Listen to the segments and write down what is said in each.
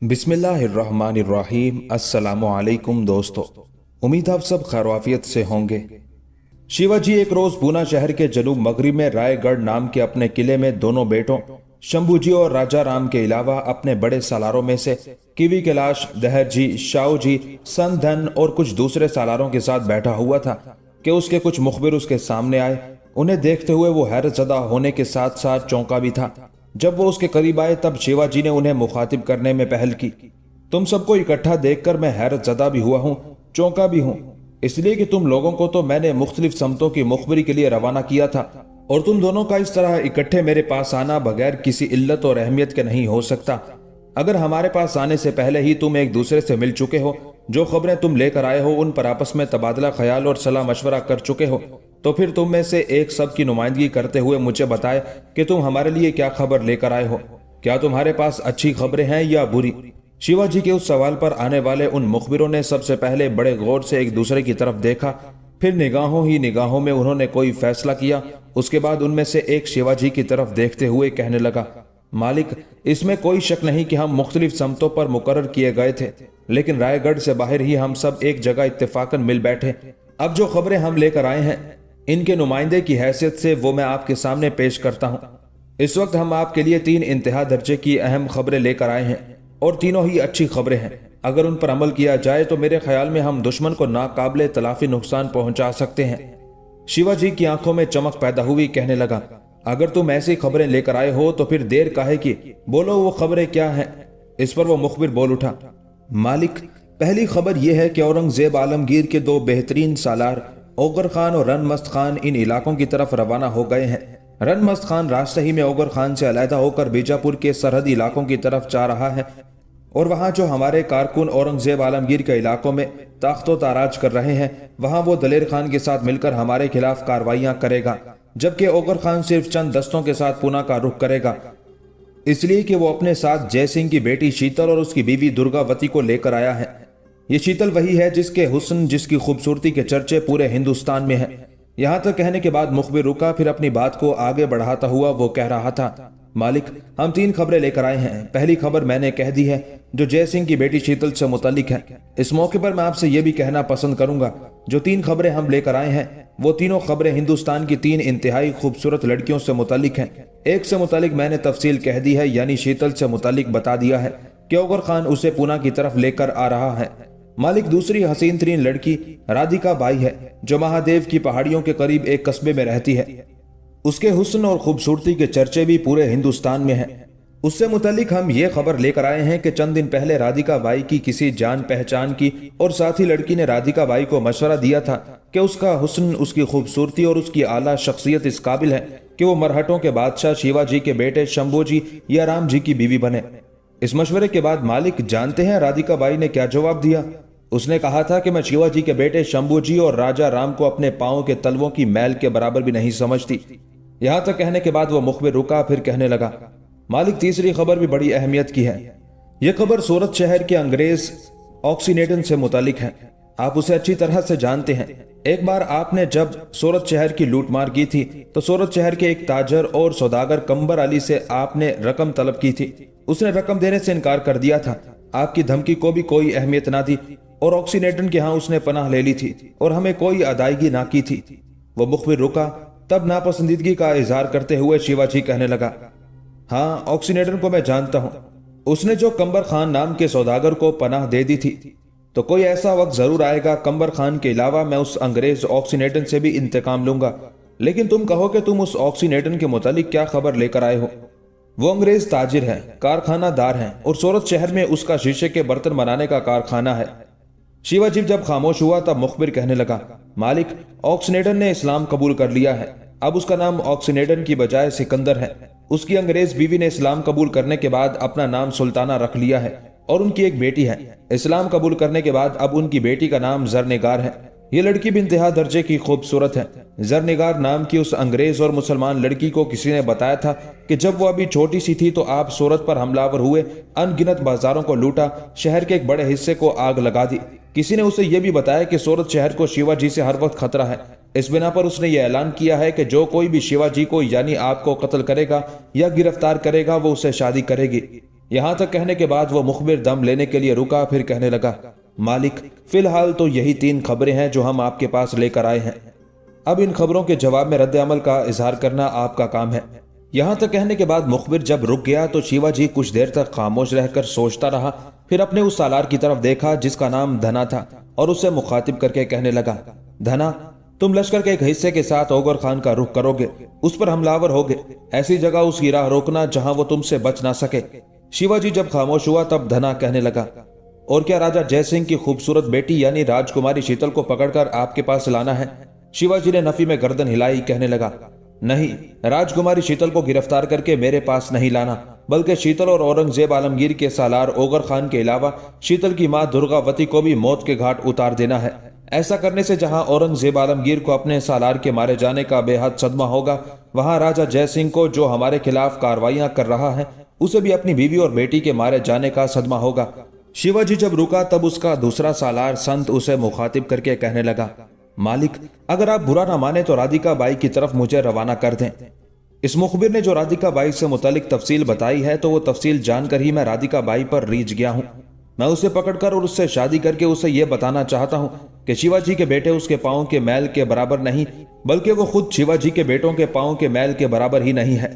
बिस्मिल्लाहिर्रहमानिर्रहीम। अस्सलामु अलैकुम दोस्तों, उम्मीद आप सब खैरवाफियत से होंगे। शिवाजी एक रोज पूना शहर के जनूब मगरिब में रायगढ़ नाम के अपने किले में दोनों बेटों शंभू जी और राजा राम के अलावा अपने बड़े सालारों में से किवी कैलाश, दहर जी, शाहू जी, संधन और कुछ दूसरे सालारों के साथ बैठा हुआ था कि उसके कुछ मुखबिर उसके सामने आए। उन्हें देखते हुए वो हैरत ज़दा होने के साथ साथ चौंका भी था। जब वो उसके करीब आए तब शिवाजी ने उन्हें मुखातिब करने में पहल की। तुम सबको इकट्ठा देखकर मैं हैरत ज़दा भी हुआ हूँ, चौंका भी हूँ, इसलिए कि तुम लोगों को तो मैंने मुख्तलिफ समतों की मुखबरी के लिए रवाना किया था और तुम दोनों का इस तरह इकट्ठे मेरे पास आना बगैर किसी इल्लत और अहमियत के नहीं हो सकता। अगर हमारे पास आने से पहले ही तुम एक दूसरे से मिल चुके हो, जो खबरें तुम लेकर आए हो उन पर आपस में तबादला ख्याल और सलाह मशवरा कर चुके हो, तो फिर तुम में से एक सब की नुमाइंदगी करते हुए मुझे बताए कि तुम हमारे लिए क्या खबर लेकर आए हो। क्या तुम्हारे पास अच्छी खबरें हैं या बुरी? शिवाजी के उस सवाल पर आने वाले उन मुखबिरों ने सबसे पहले बड़े गौर से एक दूसरे की तरफ देखा, फिर निगाहों ही निगाहों में उन्होंने कोई फैसला किया। उसके बाद उनमें से एक शिवाजी की तरफ देखते हुए कहने लगा, मालिक, इसमें कोई शक नहीं कि हम मुख्तलिफ समतों पर मुकर्रर किए गए थे, लेकिन रायगढ़ से बाहर ही हम सब एक जगह इत्तेफाकन मिल बैठे। अब जो खबरें हम लेकर आए हैं इनके नुमाइंदे की हैसियत से वो मैं आपके सामने पेश करता हूँ। इस वक्त हम आपके लिए 3 इंतहा दर्जे की अहम खबरें लेकर आए हैं और तीनों ही अच्छी खबरें हैं। अगर उन पर अमल किया जाए तो मेरे ख्याल में हम दुश्मन को नाकाबिले तलाफी नुकसान पहुंचा सकते हैं। शिवाजी की आंखों में चमक पैदा हुई, कहने लगा, अगर तुम ऐसी खबरें लेकर आए हो तो फिर देर काहे की, बोलो वो खबरें क्या हैं? इस पर वो मुखबिर बोल उठा, मालिक, पहली खबर यह है कि औरंगजेब आलमगीर के 2 बेहतरीन सालार ओगर खान और रन-मस्त खान इन इलाकों की तरफ रवाना हो गए हैं। रन-मस्त खान रास्ते ही में ओगर खान से अलहदा होकर बीजापुर के सरहदी इलाकों की तरफ जा रहा है और वहां जो हमारे कारकुन औरंगजेब आलमगीर के इलाकों में ताख्तो ताराज कर रहे हैं, वहां वो दलेर खान के साथ मिलकर हमारे खिलाफ कार्रवाइयां करेगा, जबकि ओगर खान सिर्फ चंद दस्तों के साथ पूना का रुख करेगा, इसलिए कि वो अपने साथ जय सिंह की बेटी शीतल और उसकी बीवी दुर्गावती को लेकर आया है। ये शीतल वही है जिसके हुस्न, जिसकी खूबसूरती के चर्चे पूरे हिंदुस्तान में हैं। यहां तक कहने के बाद मुखबिर रुका, फिर अपनी बात को आगे बढ़ाता हुआ वो कह रहा था, मालिक, हम 3 खबरें लेकर आए हैं। पहली खबर मैंने कह दी है, जो जय सिंह की बेटी शीतल से मुतालिक है। इस मौके पर मैं आपसे यह भी कहना पसंद करूंगा, जो 3 खबरें हम लेकर आए हैं वो तीनों खबरें हिंदुस्तान की 3 इंतहाई खूबसूरत लड़कियों से मुतालिक हैं। एक से मुतालिक मैंने तफसील कह दी है, यानी शीतल से मुतालिक बता दिया है कि ओगर खान उसे पूना की तरफ लेकर आ रहा है। मालिक, दूसरी हसीन तरीन लड़की राधिका बाई है, जो महादेव की पहाड़ियों के करीब एक कस्बे में रहती है। उसके हुस्न और खूबसूरती के चर्चे भी पूरे हिंदुस्तान में हैं। उससे मुतालिक हम ये खबर लेकर आए हैं कि चंद दिन पहले राधिका बाई की किसी जान पहचान की और साथी लड़की ने राधिका बाई को मशवरा दिया था कि उसका हुस्न, उसकी खूबसूरती और उसकी आला शख्सियत इस काबिल है कि वो मरहटों के बादशाह शिवाजी के बेटे शंभू जी या राम जी की बीवी बने। इस मशवरे के बाद मालिक, जानते हैं राधिका बाई ने क्या जवाब दिया? उसने कहा था कि मैं शिवाजी के बेटे शंभू जी और राजा राम को अपने पांव के तलवों की मैल के बराबर भी नहीं समझती। यहां तक कहने के बाद वो मुखबिर रुका, फिर कहने लगा, मालिक, तीसरी खबर भी बड़ी अहमियत की है। यह खबर सूरत शहर के अंग्रेज ऑक्सीनेटन से मुतालिक है। आप उसे अच्छी तरह से जानते हैं। एक बार आपने जब सूरत शहर की लूटमार की थी तो सूरत शहर के एक ताजर और सौदागर कंबर अली से आपने रकम तलब की थी। उसने रकम देने से इनकार कर दिया था। आपकी धमकी को भी कोई अहमियत ना दी और ऑक्सीनेटन के यहाँ उसने पनाह ले ली थी और हमें कोई अदायगी ना की थी। वो मुखबिर रुका, तब नापसंदीदगी का इजहार करते हुए शिवाजी कहने लगा, हाँ, ऑक्सीनेटन को मैं जानता हूं। उसने जो कंबर खान नाम के सौदागर को पनाह दे दी थी, तो कोई ऐसा वक्त जरूर आएगा कंबर खान के अलावा मैं उस अंग्रेज ऑक्सीनेटन से भी इंतकाम लूंगा। लेकिन तुम कहो कि तुम उस ऑक्सीनेटन के मुतालिक क्या खबर लेकर आए हो? वो अंग्रेज ताजिर है, कारखानादार है और सूरत शहर में उसका शीशे के बर्तन बनाने का कारखाना है। शिवाजी जब खामोश हुआ तब मुखबिर कहने लगा, मालिक, ऑक्सीनेटन ने इस्लाम कबूल कर लिया है। अब उसका नाम ऑक्सीनेटन की बजाय सिकंदर है। उसकी अंग्रेज बीवी ने इस्लाम कबूल करने के बाद अपना नाम सुल्ताना रख लिया है और उनकी एक बेटी है। इस्लाम कबूल करने के बाद अब उनकी बेटी का नाम जरनिगार है। یہ لڑکی بھی انتہا درجے کی خوبصورت ہے۔ زرنگار نام کی اس انگریز اور مسلمان لڑکی کو کسی نے بتایا تھا کہ جب وہ ابھی چھوٹی سی تھی تو آپ سورت پر حملہ ور ہوئے، ان گنت بازاروں کو لوٹا، شہر کے ایک بڑے حصے کو آگ لگا دی۔ کسی نے اسے یہ بھی بتایا کہ سورت شہر کو شیوا جی سے ہر وقت خطرہ ہے۔ اس بنا پر اس نے یہ اعلان کیا ہے کہ جو کوئی بھی شیوا جی کو یعنی آپ کو قتل کرے گا یا گرفتار کرے گا وہ اسے شادی کرے گی۔ یہاں تک کہنے کے بعد وہ مخبر دم لینے کے لیے رکا، پھر کہنے لگا، مالک فی الحال تو یہی 3 خبریں ہیں جو ہم آپ کے پاس لے کر آئے ہیں۔ اب ان خبروں کے جواب میں رد عمل کا اظہار کرنا آپ کا کام ہے۔ یہاں تک کہنے کے بعد مخبر جب رک گیا تو شیوا جی کچھ دیر تک خاموش رہ کر سوچتا رہا، پھر اپنے اس سالار کی طرف دیکھا جس کا نام دھنا تھا اور اسے مخاطب کر کے کہنے لگا، دھنا، تم لشکر کے ایک حصے کے ساتھ اوغر خان کا رخ کرو گے، اس پر حملہ ور ہوگے، ایسی جگہ اس کی راہ روکنا جہاں وہ تم سے بچ نہ سکے۔ شیوا جی جب خاموش ہوا تب دھنا کہنے لگا، اور کیا راجہ جے سنگھ کی خوبصورت بیٹی یعنی راجکماری شیتل کو پکڑ کر آپ کے پاس لانا ہے؟ شیوا جی نے نفی میں گردن ہلائی، کہنے لگا، نہیں، راجکماری شیتل کو گرفتار کر کے میرے پاس نہیں لانا، بلکہ شیتل اور اورنگزیب عالمگیر کے سالار اوغر خان کے علاوہ شیتل کی ماں درگاوتی کو بھی موت کے گھاٹ اتار دینا ہے۔ ایسا کرنے سے جہاں اورنگزیب عالمگیر کو اپنے سالار کے مارے جانے کا بے حد صدمہ ہوگا، وہاں راجہ جے سنگھ کو جو ہمارے خلاف کارروائیاں کر رہا ہے اسے بھی اپنی بیوی اور بیٹی کے مارے جانے کا صدمہ ہوگا۔ شیوا جی جب رکا تب اس کا دوسرا سالار سنت اسے مخاطب کر کے کہنے لگا، مالک، اگر آپ برا نہ مانے تو رادھیکا بائی کی طرف مجھے روانہ کر دیں۔ اس مخبر نے جو رادھیکا بائی سے متعلق تفصیل بتائی ہے تو وہ تفصیل جان کر ہی میں رادھیکا بائی پر ریجھ گیا ہوں۔ میں اسے پکڑ کر اور اس سے شادی کر کے اسے یہ بتانا چاہتا ہوں کہ شیوا جی کے بیٹے اس کے پاؤں کے میل کے برابر نہیں، بلکہ وہ خود شیوا جی کے بیٹوں کے پاؤں کے میل کے برابر ہی نہیں ہے۔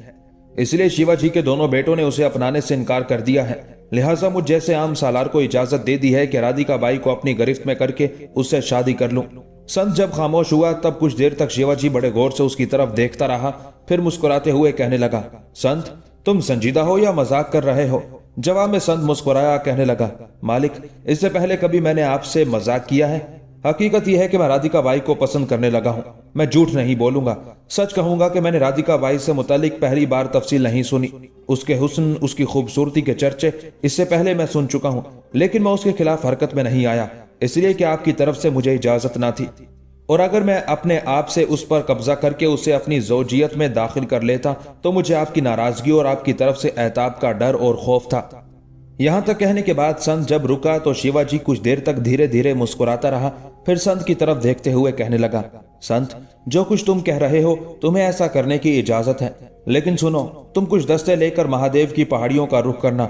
اس لیے شیوا جی کے دونوں بیٹوں نے اسے اپنانے سے انکار کر دیا ہے، لہٰذا مجھ جیسے عام سالار کو اجازت دے دی ہے کہ رادھیکا بائی کو اپنی گرفت میں کر کے اس سے شادی کر لوں۔ سنت جب خاموش ہوا تب کچھ دیر تک شیوا جی بڑے غور سے اس کی طرف دیکھتا رہا، پھر مسکراتے ہوئے کہنے لگا، سنت، تم سنجیدہ ہو یا مذاق کر رہے ہو؟ جواب میں سنت مسکرایا، کہنے لگا، مالک، اس سے پہلے کبھی میں نے آپ سے مذاق کیا ہے؟ حقیقت یہ ہے کہ میں رادھیکا بائی کو پسند کرنے لگا ہوں۔ میں جھوٹ نہیں بولوں گا، سچ کہوں گا کہ میں نے رادھیکا بائی سے متعلق پہلی بار تفصیل نہیں سنی۔ اس کے حسن، اس کی خوبصورتی کے چرچے اس سے پہلے میں سن چکا ہوں، لیکن میں اس کے خلاف حرکت میں نہیں آیا، اس لیے کہ آپ کی طرف سے مجھے اجازت نہ تھی، اور اگر میں اپنے آپ سے اس پر قبضہ کر کے اسے اپنی زوجیت میں داخل کر لیتا تو مجھے آپ کی ناراضگی اور آپ کی طرف سے عتاب کا ڈر اور خوف تھا۔ یہاں تک کہنے کے بعد سنت جب رکا تو شیوا جی کچھ دیر تک دھیرے دھیرے مسکراتا رہا، پھر سنت کی طرف دیکھتے ہوئے کہنے لگا، سنت، جو کچھ تم کہہ رہے ہو تمہیں ایسا کرنے کی اجازت ہے، لیکن سنو، تم کچھ دستے لے کر مہادیو کی پہاڑیوں کا رخ کرنا،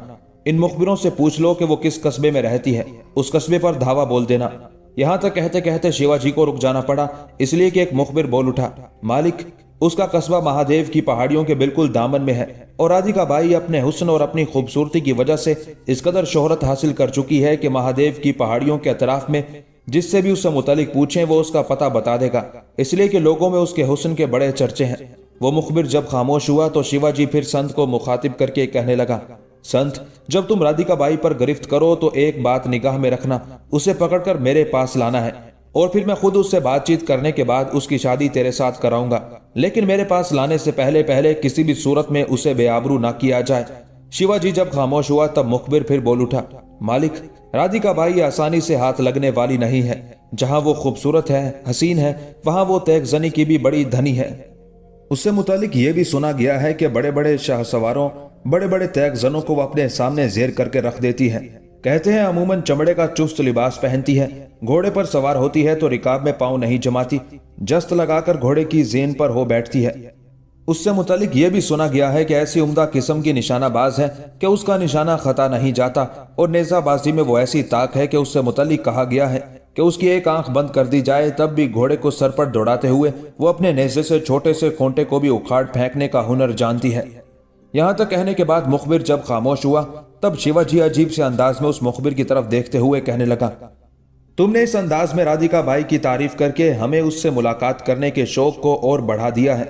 ان مخبروں سے پوچھ لو کہ وہ کس قصبے میں رہتی ہے، اس قصبے پر دھاوا بول دینا۔ یہاں تک کہتے کہتے شیوا جی کو رک جانا پڑا، اس لیے کہ ایک مخبر بول اٹھا، مالک، اس کا قصبہ مہادیو کی پہاڑیوں کے بالکل دامن میں ہے، اور رادھیکا بائی اپنے حسن اور اپنی خوبصورتی کی وجہ سے اس قدر شہرت حاصل کر چکی ہے کہ مہادیو کی پہاڑیوں کے اطراف میں جس سے بھی اس سے متعلق پوچھیں وہ اس کا پتہ بتا دے گا، اس لیے کہ لوگوں میں اس کے حسن کے بڑے چرچے ہیں۔ وہ مخبر جب خاموش ہوا تو شیوا جی پھر سنت کو مخاطب کر کے کہنے لگا، سنت، جب تم رادھیکا بائی پر گرفت کرو تو ایک بات نگاہ میں رکھنا، اسے پکڑ کر میرے پاس لانا ہے، اور پھر میں خود اس سے بات چیت کرنے کے بعد اس کی شادی تیرے ساتھ کراؤں گا، لیکن میرے پاس لانے سے پہلے کسی بھی صورت میں اسے بے آبرو نہ کیا جائے۔ شیوا جی جب خاموش ہوا تب مخبر پھر بول اٹھا، مالک، رادھیکا بائی آسانی سے ہاتھ لگنے والی نہیں ہے، جہاں وہ خوبصورت ہے، حسین ہے، وہاں وہ تیغ زنی کی بھی بڑی دھنی ہے۔ اس سے متعلق یہ بھی سنا گیا ہے کہ بڑے بڑے شاہ سواروں، بڑے بڑے تیغ زنوں کو وہ اپنے سامنے زیر کر کے رکھ دیتی ہے۔ کہتے ہیں عموماً چمڑے کا چست لباس پہنتی ہے، گھوڑے پر سوار ہوتی ہے تو رکاب میں پاؤں نہیں جماتی، جست لگا کر گھوڑے کی زین پر ہو بیٹھتی ہے۔ اس سے متعلق یہ بھی سنا گیا ہے کہ ایسی عمدہ قسم کی نشانہ باز ہے کہ اس کا نشانہ خطا نہیں جاتا، اور نیزہ بازی میں وہ ایسی طاق ہے کہ اس سے متعلق کہا گیا ہے کہ اس کی ایک آنکھ بند کر دی جائے تب بھی گھوڑے کو سر پر دوڑاتے ہوئے وہ اپنے نیزے سے چھوٹے سے کھونٹے کو بھی اکھاڑ پھینکنے کا ہنر جانتی ہے۔ یہاں تک کہنے کے بعد مخبر جب خاموش ہوا تب شیوا جی عجیب سے انداز میں اس مخبر کی طرف دیکھتے ہوئے کہنے لگا، تم نے اس انداز میں رادھیکا بائی کی تعریف کر کے ہمیں اس سے ملاقات کرنے کے شوق کو اور بڑھا دیا ہے۔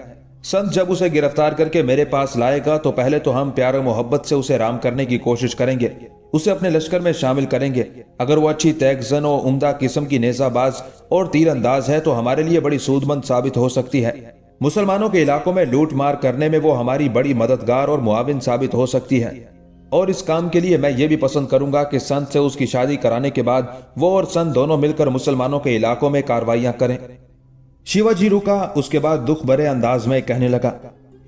سنت جب اسے گرفتار کر کے میرے پاس لائے گا تو پہلے تو ہم پیار و محبت سے اسے رام کرنے کی کوشش کریں گے، اسے اپنے لشکر میں شامل کریں گے۔ اگر وہ اچھی تیغ زن و عمدہ قسم کی نیزہ باز اور تیر انداز ہے تو ہمارے لیے بڑی سود مند ثابت ہو سکتی ہے۔ مسلمانوں کے علاقوں میں لوٹ مار کرنے میں وہ ہماری بڑی مددگار اور معاون ثابت ہو سکتی ہے۔ اور اس کام کے لیے میں یہ بھی پسند کروں گا کہ سنت سے اس کی شادی کرانے کے بعد وہ اور سنت دونوں مل کر مسلمانوں کے علاقوں میں کارروائیاں کریں۔ شیوا جی رکا، اس کے بعد دکھ بھرے انداز میں کہنے لگا،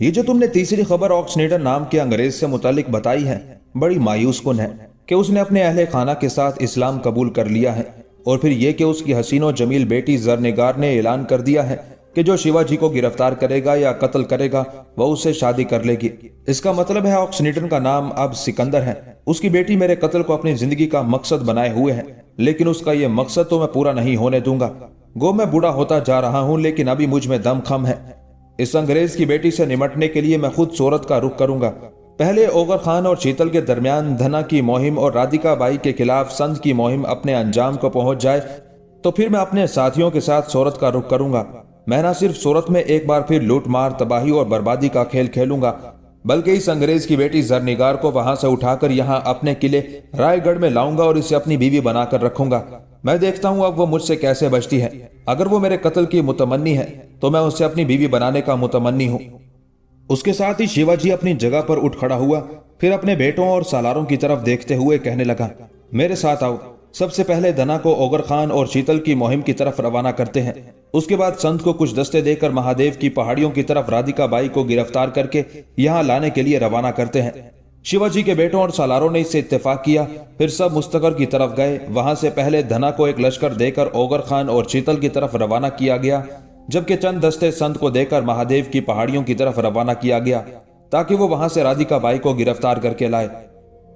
یہ جو تم نے تیسری خبر آکسنیڈر نام کے انگریز سے متعلق بتائی ہے بڑی مایوس کن ہے کہ اس نے اپنے اہل خانہ کے ساتھ اسلام قبول کر لیا ہے، اور پھر یہ کہ اس کی حسین و جمیل بیٹی زرنگار نے اعلان کر دیا ہے کہ جو شیوا جی کو گرفتار کرے گا یا قتل کرے گا وہ اس سے شادی کر لے گی۔ اس کا مطلب ہے آکسنیڈن کا نام اب سکندر ہے۔ اس کی بیٹی میرے قتل کو اپنی زندگی کا مقصد بنائے ہوئے ہے، لیکن اس کا یہ مقصد تو میں پورا نہیں ہونے دوں گا۔ گو میں بوڑھا ہوتا جا رہا ہوں لیکن ابھی مجھ میں دم خم ہے۔ اس انگریز کی بیٹی سے نمٹنے کے لیے میں خود صورت کا رخ کروں گا۔ پہلے اوغر خان اور شیتل کے درمیان دھنا کی مہم اور رادھیکا بائی کے خلاف سنت کی مہم اپنے انجام کو پہنچ جائے تو پھر میں اپنے ساتھیوں کے ساتھ صورت کا رخ کروں گا۔ میں نہ صرف صورت میں ایک بار پھر لوٹ مار، تباہی اور بربادی کا کھیل کھیلوں گا، بلکہ اس انگریز کی بیٹی زرنگار کو وہاں سے اٹھا کر یہاں اپنے قلعے رائے گڑھ میں لاؤں گا اور اسے اپنی بیوی بنا کر رکھوں گا۔ میں دیکھتا ہوں اب وہ مجھ سے کیسے بچتی ہے۔ اگر وہ میرے قتل کی متمنی ہے تو میں اسے اپنی بیوی بنانے کا متمنی ہوں۔ اس کے ساتھ ہی شیوا جی اپنی جگہ پر اٹھ کھڑا ہوا، پھر اپنے بیٹوں اور سالاروں کی طرف دیکھتے ہوئے کہنے لگا، میرے ساتھ آؤ۔ سب سے پہلے دھنا کو اوغر خان اور شیتل کی مہم کی طرف روانہ کرتے ہیں۔ اس کے بعد سنت کو کچھ دستے دے کر مہادیو کی پہاڑیوں کی طرف رادھیکا بائی کو گرفتار کر کے یہاں لانے کے لیے روانہ کرتے ہیں۔ شیوا جی کے بیٹوں اور سالاروں نے اس سے اتفاق کیا، پھر سب مستقر کی طرف گئے۔ وہاں سے پہلے دھنا کو ایک لشکر دے کر اوغر خان اور شیتل کی طرف روانہ کیا گیا، جبکہ چند دستے سنت کو دے کر مہادیو کی پہاڑیوں کی طرف روانہ کیا گیا تاکہ وہ وہاں سے رادھیکا بائی کو گرفتار کر کے لائے۔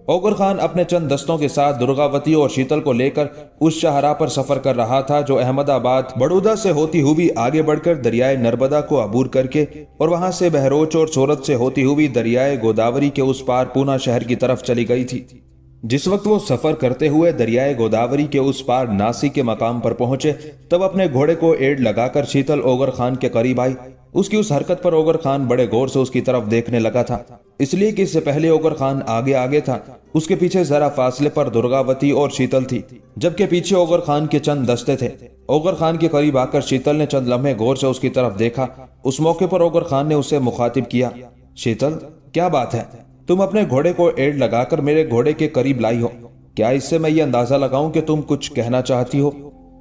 اوغر خان اپنے چند دستوں کے ساتھ درگاوتی اور شیتل کو لے کر اس شاہراہ پر سفر کر رہا تھا جو احمد آباد بڑودہ سے ہوتی ہوئی آگے بڑھ کر دریائے نرمدا کو عبور کر کے اور وہاں سے بہروچ اور سورت سے ہوتی ہوئی دریائے گوداوری کے اس پار پونا شہر کی طرف چلی گئی تھی۔ جس وقت وہ سفر کرتے ہوئے دریائے گوداوری کے اس پار ناسی کے مقام پر پہنچے تب اپنے گھوڑے کو ایڑ لگا کر شیتل اوغر خان کے قریب آئی۔ اس کی اس حرکت پر اوغر خان بڑے غور سے اس کی طرف دیکھنے لگا تھا، اس لیے کہ اس سے پہلے اوغر خان آگے تھا، اس کے پیچھے ذرا فاصلے پر درگاوتی اور شیتل تھی، جبکہ پیچھے اوغر خان کے چند دستے تھے۔ اوغر خان کے قریب آ کر شیتل نے چند لمحے غور سے اس کی طرف دیکھا۔ اس موقع پر اوغر خان نے اسے مخاطب کیا، شیتل کیا بات ہے؟ تم اپنے گھوڑے کو ایڑ لگا کر میرے گھوڑے کے قریب لائی ہو، کیا اس سے میں یہ اندازہ لگاؤں کہ تم کچھ کہنا چاہتی ہو؟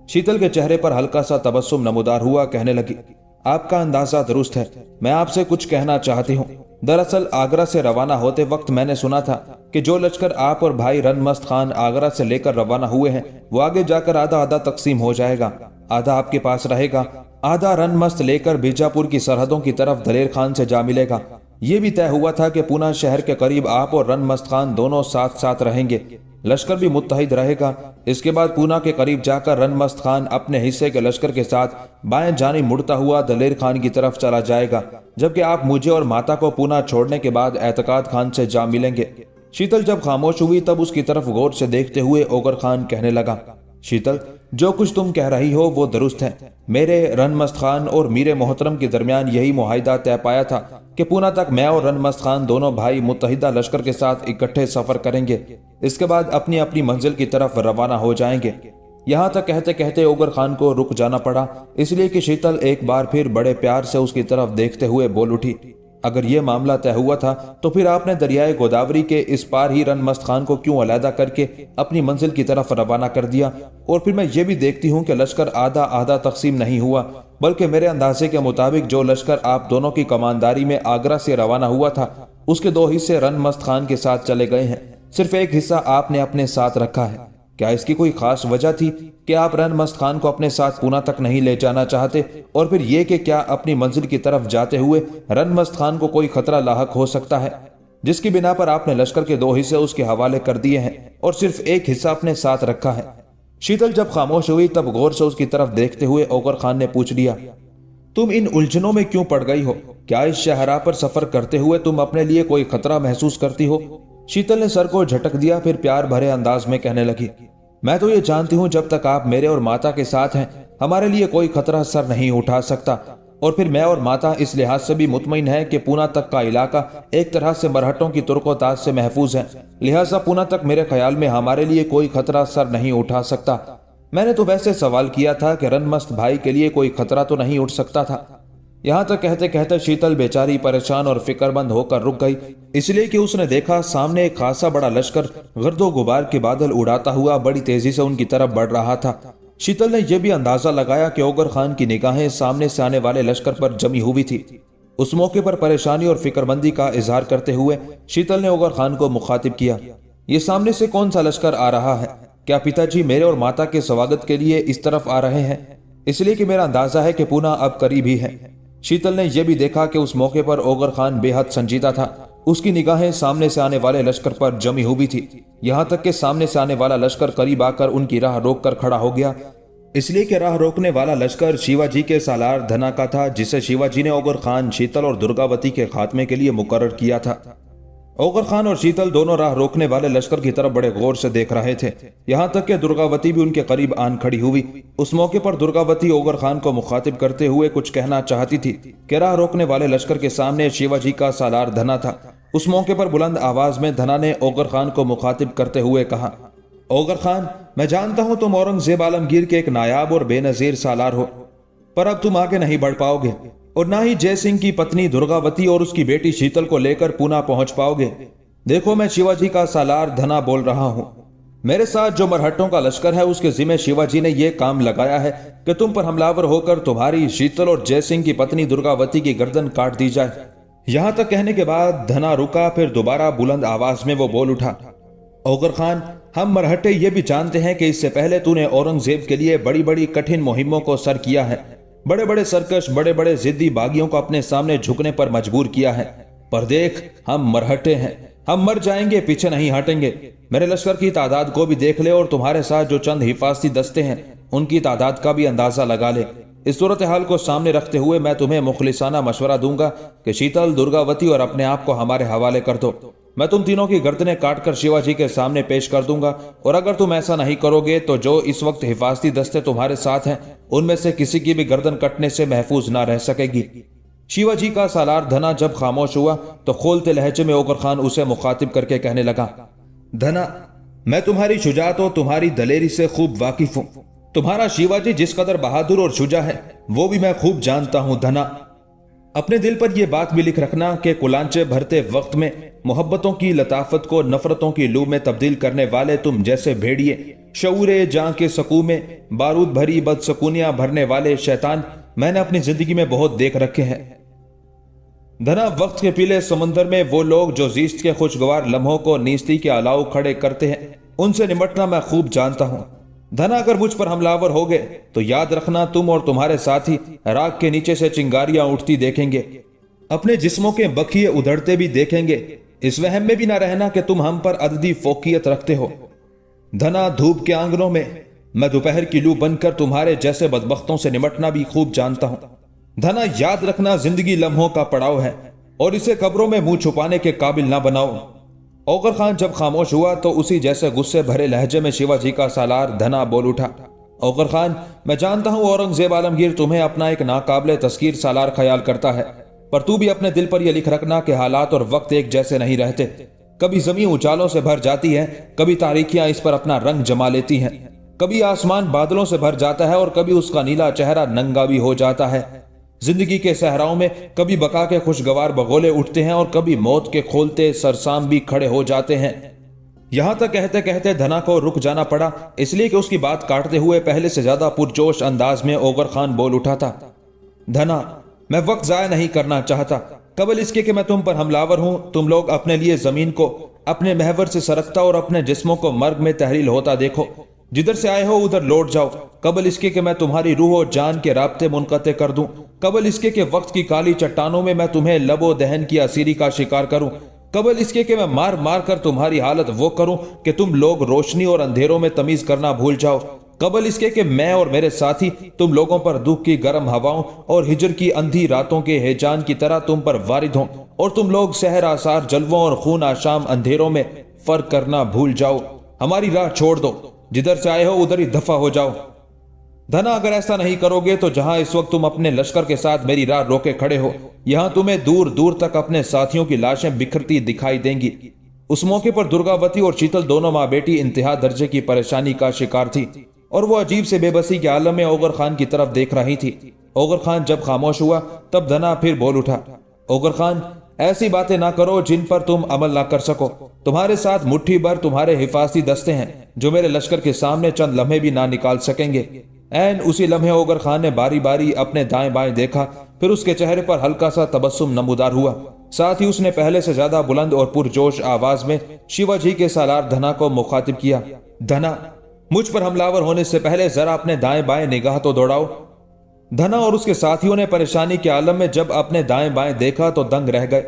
شیتل کے چہرے پر ہلکا سا تبسم نمودار ہوا، کہنے لگی، آپ کا اندازہ درست ہے، میں آپ سے کچھ کہنا چاہتی ہوں۔ دراصل آگرہ سے روانہ ہوتے وقت میں نے سنا تھا کہ جو لشکر آپ اور بھائی رن مست خان آگرہ سے لے کر روانہ ہوئے ہیں وہ آگے جا کر آدھا آدھا تقسیم ہو جائے گا، آدھا آپ کے پاس رہے گا، آدھا رن مست لے کر بیجاپور کی سرحدوں کی طرف دلیر خان سے جا ملے گا۔ یہ بھی طے ہوا تھا کہ پونا شہر کے قریب آپ اور رن مست خان دونوں ساتھ ساتھ رہیں گے، لشکر بھی متحد رہے گا۔ اس کے بعد پونا کے قریب جا کر رن مست خان اپنے حصے کے لشکر کے ساتھ بائیں جانب مڑتا ہوا دلیر خان کی طرف چلا جائے گا، جبکہ آپ مجھے اور ماتا کو پونا چھوڑنے کے بعد اعتقاد خان سے جا ملیں گے۔ شیتل جب خاموش ہوئی تب اس کی طرف غور سے دیکھتے ہوئے اوغر خان کہنے لگا، شیتل جو کچھ تم کہہ رہی ہو وہ درست ہے۔ میرے رن مست خان اور میر محترم کے درمیان یہی معاہدہ طے پایا تھا کہ پونا تک میں اور رن مست خان دونوں بھائی متحدہ لشکر کے ساتھ اکٹھے سفر کریں گے، اس کے بعد اپنی اپنی منزل کی طرف روانہ ہو جائیں گے۔ یہاں تک کہتے کہتے اوغر خان کو رک جانا پڑا، اس لیے کہ شیتل ایک بار پھر بڑے پیار سے اس کی طرف دیکھتے ہوئے بول اٹھی، اگر یہ معاملہ طے ہوا تھا تو پھر آپ نے دریائے گوداوری کے اس پار ہی رن مست خان کو کیوں علیحدہ کر کے اپنی منزل کی طرف روانہ کر دیا؟ اور پھر میں یہ بھی دیکھتی ہوں کہ لشکر آدھا آدھا تقسیم نہیں ہوا، بلکہ میرے اندازے کے مطابق جو لشکر آپ دونوں کی کمانداری میں آگرہ سے روانہ ہوا تھا اس کے 2 حصے رن مست خان کے ساتھ چلے گئے ہیں، صرف ایک حصہ آپ نے اپنے ساتھ رکھا ہے۔ کیا اس کی کوئی خاص وجہ تھی کہ آپ رن مست خان کو اپنے ساتھ پونا تک نہیں لے جانا چاہتے؟ اور پھر یہ کہ کیا اپنی منزل کی طرف جاتے ہوئے رن مست خان کو کوئی خطرہ لاحق ہو سکتا ہے، جس کی بنا پر آپ نے لشکر کے 2 حصے اس کے حوالے کر دیے ہیں اور صرف ایک حصہ اپنے ساتھ رکھا ہے؟ شیتل جب خاموش ہوئی تب غور سے اس کی طرف دیکھتے ہوئے اوغر خان نے پوچھ لیا، تم ان الجھنوں میں کیوں پڑ گئی ہو؟ کیا اس شاہراہ پر سفر کرتے ہوئے تم اپنے لیے کوئی خطرہ محسوس کرتی ہو؟ شیتل نے سر کو جھٹک دیا، پھر پیار بھرے انداز میں کہنے لگی، میں تو یہ جانتی ہوں جب تک آپ میرے اور ماتا کے ساتھ ہیں ہمارے لیے کوئی خطرہ سر نہیں اٹھا سکتا، اور پھر میں اور ماتا اس لحاظ سے بھی مطمئن ہے کہ پونا تک کا علاقہ ایک طرح سے مرہٹوں کی ترک و تاج سے محفوظ ہے، لہٰذا پونا تک میرے خیال میں ہمارے لیے کوئی خطرہ سر نہیں اٹھا سکتا۔ میں نے تو ویسے سوال کیا تھا کہ رن مست بھائی کے لیے کوئی خطرہ تو نہیں اٹھ سکتا تھا۔ यहां तक कहते कहते शीतल बेचारी परेशान और फिक्रमंद होकर रुक गई, इसलिए कि उसने देखा सामने एक खासा बड़ा लश्कर गर्दो गुबार के बादल उड़ाता हुआ बड़ी तेजी से उनकी तरफ बढ़ रहा था। शीतल ने यह भी अंदाजा लगाया कि ओगर खान की निगाहें सामने से आने वाले लश्कर पर जमी हुई थी। उस मौके पर परेशानी और फिक्रमंदी का इजहार करते हुए शीतल ने ओगर खान को मुखातिब किया, ये सामने से कौन सा लश्कर आ रहा है? क्या पिताजी मेरे और माता के स्वागत के लिए इस तरफ आ रहे हैं? इसलिए कि मेरा अंदाजा है कि पूना अब करीब ही है। शीतल ने यह भी देखा कि उस मौके पर ओगर खान बेहद संजीदा था। उसकी निगाहें सामने से आने वाले लश्कर पर जमी हुई थी, यहां तक कि सामने से आने वाला लश्कर करीब आकर उनकी राह रोककर खड़ा हो गया, इसलिए कि राह रोकने वाला लश्कर शिवाजी के सालार धना का था, जिसे शिवाजी ने ओगर खान, शीतल और दुर्गावती के खात्मे के लिए मुकर्रर किया था। ओगर खान और शीतल दोनों राह रोकने वाले लश्कर की तरफ बड़े गौर से देख रहे थे, यहां तक कि दुर्गावती भी उनके करीब आन खड़ी हुई। उस मौके पर दुर्गावती ओगर खान को मुखातिब करते हुए कुछ कहना चाहती थी कि राह रोकने वाले लश्कर के सामने शिवाजी का सालार धना था। उस मौके पर बुलंद आवाज में धना ने ओगर खान को मुखातिब करते हुए कहा, ओगर खान, मैं जानता हूं तुम औरंगजेब आलमगीर के एक नायाब और बेनजीर सालार हो, पर अब तुम आगे नहीं बढ़ पाओगे और ना ही जय सिंह की पत्नी दुर्गावती और उसकी बेटी शीतल को लेकर पूना पहुंच पाओगे। देखो, मैं शिवाजी का सालार धना बोल रहा हूं। मेरे साथ जो मरहट्टों का लश्कर है उसके जिम्मे शिवाजी ने यह काम लगाया है कि तुम पर हमलावर होकर तुम्हारी, शीतल और जय सिंह की पत्नी दुर्गावती की गर्दन काट दी जाए। यहां तक कहने के बाद धना रुका, फिर दोबारा बुलंद आवाज में वो बोल उठा, ओगर खान, हम मरहट्टे ये भी जानते हैं कि इससे पहले तूने औरंगजेब के लिए बड़ी बड़ी कठिन मुहिमों को सर किया है, बड़े बड़े सरकश, बड़े बड़े जिद्दी बागियों को अपने सामने झुकने पर मजबूर किया है। पर देख, हम मरहट्टे हैं, हम मर जाएंगे, पीछे नहीं हटेंगे। मेरे लश्कर की तादाद को भी देख ले और तुम्हारे साथ जो चंद हिफाजती दस्ते हैं उनकी तादाद का भी अंदाजा लगा ले। इस सूरत हाल को सामने रखते हुए मैं तुम्हें मुखलिसाना मशवरा दूंगा कि शीतल, दुर्गावती और अपने आप को हमारे हवाले कर दो। मैं तुम तीनों की गर्दनें काटकर शिवाजी के सामने पेश कर दूंगा, और अगर तुम ऐसा नहीं करोगे तो जो इस वक्त हिफाजती दस्ते तुम्हारे साथ हैं उनमें से किसी की भी गर्दन कटने से महफूज ना रह सकेगी। शिवाजी का सालार धना जब खामोश हुआ तो खोलते लहजे में ओगर खान उसे मुखातिब करके कहने लगा, धना, मैं तुम्हारी शुजाअत और तुम्हारी दलेरी से खूब वाकिफ हूं। तुम्हारा शिवाजी जिस कदर बहादुर और शुजा है वो भी मैं खूब जानता हूं। धना, अपने दिल पर यह बात भी लिख रखना कि कुलांचे भरते वक्त में मोहब्बतों की लताफत को नफरतों की लू में तब्दील करने वाले तुम जैसे भेड़िए, शऊरे जां के सकू में बारूद भरी बदसकूनियां भरने वाले शैतान मैंने अपनी जिंदगी में बहुत देख रखे हैं। धना, वक्त के पीले समंदर में वो लोग जो जीस्त के खुशगवार लम्हों को नीस्ती के अलाव खड़े करते हैं, उनसे निमटना मैं खूब जानता हूं। धना, अगर मुझ पर हमलावर हो गए तो याद रखना तुम और तुम्हारे साथी राख के नीचे से चिंगारियां उठती देखेंगे, अपने जिस्मों के बखिए उधड़ते भी देखेंगे। इस वहम में भी ना रहना कि तुम हम पर अददी फोकियत रखते हो। धना, धूप के आंगनों में मैं दोपहर की लू बनकर तुम्हारे जैसे बदबख्तों से निमटना भी खूब जानता हूं। धना, याद रखना जिंदगी लम्हों का पड़ाव है और इसे कब्रों में मुंह छुपाने के काबिल ना बनाओ। ओगर खान जब खामोश हुआ तो उसी जैसे गुस्से भरे लहजे में शिवाजी का सालार धना बोल उठा, ओगर खान, मैं जानता हूं औरंगजेब आलमगीर तुम्हें अपना एक नाकाबिले तस्कीर सालार ख्याल करता है, पर तू भी अपने दिल पर यह लिख रखना कि हालात और वक्त एक जैसे नहीं रहते। कभी जमीन उजालों से भर जाती है, कभी तारीखियां इस पर अपना रंग जमा लेती हैं, कभी आसमान बादलों से भर जाता है और कभी उसका नीला चेहरा नंगा भी हो जाता है। जिंदगी के सहराओं में कभी बका के खुशगवार बगोले उठते हैं और कभी मौत के खोलते सरसाम भी खड़े हो जाते हैं। यहां तक कहते कहते धना को रुक जाना पड़ा, इसलिए कि उसकी बात काटते हुए पहले से ज्यादा पुरजोश अंदाज में ओगर खान बोल उठा था, धना, मैं वक्त जाया नहीं करना चाहता। कबल इसके कि मैं तुम पर हमलावर हूं, तुम लोग अपने लिए जमीन को अपने महवर से सरकता और अपने जिस्मों को मर्ग में तहरील होता देखो। जिधर से आए हो उधर लौट जाओ। कबल इसके कि मैं तुम्हारी रूह और जान के राब्ते मुनक़ते कर दूं। कबल इसके कि वक्त की काली चट्टानों में मैं तुम्हें लबो दहन की असीरी का शिकार करूं। कबल इसके कि मैं मार मार कर तुम्हारी हालत वो करूं कि तुम लोग रोशनी और अंधेरों में तमीज करना भूल जाओ। कबल इसके कि मैं और मेरे साथी तुम लोगों पर दुख की गर्म हवाओं और हिजर की अंधी रातों के हेजान की तरह तुम पर वारिद हों और तुम लोग सहर आसार जलवों और खून आशाम अंधेरों में फर्क करना भूल जाओ। हमारी राह छोड़ दो, जिधर से आए हो उधर ही दफा हो जाओ। धना, अगर ऐसा नहीं करोगे तो जहां इस वक्त तुम अपने लश्कर के साथ मेरी राह रोके खड़े हो, यहां तुम्हें दूर दूर तक अपने साथियों की लाशें बिखरती दिखाई देंगी। उस मौके पर दुर्गावती और शीतल दोनों माँ बेटी इंतहा दर्जे की परेशानी का शिकार थी और वो अजीब से बेबसी के आलम में ओगर खान की तरफ देख रही थी। ओगर खान जब खामोश हुआ तब धना फिर बोल उठा, ओगर खान, ऐसी बातें ना करो जिन पर तुम अमल ना कर सको। तुम्हारे साथ मुट्ठी भर तुम्हारे हिफाजती दस्ते हैं जो मेरे लश्कर के सामने चंद लम्हे भी ना निकाल सकेंगे। ऐन उसी लम्हे ओगर खान ने बारी बारी अपने दाएं बाएं देखा, फिर उसके चेहरे पर हल्का सा तबस्सुम नमूदार हुआ। साथ ही उसने पहले से ज्यादा बुलंद और पुरजोश आवाज में शिवाजी के सालार धना को मुखातिब किया, धना, मुझ पर हमलावर होने से पहले जरा अपने दाएं बाएं निगाह तो दौड़ाओ। धना और उसके साथियों ने परेशानी के आलम में जब अपने दाएं बाएं देखा तो दंग रह गए,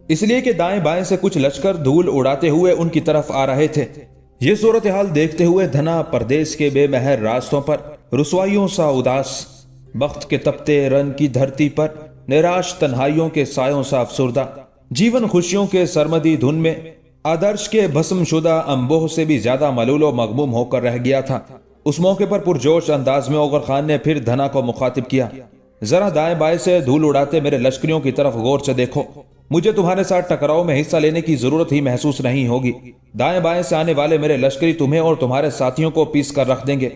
इसलिए कि दाएं बाएं से कुछ लश्कर धूल उड़ाते हुए उनकी तरफ आ रहे थे। ये सूरत हाल देखते हुए धना परदेश के बेमहर रास्तों पर रुसवाइयों सा उदास, बख्त के तपते रन की धरती पर निराश तन्हाइयों के सायों सा अफसुर्दा, जीवन खुशियों के सरमदी धुन में आदर्श के भस्मशुदा अंबोह से भी ज्यादा मलूल व मगमूम होकर रह गया था। उस मौके पर पुरजोश अंदाज में ओगर खान ने फिर धना को मुखातिब किया, जरा दाएं बाएं से धूल उड़ाते मेरे लश्करियों की तरफ गौर से देखो। मुझे तुम्हारे साथ टकराव में हिस्सा लेने की जरूरत ही महसूस नहीं होगी। दाएं बाएं से आने वाले मेरे लश्करी तुम्हें और तुम्हारे साथियों को पीस कर रख देंगे।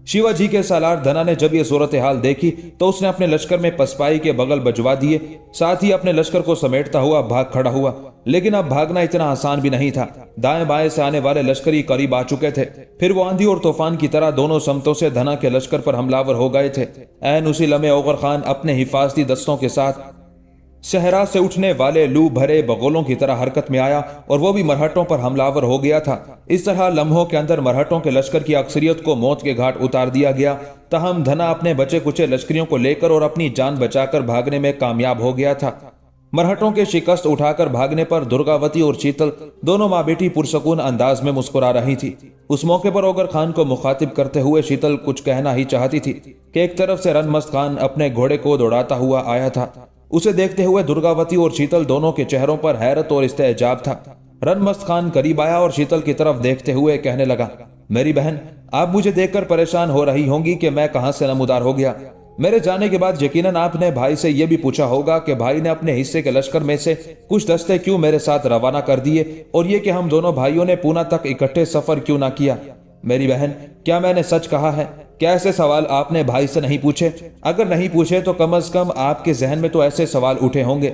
शिवाजी के सालार धना ने जब ये सूरत हाल देखी तो उसने अपने लश्कर में पसपाई के बगल बजवा दिए, साथ ही अपने लश्कर को समेटता हुआ भाग खड़ा हुआ। लेकिन अब भागना इतना आसान भी नहीं था। दाएं बाएं से आने वाले लश्करी करीब आ चुके थे, फिर वो आंधी और तूफान की तरह दोनों समतों से धना के लश्कर पर हमलावर हो गए थे। ऐन उसी लम्हे ओगर खान अपने हिफाजती दस्तों के साथ सहरा से उठने वाले लू भरे बगोलों की तरह हरकत में आया और वो भी मरहटों पर हमलावर हो गया था। इस तरह लम्हों के अंदर मरहटों के लश्कर की अक्सरियत को मौत के घाट उतार दिया गया। तहम धना अपने बचे कुचे लश्करियों को लेकर और अपनी जान बचाकर भागने में कामयाब हो गया था। मरहटों के शिकस्त उठाकर भागने पर दुर्गावती और शीतल दोनों माँ बेटी पुरसकून अंदाज में मुस्कुरा रही थी। उस मौके पर ओगर खान को मुखातिब करते हुए शीतल कुछ कहना ही चाहती थी कि एक तरफ से रनमस्त खान अपने घोड़े को दौड़ाता हुआ आया था। उसे देखते हुए दुर्गावती और शीतल दोनों के चेहरों पर हैरत और इस्तेजाब था। रनमस्त खान करीब आया और शीतल की तरफ देखते हुए कहने लगा, मेरी बहन, आप मुझे देखकर परेशान हो रही होंगी कि मैं कहां से नमूदार हो गया। मेरे जाने के बाद यकीनन आपने भाई से यह भी पूछा होगा कि भाई ने अपने हिस्से के लश्कर में से कुछ दस्ते क्यों मेरे साथ रवाना कर दिए और ये कि हम दोनों भाइयों ने पूना तक इकट्ठे सफर क्यों ना किया। मेरी बहन, क्या मैंने सच कहा है? क्या ऐसे सवाल आपने भाई से नहीं पूछे? अगर नहीं पूछे तो कम से कम आपके जहन में तो ऐसे सवाल उठे होंगे।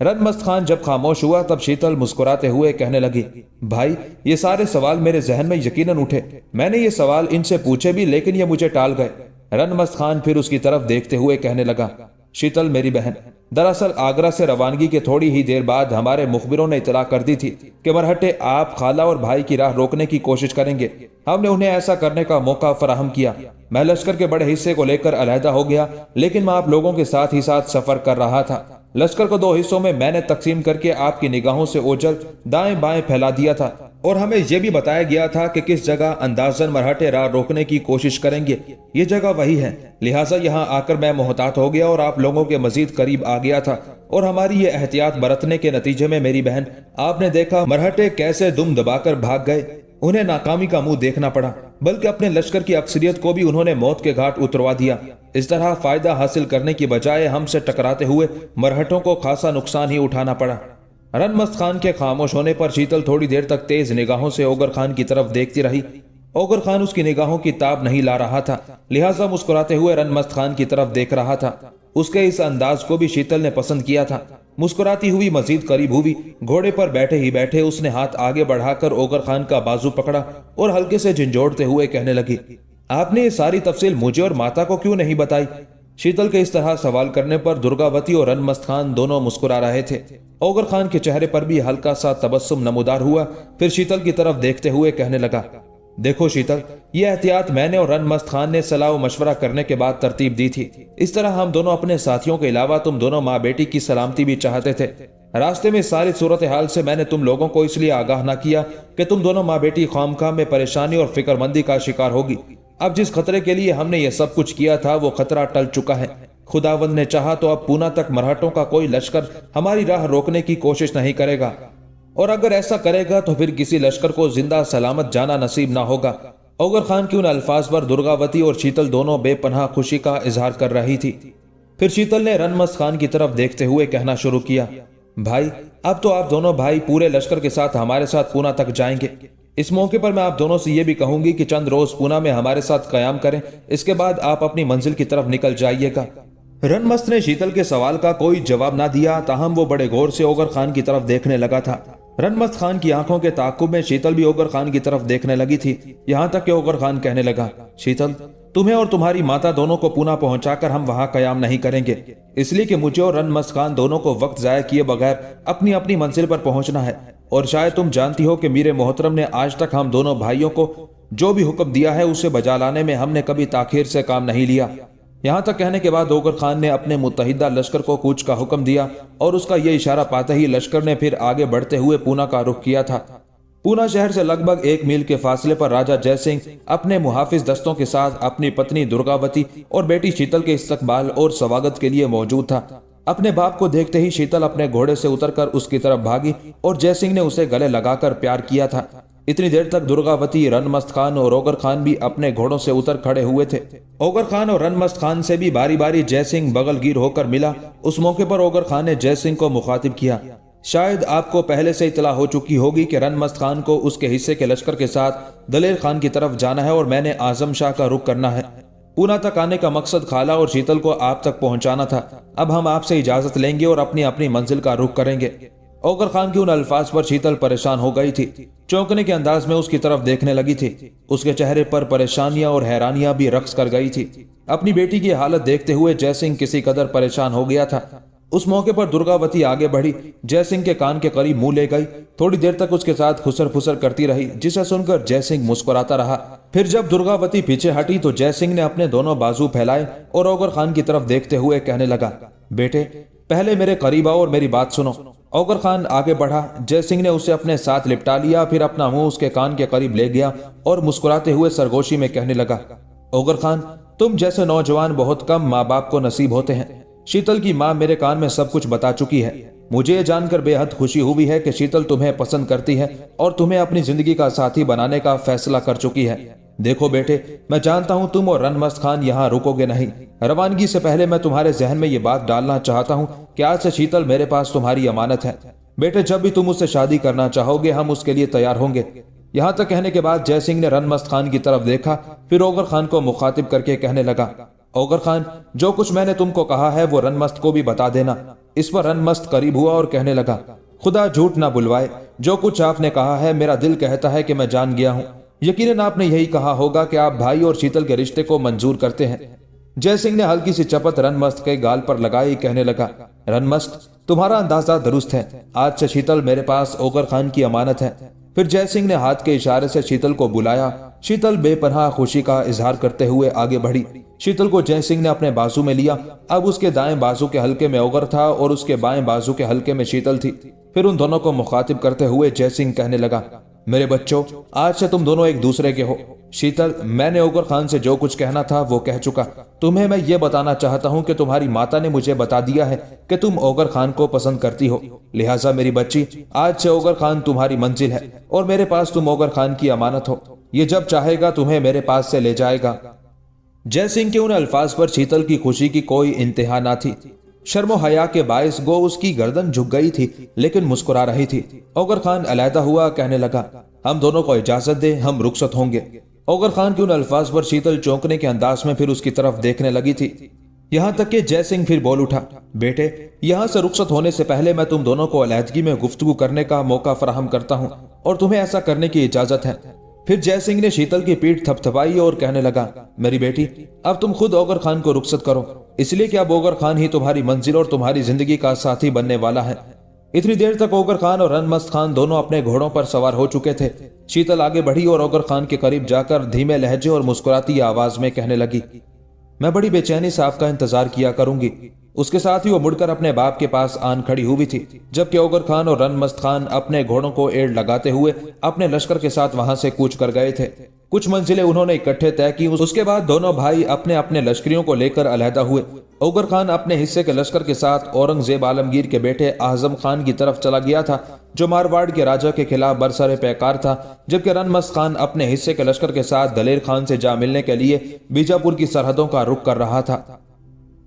रनमस्त खान जब खामोश हुआ तब शीतल मुस्कुराते हुए कहने लगी, भाई, ये सारे सवाल मेरे जहन में यकीनन उठे। मैंने ये सवाल इनसे पूछे भी, लेकिन ये मुझे टाल गए। रनमस्त खान फिर उसकी तरफ देखते हुए कहने लगा, शीतल मेरी बहन, दरअसल आगरा से रवानगी के थोड़ी ही देर बाद हमारे मुखबिरों ने इतला कर दी थी कि मरहटे आप, खाला और भाई की राह रोकने की कोशिश करेंगे। हमने उन्हें ऐसा करने का मौका फराहम किया। मैं लश्कर के बड़े हिस्से को लेकर अलहदा हो गया, लेकिन मैं आप लोगों के साथ ही साथ सफर कर रहा था। लश्कर को दो हिस्सों में मैंने तकसीम करके आपकी निगाहों से ओझल दाएं बाएं फैला दिया था और हमें यह भी बताया गया था कि किस जगह अंदाजन मरहटे राह रोकने की कोशिश करेंगे। ये जगह वही है, लिहाजा यहाँ आकर मैं मोहतात हो गया और आप लोगों के मजीद करीब आ गया था। और हमारी ये एहतियात बरतने के नतीजे में मेरी बहन, आपने देखा मरहटे कैसे दुम दबाकर भाग गए। उन्हें नाकामी का मुंह देखना पड़ा, बल्कि अपने लश्कर की अक्सरियत को भी उन्होंने मौत के घाट उतरवा दिया। इस तरह फायदा हासिल करने की बजाय हमसे टकराते हुए मरहटों को खासा नुकसान ही उठाना पड़ा। रनमस्त खान के खामोश होने पर शीतल थोड़ी देर तक तेज निगाहों से ओगर खान की तरफ देखती रही। ओगर खान उसकी निगाहों की ताब नहीं ला रहा था, लिहाजा मुस्कुराते हुए रनमस्त खान की तरफ देख रहा था। उसके इस अंदाज को भी शीतल ने पसंद किया था। मुस्कुराती हुई मजीद करीब हुई। घोड़े पर बैठे ही बैठे उसने हाथ आगे बढ़ाकर ओगर खान का बाजू पकड़ा और हल्के से झंझोड़ते हुए कहने लगी, आपने ये सारी तफसील मुझे और माता को क्यों नहीं बताई? शीतल के इस तरह सवाल करने पर दुर्गावती और रनमस्त खान दोनों मुस्कुरा रहे थे। ओगर खान के चेहरे पर भी हल्का सा तबस्सुम नमूदार हुआ। फिर शीतल की तरफ देखते हुए कहने लगा, देखो शीतल, ये एहतियात मैंने और रनमस्त खान ने सलाह व मशवरा करने के बाद तरतीब दी थी। इस तरह हम दोनों अपने साथियों के अलावा तुम दोनों माँ बेटी की सलामती भी चाहते थे। रास्ते में सारी सूरत हाल से मैंने तुम लोगों को इसलिए आगाह न किया कि तुम दोनों माँ बेटी खामखा में परेशानी और फिक्रमंदी का शिकार होगी। अब जिस खतरे के लिए हमने ये सब कुछ किया था वो खतरा टल चुका है। खुदावंद ने चाहा तो अब पूना तक मरहटों का कोई लश्कर हमारी राह रोकने की कोशिश नहीं करेगा, और अगर ऐसा करेगा तो फिर किसी लश्कर को जिंदा सलामत जाना नसीब ना होगा। ओगर खान के उन अल्फाज पर दुर्गावती और शीतल दोनों बेपनाह खुशी का इजहार कर रही थी। फिर शीतल ने रनमस्त खान की तरफ देखते हुए कहना शुरू किया, भाई, अब तो आप दोनों भाई पूरे लश्कर के साथ हमारे साथ पूना तक जाएंगे। इस मौके पर मैं आप दोनों से यह भी कहूंगी कि चंद रोज पूना में हमारे साथ कयाम करें, इसके बाद आप अपनी मंजिल की तरफ निकल जाइएगा। रनमस्त ने शीतल के सवाल का कोई जवाब ना दिया, ताहम वो बड़े गौर से ओगर खान की तरफ देखने लगा था। रनमस्त खान की आंखों के ताक़ुब में शीतल भी ओगर खान की तरफ देखने लगी थी। यहाँ तक कि ओगर खान कहने लगा, शीतल, तुम्हें और तुम्हारी माता दोनों को पुनः पहुंचाकर हम वहां कयाम नहीं करेंगे, इसलिए कि मुझे और रनमस्त खान दोनों को वक्त जाया किए बगैर अपनी अपनी मंजिल पर पहुंचना है। और शायद तुम जानती हो कि मीर मोहतरम ने आज तक हम दोनों भाइयों को जो भी हुक्म दिया है उसे बजा लाने में हमने कभी ताखीर से काम नहीं लिया। यहाँ तक कहने के बाद ओगर खान ने अपने मुत्तहिदा लश्कर को कूच का हुक्म दिया और उसका ये इशारा पाते ही लश्कर ने फिर आगे बढ़ते हुए पूना का रुख किया था। पूना शहर से लगभग 1 मील के फासले पर राजा जय सिंह अपने मुहाफिज दस्तों के साथ अपनी पत्नी दुर्गावती और बेटी शीतल के इस्तकबाल और स्वागत के लिए मौजूद था। अपने बाप को देखते ही शीतल अपने घोड़े से उतरकर उसकी तरफ भागी और जय सिंह ने उसे गले लगाकर प्यार किया था। इतनी देर तक दुर्गावती, रनमस्त खान और ओगर खान भी अपने घोड़ों से उतर खड़े हुए थे। ओगर खान और रनमस्त खान से भी बारी बारी जय सिंह बगलगीर होकर मिला। उस मौके पर ओगर खान ने जय सिंह को मुखातिब किया, शायद आपको पहले से इतला हो चुकी होगी कि रनमस्त खान को उसके हिस्से के लश्कर के साथ दलेर खान की तरफ जाना है और मैंने आजम शाह का रुख करना है। पूना तक आने का मकसद खाला और शीतल को आप तक पहुंचाना था। अब हम आपसे इजाजत लेंगे और अपनी अपनी मंजिल का रुख करेंगे। ओगर खान के उन अल्फाज पर शीतल परेशान हो गई थी। चौंकने के अंदाज में उसकी तरफ देखने लगी थी। उसके चेहरे पर परेशानियां और हैरानियां भी रक्स कर गई थी। अपनी बेटी की हालत देखते हुए जय सिंह किसी कदर परेशान हो गया था। उस मौके पर दुर्गावती आगे बढ़ी, जय सिंह के कान के करीब मुंह ले गई। थोड़ी देर तक उसके साथ खुसर फुसर करती रही, जिसे सुनकर जय सिंह मुस्कुराता रहा। फिर जब दुर्गावती पीछे हटी तो जय सिंह ने अपने दोनों बाजू फैलाए और ओगर खान की तरफ देखते हुए कहने लगा, बेटे, पहले मेरे करीब आओ और मेरी बात सुनो। ओगर खान आगे बढ़ा। जय सिंह ने उसे अपने साथ लिपटा लिया, फिर अपना मुंह उसके कान के करीब ले गया और मुस्कुराते हुए सरगोशी में कहने लगा, ओगर खान, तुम जैसे नौजवान बहुत कम माँ बाप को नसीब होते हैं। शीतल की माँ मेरे कान में सब कुछ बता चुकी है। मुझे ये जानकर बेहद खुशी हुई है कि शीतल तुम्हें पसंद करती है और तुम्हें अपनी जिंदगी का साथी बनाने का फैसला कर चुकी है। देखो बेटे, मैं जानता हूं तुम और रनमस्त खान यहाँ रुकोगे नहीं। रवानगी से पहले मैं तुम्हारे जहन में ये बात डालना चाहता हूं कि आज से शीतल मेरे पास तुम्हारी अमानत है। बेटे, जब भी तुम उससे शादी करना चाहोगे हम उसके लिए तैयार होंगे। यहाँ तक कहने के बाद जय सिंह ने रनमस्त खान की तरफ देखा, फिर ओगर खान को मुखातिब करके कहने लगा, ओगर खान, जो कुछ मैंने तुमको कहा है वो रनमस्त को भी बता देना। इस पर रनमस्त करीब हुआ और कहने लगा, खुदा झूठ ना बुलवाए, जो कुछ आपने कहा है मेरा दिल कहता है कि मैं जान गया हूँ। यकीनन आपने यही कहा होगा कि आप भाई और शीतल के रिश्ते को मंजूर करते हैं। जय सिंह ने हल्की सी चपत रनमस्त के गाल पर लगाई, कहने लगा, रनमस्त, तुम्हारा अंदाजा दुरुस्त है। आज से शीतल मेरे पास ओगर खान की अमानत है। फिर जय सिंह ने हाथ के इशारे से शीतल को बुलाया। शीतल बेपनाह खुशी का इजहार करते हुए आगे बढ़ी। शीतल को जय सिंह ने अपने बाजू में लिया। अब उसके दाएं बाजू के हल्के में ओगर था और उसके बाएं बाजू के हल्के में शीतल थी। फिर उन दोनों को मुखातिब करते हुए जय सिंह कहने लगा, मेरे बच्चों, आज से तुम दोनों एक दूसरे के हो। शीतल, मैंने ओगर खान से जो कुछ कहना था वो कह चुका। तुम्हें मैं ये बताना चाहता हूँ कि तुम्हारी माता ने मुझे बता दिया है कि तुम ओगर खान को पसंद करती हो। लिहाजा मेरी बच्ची, आज से ओगर खान तुम्हारी मंजिल है और मेरे पास तुम ओगर खान की अमानत हो। ये जब चाहेगा तुम्हें मेरे पास से ले जाएगा। जय सिंह के उन अल्फाज पर शीतल की खुशी की कोई इंतहा ना थी। शर्मो हया के बायस गो उसकी गर्दन झुक गई थी, लेकिन मुस्कुरा रही थी। ओगर खान अलहदा हुआ, कहने लगा, हम दोनों को इजाजत दे, हम रुखसत होंगे। ओगर खान के उन अल्फाज पर शीतल चौंकने के अंदाज में फिर उसकी तरफ देखने लगी थी। यहाँ तक कि जय सिंह फिर बोल उठा, बेटे, यहाँ से रुखसत होने से पहले मैं तुम दोनों को अलहदगी में गुफ्तगू करने का मौका फराहम करता हूँ और तुम्हें ऐसा करने की इजाजत है। फिर जय सिंह ने शीतल की पीठ थपथपाई और कहने लगा, मेरी बेटी, अब तुम खुद ओगर खान को रुखसत करो, इसलिए कि अब ओगर खान ही तुम्हारी मंजिल और तुम्हारी जिंदगी का साथी बनने वाला है। इतनी देर तक ओगर खान और रनमस्त खान दोनों अपने घोड़ों पर सवार हो चुके थे। शीतल आगे बढ़ी और ओगर खान के करीब जाकर धीमे लहजे और मुस्कुराती आवाज में कहने लगी, मैं बड़ी बेचैनी से आपका इंतजार किया करूंगी। उसके साथ ही वो मुड़कर अपने बाप के पास आन खड़ी हुई थी, जबकि ओगर खान और रनमस्त खान अपने घोड़ों को एड़ लगाते हुए अपने लश्कर के साथ वहां से कूच कर गए थे। कुछ मंजिलें उन्होंने इकट्ठे तय की। उसके बाद दोनों भाई अपने अपने लश्करियों को लेकर अलहदा हुए। ओगर खान अपने हिस्से के लश्कर के साथ औरंगजेब आलमगीर के बेटे आजम खान की तरफ चला गया था, जो मारवाड़ के राजा के खिलाफ बरसरे पैकार था, जबकि रनमस्त खान अपने हिस्से के लश्कर के साथ दलेर खान से जा मिलने के लिए बीजापुर की सरहदों का रुख कर रहा था।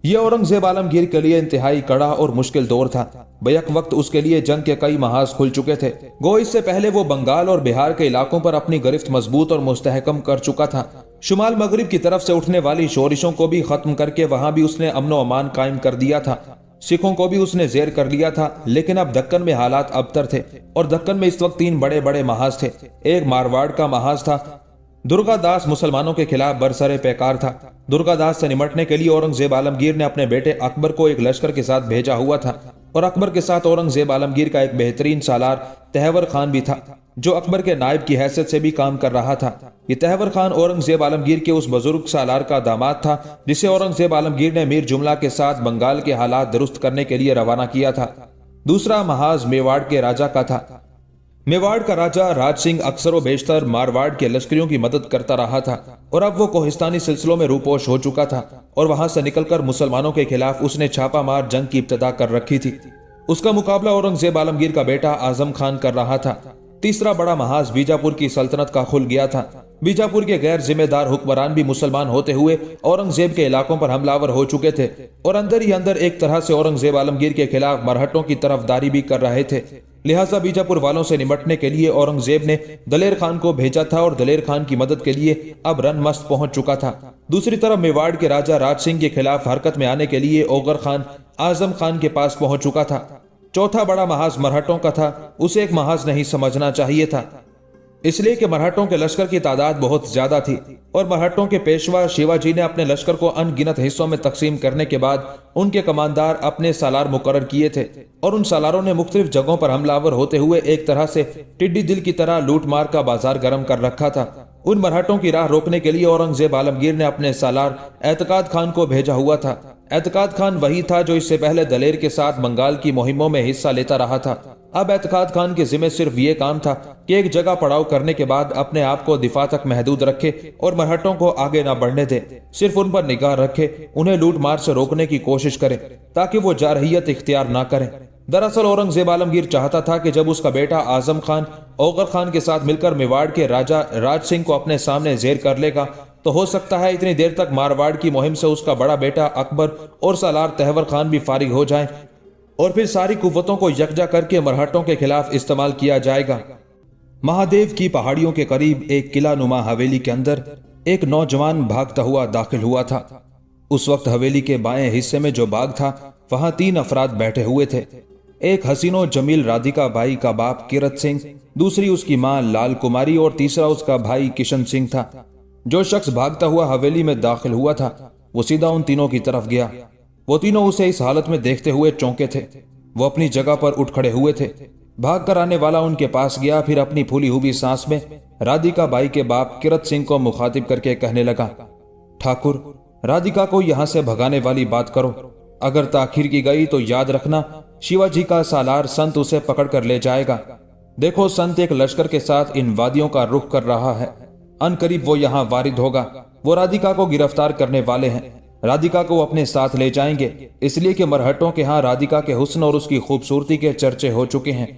यह औरंगजेब आलमगीर के लिए इंतहाई कड़ा और मुश्किल दौर था। बैक वक्त उसके लिए जंग के कई महाज खुल चुके थे। गो इससे पहले वो बंगाल और बिहार के इलाकों पर अपनी गिरफ्त मजबूत और मुस्तहकम कर चुका था। शुमाल मगरिब की तरफ से उठने वाली शोरिशों को भी खत्म करके वहां भी उसने अमन व अमान कायम कर दिया था। सिखों को भी उसने जेर कर लिया था। लेकिन अब दक्कन में हालात अबतर थे और दक्कन में इस वक्त 3 बड़े बड़े महाज थे। एक मारवाड़ का महाज था। दुर्गादास मुसलमानों के खिलाफ बरसरे पैकार था। दुर्गादास से निमटने के लिए औरंगजेब आलमगीर ने अपने बेटे अकबर को एक लश्कर के साथ भेजा हुआ था और अकबर के साथ औरंगजेब आलमगीर का एक बेहतरीन सालार तहवर खान भी था, जो अकबर के नायब की हैसियत से भी काम कर रहा था। ये तहवर खान औरंगजेब आलमगीर के उस बुजुर्ग सालार का दामाद था जिसे औरंगजेब आलमगीर ने मीर जुमला के साथ बंगाल के हालात दुरुस्त करने के लिए रवाना किया था। दूसरा महाज मेवाड़ के राजा का था। मेवाड़ का राजा राज सिंह अक्सर व बेशतर मारवाड़ के लश्करियों की मदद करता रहा था और अब वो कोहिस्तानी सिलसिलों में रूपोश हो चुका था और वहां से निकलकर मुसलमानों के खिलाफ उसने छापामार जंग की इब्तिदा कर रखी थी। उसका मुकाबला औरंगजेब आलमगीर का बेटा आजम खान कर रहा था। तीसरा बड़ा महाज बीजापुर की सल्तनत का खुल गया था। बीजापुर के गैर जिम्मेदार हुक्मरान भी मुसलमान होते हुए औरंगजेब के इलाकों पर हमलावर हो चुके थे और अंदर ही अंदर एक तरह से औरंगजेब आलमगीर के खिलाफ मरहटों की तरफदारी भी कर रहे थे। लिहाजा बीजापुर वालों से निमटने के लिए औरंगजेब ने दलेर खान को भेजा था और दलेर खान की मदद के लिए अब रन मस्त पहुंच चुका था। दूसरी तरफ मेवाड़ के राजा राज सिंह के खिलाफ हरकत में आने के लिए ओगर खान आजम खान के पास पहुंच चुका था। चौथा बड़ा महाज मरहटों का था। उसे एक महाज नहीं समझना चाहिए था, इसलिए कि मरहटों के लश्कर की तादाद बहुत ज्यादा थी और मरहटों के पेशवा शिवाजी ने अपने लश्कर को अनगिनत हिस्सों में तकसीम करने के बाद उनके कमांडर अपने सालार मुकर्रर किए थे और उन सालारों ने मुख्तलिफ जगहों पर हमलावर होते हुए एक तरह से टिड्डी दिल की तरह लूट मार का बाजार गर्म कर रखा था। उन मरहटों की राह रोकने के लिए औरंगजेब आलमगीर ने अपने सालार एतकाद खान को भेजा हुआ था। एतकाद खान वही था जो इससे पहले दलेर के साथ बंगाल की मुहिमों में हिस्सा लेता रहा था। अब एतकाद खान के जिम्मे सिर्फ ये काम था कि एक जगह पड़ाव करने के बाद अपने आप को दिफा तक महदूद रखे और मरहटों को आगे ना बढ़ने दे, सिर्फ उन पर निगाह रखे, उन्हें लूट मार से रोकने की कोशिश करे ताकि वो जारहियत इख्तियार ना करें। दरअसल औरंगजेब आलमगीर चाहता था कि जब उसका बेटा आजम खान औगर खान के साथ मिलकर मेवाड़ के राजा राज सिंह को अपने सामने जेर कर लेगा तो हो सकता है इतनी देर तक मारवाड़ की मुहिम से उसका बड़ा बेटा अकबर और सालार तहवर खान भी फारिग हो जाएं और फिर सारी कुव्वतों को यकजा करके मरहटों के खिलाफ इस्तेमाल किया जाएगा। महादेव की पहाड़ियों के करीब एक किला नुमा हवेली के अंदर एक नौजवान भागता हुआ दाखिल हुआ था। उस वक्त हवेली के बाएं हिस्से में जो बाग था वहां 3 अफराद बैठे हुए थे। एक हसीनो जमील राधिका बाई का बाप किरत सिंह, दूसरी उसकी मां लाल कुमारी और तीसरा उसका भाई किशन सिंह था। जो शख्स भागता हुआ हवेली में दाखिल हुआ था वो सीधा उन तीनों की तरफ गया। वो तीनों उसे इस हालत में देखते हुए चौंके थे। वो अपनी जगह पर उठ खड़े हुए थे। भाग कर आने वाला उनके पास गया, फिर अपनी फूली हुई सांस में राधिका बाई के बाप किरत सिंह को मुखातिब करके कहने लगा, ठाकुर, राधिका को यहां से भगाने वाली बात करो। अगर ताखीर की गई तो याद रखना शिवाजी का सालार संत उसे पकड़ कर ले जाएगा। देखो, संत एक लश्कर के साथ इन वादियों का रुख कर रहा है। अनकरीब वो यहाँ वारिद होगा। वो राधिका को गिरफ्तार करने वाले हैं। राधिका को अपने साथ ले जाएंगे, इसलिए कि मरहटों के यहाँ राधिका के हुस्न और उसकी खूबसूरती के चर्चे हो चुके हैं।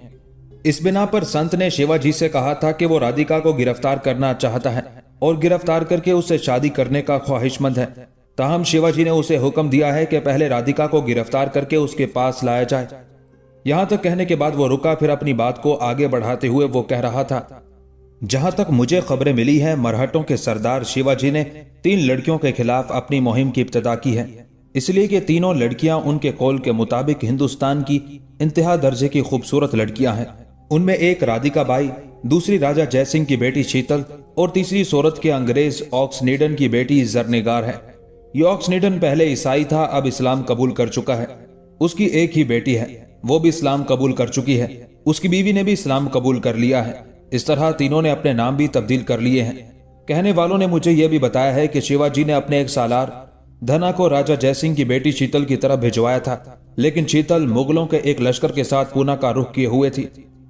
इस बिना पर संत ने शिवाजी से कहा था कि वो राधिका को गिरफ्तार करना चाहता है और गिरफ्तार करके उससे शादी करने का ख्वाहिशमंद है। ताहम शिवाजी ने उसे हुक्म दिया है कि पहले राधिका को गिरफ्तार करके उसके पास लाया जाए। यहां तक कहने के बाद वो रुका, फिर अपनी बात को आगे बढ़ाते हुए वो कह रहा था, जहां तक मुझे खबरें मिली है मरहटों के सरदार शिवाजी ने 3 लड़कियों के खिलाफ अपनी मुहिम की इब्तिदा की है, इसलिए कि तीनों लड़कियां उनके कौल के मुताबिक हिंदुस्तान की इंतहा दर्जे की खूबसूरत लड़कियां हैं। उनमें एक राधिका बाई, दूसरी राजा जयसिंह की बेटी शीतल और तीसरी सूरत के अंग्रेज ऑक्सनीडन की बेटी जरनिगार है। ये ऑक्सनीडन पहले ईसाई था, अब इस्लाम कबूल कर चुका है। उसकी एक ही बेटी है, वो भी इस्लाम कबूल कर चुकी है। उसकी बीवी ने भी इस्लाम कबूल कर लिया है। इस तरह तीनों ने अपने नाम भी तब्दील कर लिए हैं। कहने वालों ने मुझे यह भी बताया है कि शिवाजी ने अपने एक सालार धना को राजा जयसिंह की बेटी शीतल की तरफ भिजवाया था, लेकिन शीतल मुगलों के एक लश्कर के साथ पूना का रुख किए हुए थी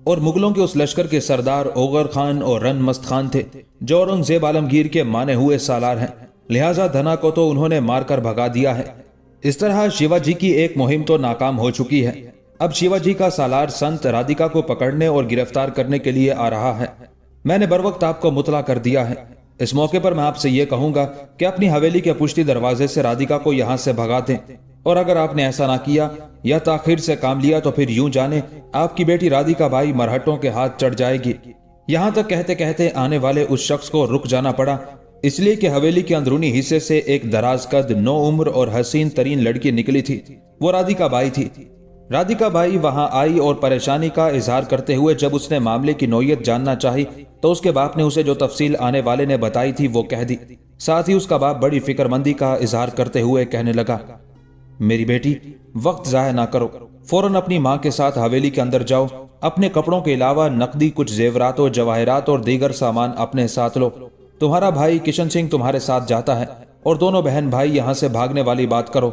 और मुगलों के उस लश्कर के सरदार ओगर खान और रन मस्त खान थे, जो औरंगजेब आलमगीर के माने हुए सालार हैं। लिहाजा धना को तो उन्होंने मारकर भगा दिया है। इस तरह शिवाजी की एक मुहिम तो नाकाम हो चुकी है। अब शिवाजी का सालार संत राधिका को पकड़ने और गिरफ्तार करने के लिए आ रहा है। मैंने बर वक्त आपको मुतला कर दिया है। इस मौके पर मैं आपसे यह कहूंगा कि अपनी हवेली के पुश्ती दरवाजे से राधिका को यहां से भगा दें, और अगर आपने ऐसा ना किया या ताखिर से काम लिया तो फिर यूं जाने आपकी बेटी राधिका बाई मरहटों के हाथ चढ़ जाएगी। यहां तक कहते कहते आने वाले उस शख्स को रुक जाना पड़ा اس لیے کہ حویلی کے اندرونی حصے سے ایک دراز قد، نو عمر اور حسین ترین لڑکی نکلی تھی۔ وہ رادھیکا بائی تھی۔ رادھیکا بائی وہاں آئی اور پریشانی کا اظہار کرتے ہوئے جب اس نے معاملے کی نوعیت جاننا چاہی تو اس کے باپ نے اسے جو تفصیل آنے والے نے بتائی تھی وہ کہہ دی۔ ساتھ ہی اس کا باپ بڑی فکر مندی کا اظہار کرتے ہوئے کہنے لگا، میری بیٹی، وقت ضائع نہ کرو، فوراً اپنی ماں کے ساتھ حویلی کے اندر جاؤ، اپنے کپڑوں کے علاوہ نقدی، کچھ زیورات و جواہرات اور دیگر سامان اپنے ساتھ لو۔ تمہارا بھائی کشن سنگھ تمہارے ساتھ جاتا ہے اور دونوں بہن بھائی یہاں سے بھاگنے والی بات کرو۔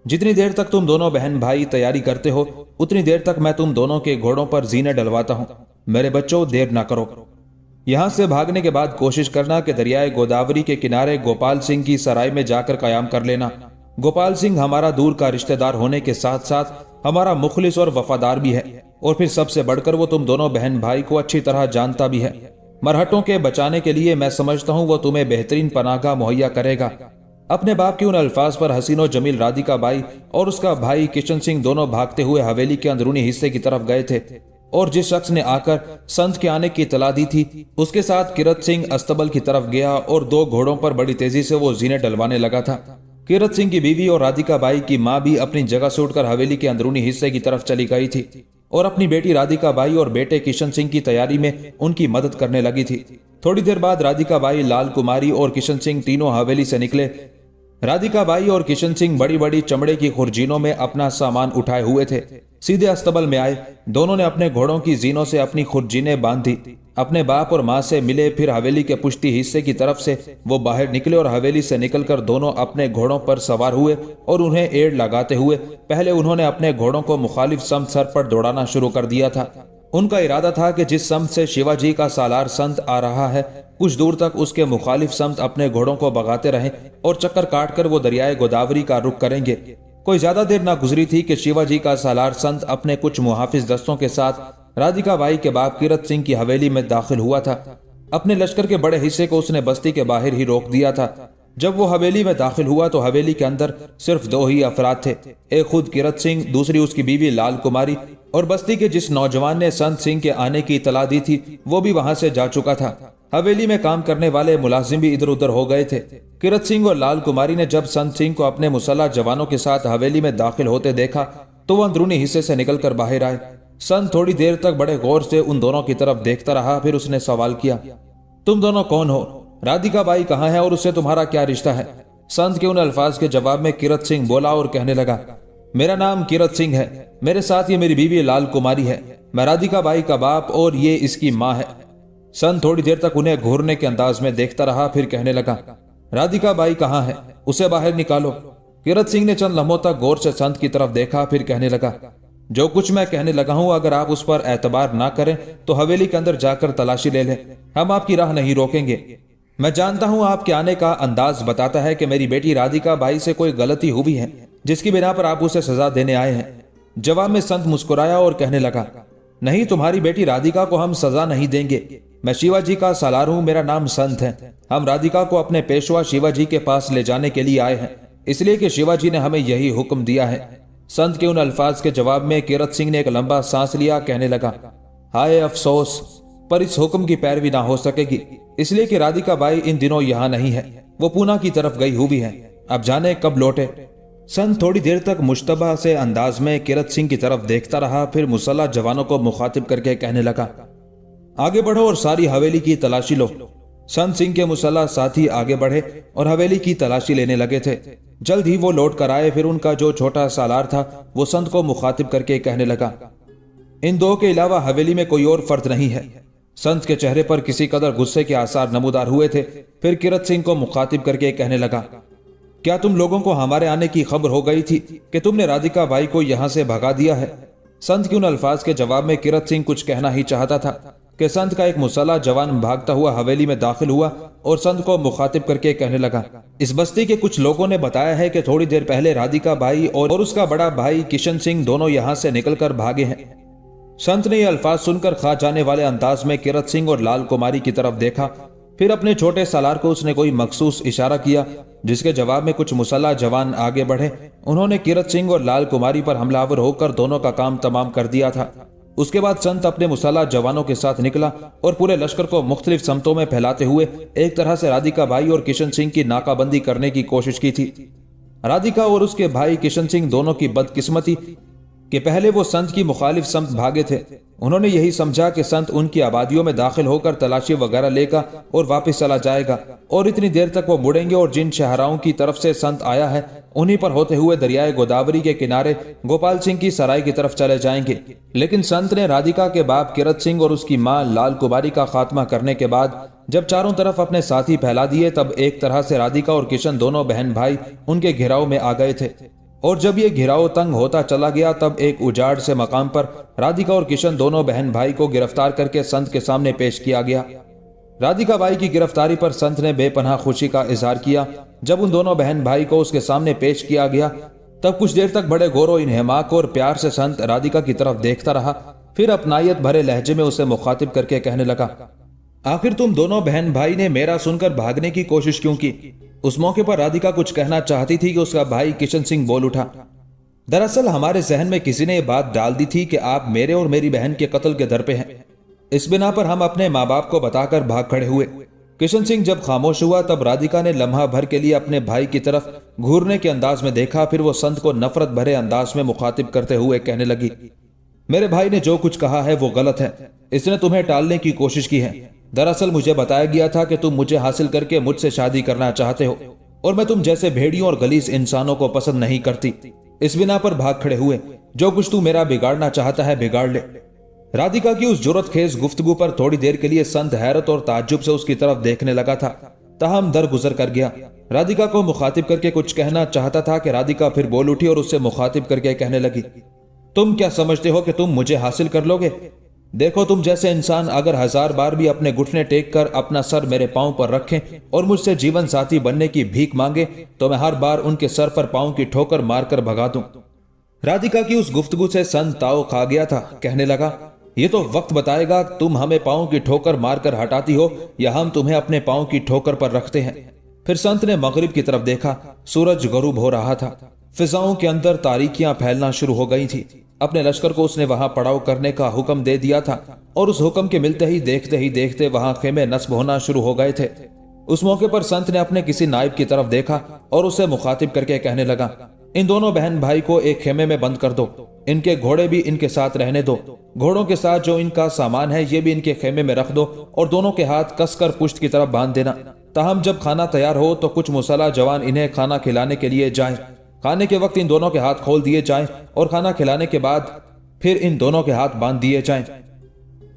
جتنی دیر تک تم دونوں بہن بھائی تیاری کرتے ہو اتنی دیر تک میں تم دونوں کے گھوڑوں پر زینے ڈلواتا ہوں۔ میرے بچوں، دیر نہ کرو۔ یہاں سے بھاگنے کے بعد کوشش کرنا کہ دریائے گوداوری کے کنارے گوپال سنگھ کی سرائی میں جا کر قیام کر لینا۔ گوپال سنگھ ہمارا دور کا رشتہ دار ہونے کے ساتھ ساتھ ہمارا مخلص اور وفادار بھی ہے، اور پھر سب سے بڑھ کر وہ تم دونوں بہن بھائی کو اچھی طرح جانتا بھی ہے۔ مرہٹوں کے بچانے کے لیے میں سمجھتا ہوں وہ تمہیں بہترین پناہ گاہ مہیا کرے گا۔ اپنے باپ کے ان الفاظ پر حسین و جمیل رادھیکا بائی اور اس کا بھائی کشن سنگھ دونوں بھاگتے ہوئے حویلی کے اندرونی حصے کی طرف گئے تھے، اور جس شخص نے آ کر سنت کے آنے کی اطلاع دی تھی اس کے ساتھ کرت سنگھ استبل کی طرف گیا اور دو گھوڑوں پر بڑی تیزی سے وہ زینے ڈلوانے لگا تھا۔ کرت سنگھ کی بیوی اور رادھیکا بائی کی ماں بھی اپنی جگہ سے اٹھ کر حویلی کے اندرونی حصے کی طرف چلی گئی تھی اور اپنی بیٹی رادھیکا بائی اور بیٹے کشن سنگھ کی تیاری میں ان کی مدد کرنے لگی تھی۔ تھوڑی دیر بعد رادھیکا بائی، لال کماری اور کشن سنگھ تینوں حویلی سے نکلے۔ رادھیکا بائی اور کشن سنگھ بڑی بڑی چمڑے کی خرجینوں میں اپنا سامان اٹھائے ہوئے تھے، سیدھے استبل میں آئے۔ دونوں نے اپنے گھوڑوں کی زینوں سے اپنی خرجینیں باندھ دی، اپنے باپ اور ماں سے ملے، پھر حویلی کے پشتی حصے کی طرف سے وہ باہر نکلے اور حویلی سے نکل کر دونوں اپنے گھوڑوں پر سوار ہوئے اور انہیں ایڑ لگاتے ہوئے پہلے انہوں نے اپنے گھوڑوں کو مخالف سمت سر پر دوڑانا شروع کر دیا تھا۔ ان کا ارادہ تھا کہ جس سمت سے شیوا جی کا سالار سنت آ رہا ہے کچھ دور تک اس کے مخالف سمت اپنے گھوڑوں کو بگاتے رہیں اور چکر کاٹ کر وہ دریائے گوداوری کا رخ کریں گے۔ کوئی زیادہ دیر نہ گزری تھی کہ شیوا جی کا سالار سنت اپنے کچھ محافظ دستوں کے ساتھ رادھیکا بائی کے باپ کرت سنگھ کی حویلی میں داخل ہوا تھا۔ اپنے لشکر کے بڑے حصے کو اس نے بستی کے باہر ہی روک دیا تھا۔ جب وہ حویلی میں داخل ہوا تو حویلی کے اندر صرف دو ہی افراد تھے، ایک خود کرت سنگھ، دوسری اس کی بیوی لال کماری، اور بستی کے جس نوجوان نے سنت سنگھ کے آنے کی اطلاع دی تھی وہ بھی وہاں سے جا چکا تھا۔ حویلی میں کام کرنے والے ملازم بھی ادھر ادھر ہو گئے تھے۔ کرت سنگھ اور لال کماری نے جب سنت سنگھ کو اپنے مسلح جوانوں کے ساتھ حویلی میں داخل ہوتے دیکھا تو وہ اندرونی حصے سے نکل کر باہر آئے۔ سنت تھوڑی دیر تک بڑے غور سے ان دونوں کی طرف دیکھتا رہا، پھر اس نے سوال کیا، تم دونوں کون ہو؟ رادھیکا بائی کہاں ہے اور اس سے تمہارا کیا رشتہ ہے؟ سنت کے ان الفاظ کے جواب میں کرت سنگھ بولا اور کہنے لگا، میرا نام کرت سنگھ ہے، میرے ساتھ یہ میری بیوی لال کماری ہے، میں رادھیکا بائی کا باپ اور یہ اس کی ماں ہے۔ سنت تھوڑی دیر تک انہیں گھورنے کے انداز میں دیکھتا رہا، پھر کہنے لگا، رادھیکا بائی کہاں ہے؟ اسے باہر نکالو۔ کرت سنگھ نے چند لمحوں تک غور سے سنت کی طرف دیکھا، پھر کہنے لگا، جو کچھ میں کہنے لگا ہوں اگر آپ اس پر اعتبار نہ کریں تو حویلی کے اندر جا کر تلاشی لے لیں، ہم آپ کی راہ نہیں روکیں گے۔ میں جانتا ہوں آپ کے آنے کا انداز بتاتا ہے کہ میری بیٹی رادھیکا بائی سے کوئی غلطی ہوئی ہے جس کی بنا پر آپ اسے سزا دینے آئے ہیں۔ جواب میں سنت مسکرایا اور کہنے لگا، نہیں، تمہاری بیٹی رادھیکا کو ہم سزا نہیں دیں گے، میں شیوا جی کا سالار ہوں، میرا نام سنت ہے، ہم رادھیکا کو اپنے پیشوا شیوا جی کے پاس لے جانے کے لیے آئے ہیں، اس لیے کہ شیوا جی نے ہمیں یہی حکم دیا ہے۔ سنت کے ان الفاظ کے جواب میں کرت سنگھ نے ایک لمبا سانس لیا، کہنے لگا، ہائے افسوس، پر اس حکم کی پیروی نہ ہو سکے گی، اس لیے کہ رادھیکا بائی ان دنوں یہاں نہیں ہے، وہ پونا کی طرف گئی ہوئی ہے، اب جانے کب لوٹے۔ سنت تھوڑی دیر تک مشتبہ سے انداز میں کرت سنگھ کی طرف دیکھتا رہا، پھر مسلح جوانوں کو مخاطب کر کے کہنے لگا، آگے بڑھو اور ساری حویلی کی تلاشی لو۔ سنت سنگھ کے مسلح ساتھی آگے بڑھے اور حویلی کی تلاشی لینے لگے تھے۔ جلد ہی وہ لوٹ کر آئے، پھر ان کا جو چھوٹا سالار تھا وہ سنت کو مخاطب کر کے کہنے لگا، ان دو کے علاوہ حویلی میں کوئی اور فرد نہیں ہے۔ سنت کے چہرے پر کسی قدر غصے کے آثار نمودار ہوئے تھے، پھر کرت سنگھ کو مخاطب کر کے کہنے لگا، کیا تم لوگوں کو ہمارے آنے کی خبر ہو گئی تھی کہ تم نے رادھیکا بائی کو یہاں سے بھگا دیا ہے؟ سنت کے ان الفاظ کے جواب میں کرت سنگھ کچھ کہنا ہی چاہتا تھا کہ سنت کا ایک مسلح جوان بھاگتا ہوا حویلی میں داخل ہوا اور سنت کو مخاطب کر کے کہنے لگا، اس بستی کے کچھ لوگوں نے بتایا ہے کہ تھوڑی دیر پہلے رادھیکا بائی اور اس کا بڑا بھائی کشن سنگھ دونوں یہاں سے نکل کر بھاگے ہیں۔ سنت نے یہ الفاظ سن کر کھا جانے والے انداز میں کرت سنگھ اور لال کماری کی طرف دیکھا، پھر اپنے چھوٹے سالار کو اس نے کوئی مخصوص اشارہ کیا، جس کے جواب میں کچھ مسلح جوان آگے بڑھے۔ انہوں نے کرت سنگھ اور لال کماری پر حملہ آور ہو کر دونوں کا کام تمام کر دیا تھا۔ اس کے بعد संत अपने मुसल्ला जवानों के साथ निकला और पूरे लश्कर को मुख्तलिफ समतों में फैलाते हुए एक तरह से राधिका भाई और किशन सिंह की नाकाबंदी करने की कोशिश की थी। राधिका और उसके भाई किशन सिंह दोनों की बदकिस्मती कि पहले वो संत की मुखालिफ समत भागे थे। उन्होंने यही समझा कि संत उनकी आबादियों में दाखिल होकर तलाशी वगैरह लेगा और वापस चला जाएगा और इतनी देर तक वो मुड़ेंगे और जिन शहराओं की तरफ से संत आया है उन्हीं पर होते हुए दरियाए गोदावरी के किनारे गोपाल सिंह की सराय की तरफ चले जाएंगे। लेकिन संत ने राधिका के बाप किरत सिंह और उसकी मां लाल कुमारी का खात्मा करने के बाद जब चारों तरफ अपने साथी फैला दिए तब एक तरह से राधिका और किशन दोनों बहन भाई उनके घेराव में आ गए थे। और जब ये घिराव तंग होता चला गया तब एक उजाड़ से मकाम पर राधिका और किशन दोनों बहन भाई को गिरफ्तार करके संत के सामने पेश किया गया। राधिका बाई की गिरफ्तारी पर संत ने बेपनाह खुशी का इजहार किया। जब उन दोनों बहन भाई को उसके सामने पेश किया गया तब कुछ देर तक बड़े गौर इन्हेमाक और प्यार से संत राधिका की तरफ देखता रहा, फिर अपनायत भरे लहजे में उसे मुखातिब करके कहने लगा, आखिर तुम दोनों बहन भाई ने मेरा सुनकर भागने की कोशिश क्यों की? उस मौके पर राधिका कुछ कहना चाहती थी कि उसका भाई किशन सिंह बोल उठा, दरअसल हमारे जहन में किसी ने ये बात डाल दी थी कि आप मेरे और मेरी बहन के कत्ल के दर पे हैं। इस बिना पर हम अपने माँ बाप को बताकर भाग खड़े हुए। किशन सिंह जब खामोश हुआ तब राधिका ने लम्हा भर के लिए अपने भाई की तरफ घूरने के अंदाज में देखा, फिर वो संत को नफरत भरे अंदाज में मुखातिब करते हुए कहने लगी, मेरे भाई ने जो कुछ कहा है वो गलत है। इसने तुम्हें टालने की कोशिश की है। दरअसल मुझे बताया गया था कि तुम मुझे हासिल करके मुझसे शादी करना चाहते हो और मैं तुम जैसे भेड़ियों और गलीस इंसानों को पसंद नहीं करती। इस बिना पर भाग खड़े हुए। जो कुछ तू मेरा बिगाड़ना चाहता है बिगाड़ ले। राधिका की उस जुर्रत खेज गुफ्तगू पर थोड़ी देर के लिए संत हैरत और ताज्जुब से उसकी तरफ देखने लगा था, ताहम दर गुजर कर गया। राधिका को मुखातिब करके कुछ कहना चाहता था कि राधिका फिर बोल उठी और उससे मुखातिब करके कहने लगी, तुम क्या समझते हो कि तुम मुझे हासिल कर लोगे? देखो, तुम जैसे इंसान अगर 1000 बार भी अपने घुटने टेक कर अपना सर मेरे पांव पर रखें और मुझसे जीवन साथी बनने की भीख मांगे तो मैं हर बार उनके सर पर पांव की ठोकर मारकर भगा दूं। राधिका की उस गुफ्तगू से संत ताव खा गया था। कहने लगा, ये तो वक्त बताएगा तुम हमें पांव की ठोकर मारकर हटाती हो या हम तुम्हें अपने पांव की ठोकर पर रखते हैं। फिर संत ने मगरिब की तरफ देखा। सूरज गरूब हो रहा था। फिजाओं के अंदर तारीकियां फैलना शुरू हो गई थी। अपने लश्कर को उसने वहां पड़ाव करने का हुक्म दे दिया था और उस हुक्म के मिलते ही देखते वहां खेमे नस्ब होना शुरू हो गए थे। उस मौके पर संत ने अपने किसी नायब की तरफ देखा और उसे मुखातिब करके कहने लगा, इन दोनों बहन भाई को एक खेमे में बंद कर दो। इनके घोड़े भी इनके साथ रहने दो। घोड़ों के साथ जो इनका सामान है ये भी इनके खेमे में रख दो और दोनों के हाथ कसकर पुश्त की तरफ बांध देना। ताहम जब खाना तैयार हो तो कुछ मुसल्ला जवान इन्हें खाना खिलाने के लिए जाएं। खाने के वक्त इन दोनों के हाथ खोल दिए जाएं और खाना खिलाने के बाद फिर इन दोनों के हाथ बांध दिए जाएं।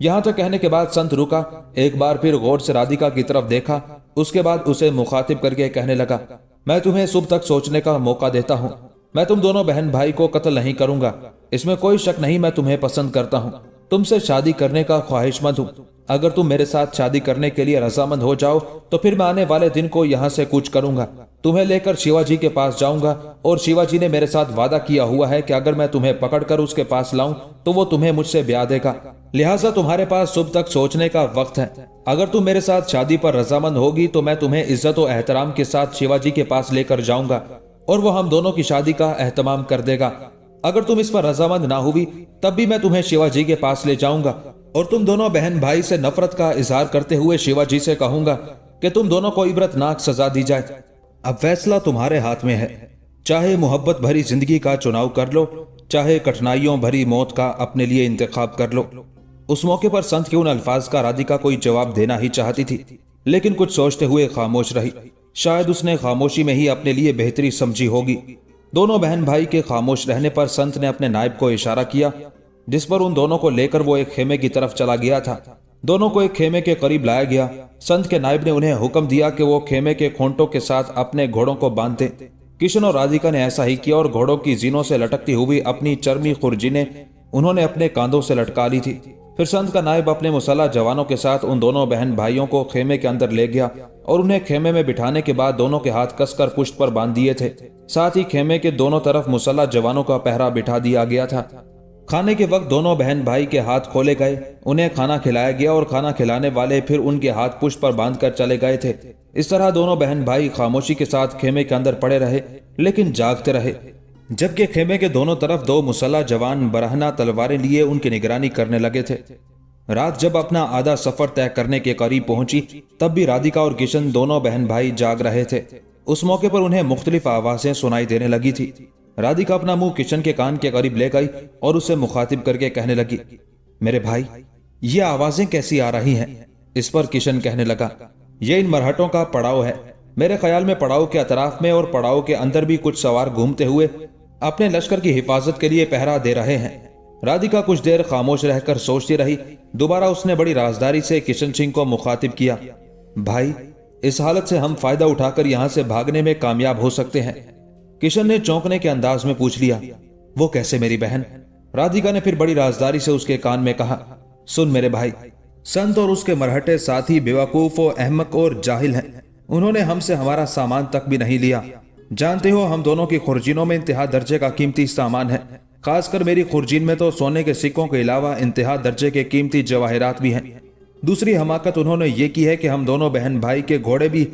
यहां तक कहने के बाद संत रुका, एक बार फिर गौर से राधिका की तरफ देखा, उसके बाद उसे मुखातिब करके कहने लगा, मैं तुम्हें सुबह तक सोचने का मौका देता हूं। मैं तुम दोनों बहन भाई को कत्ल नहीं करूंगा, इसमें कोई शक नहीं। मैं तुम्हें पसंद करता हूं, तुमसे शादी करने का ख्वाहिशमंद हूं। अगर तुम मेरे साथ शादी करने के लिए रजामंद हो जाओ तो फिर मैं आने वाले दिन को यहाँ से कूच करूंगा। तुम्हें लेकर शिवाजी के पास जाऊंगा और शिवाजी ने मेरे साथ वादा किया हुआ है कि अगर मैं तुम्हें पकड़कर उसके पास लाऊं तो वो तुम्हें मुझसे ब्याह देगा। लिहाजा तुम्हारे पास सुबह तक सोचने का वक्त है। अगर तुम मेरे साथ शादी पर रजामंद होगी तो मैं तुम्हें इज्जत और एहतराम के साथ शिवाजी के पास लेकर जाऊंगा और वो हम दोनों की शादी का एहतमाम कर देगा। अगर तुम इस पर रजामंद ना हुई तब भी मैं तुम्हें शिवाजी के पास ले जाऊंगा और तुम दोनों बहन भाई से नफरत का इजहार करते हुए शिवाजी से कहूंगा कि तुम दोनों को इबरतनाक सजा दी जाए। अब फैसला तुम्हारे हाथ में है। चाहे मोहब्बत भरी जिंदगी का चुनाव कर लो, चाहे कठिनाइयों भरी मौत का अपने लिए इंतखाब कर लो। उस मौके पर संत के उन अल्फाज का राधिका कोई जवाब देना ही चाहती थी, लेकिन कुछ सोचते हुए खामोश रही। शायद उसने खामोशी में ही अपने लिए बेहतरी समझी होगी। दोनों बहन भाई के खामोश रहने पर संत ने अपने नायब को इशारा किया, जिस पर उन दोनों को लेकर वो एक खेमे की तरफ चला गया था। दोनों को एक खेमे के करीब लाया गया। संत के नायब ने उन्हें हुक्म दिया कि वो खेमे के खोंटों के साथ अपने घोड़ों को बांध दें। किशन और राधिका ने ऐसा ही किया और घोड़ों की जीनों से लटकती हुई अपनी चर्मी खुरजीने उन्होंने अपने कांधों से लटका ली थी। फिर संत का नायब अपने मुसल्ला जवानों के साथ उन दोनों बहन भाइयों को खेमे के अंदर ले गया और उन्हें खेमे में बिठाने के बाद दोनों के हाथ कसकर पुश्त पर बांध दिए थे। साथ ही खेमे के दोनों तरफ मुसल्ला जवानों का पहरा बिठा दिया गया था। खाने के वक्त दोनों बहन भाई के हाथ खोले गए, उन्हें खाना खिलाया गया और खाना खिलाने वाले फिर उनके हाथ पुश्त पर बांधकर चले गए थे। इस तरह दोनों बहन भाई खामोशी के साथ खेमे के अंदर पड़े रहे, लेकिन जागते रहे। जबकि खेमे के दोनों तरफ दो मुसल्लह जवान बरहना तलवारें लिए उनकी निगरानी करने लगे थे। रात जब अपना आधा सफर तय करने के करीब पहुंची तब भी राधिका और किशन दोनों बहन भाई जाग रहे थे। उस मौके पर उन्हें मुख्तलिफ आवाजें सुनाई देने लगी थी। राधिका अपना मुंह किशन के कान के करीब ले गई और उसे मुखातिब करके कहने लगी, मेरे भाई ये आवाजें कैसी आ रही हैं? इस पर किशन कहने लगा, ये इन मरहटों का पड़ाव है। मेरे ख्याल में पड़ाव के अतराफ में और पड़ाव के अंदर भी कुछ सवार घूमते हुए अपने लश्कर की हिफाजत के लिए पहरा दे रहे हैं। राधिका कुछ देर खामोश रहकर सोचती रही। दोबारा उसने बड़ी राजदारी से किशन सिंह को मुखातिब किया, भाई इस हालत से हम फायदा उठाकर यहां से भागने में कामयाब हो सकते हैं। किशन ने चौंकने के अंदाज में पूछ लिया, वो कैसे मेरी बहन? राधिका ने फिर बड़ी राजदारी से उसके कान में कहा, सुन मेरे भाई, संत और उसके मरहटे साथी बेवकूफ और अहमक और जाहिल हैं। उन्होंने हमसे हमारा सामान तक भी नहीं लिया। जानते हो हम दोनों की खुर्जीनों में इंतहा दर्जे का कीमती सामान है। खासकर मेरी खुर्जीन में तो सोने के सिक्कों के अलावा इंतहा दर्जे के कीमती जवाहरात भी हैं। दूसरी हमाकत उन्होंने ये की है कि हम दोनों बहन भाई के घोड़े भी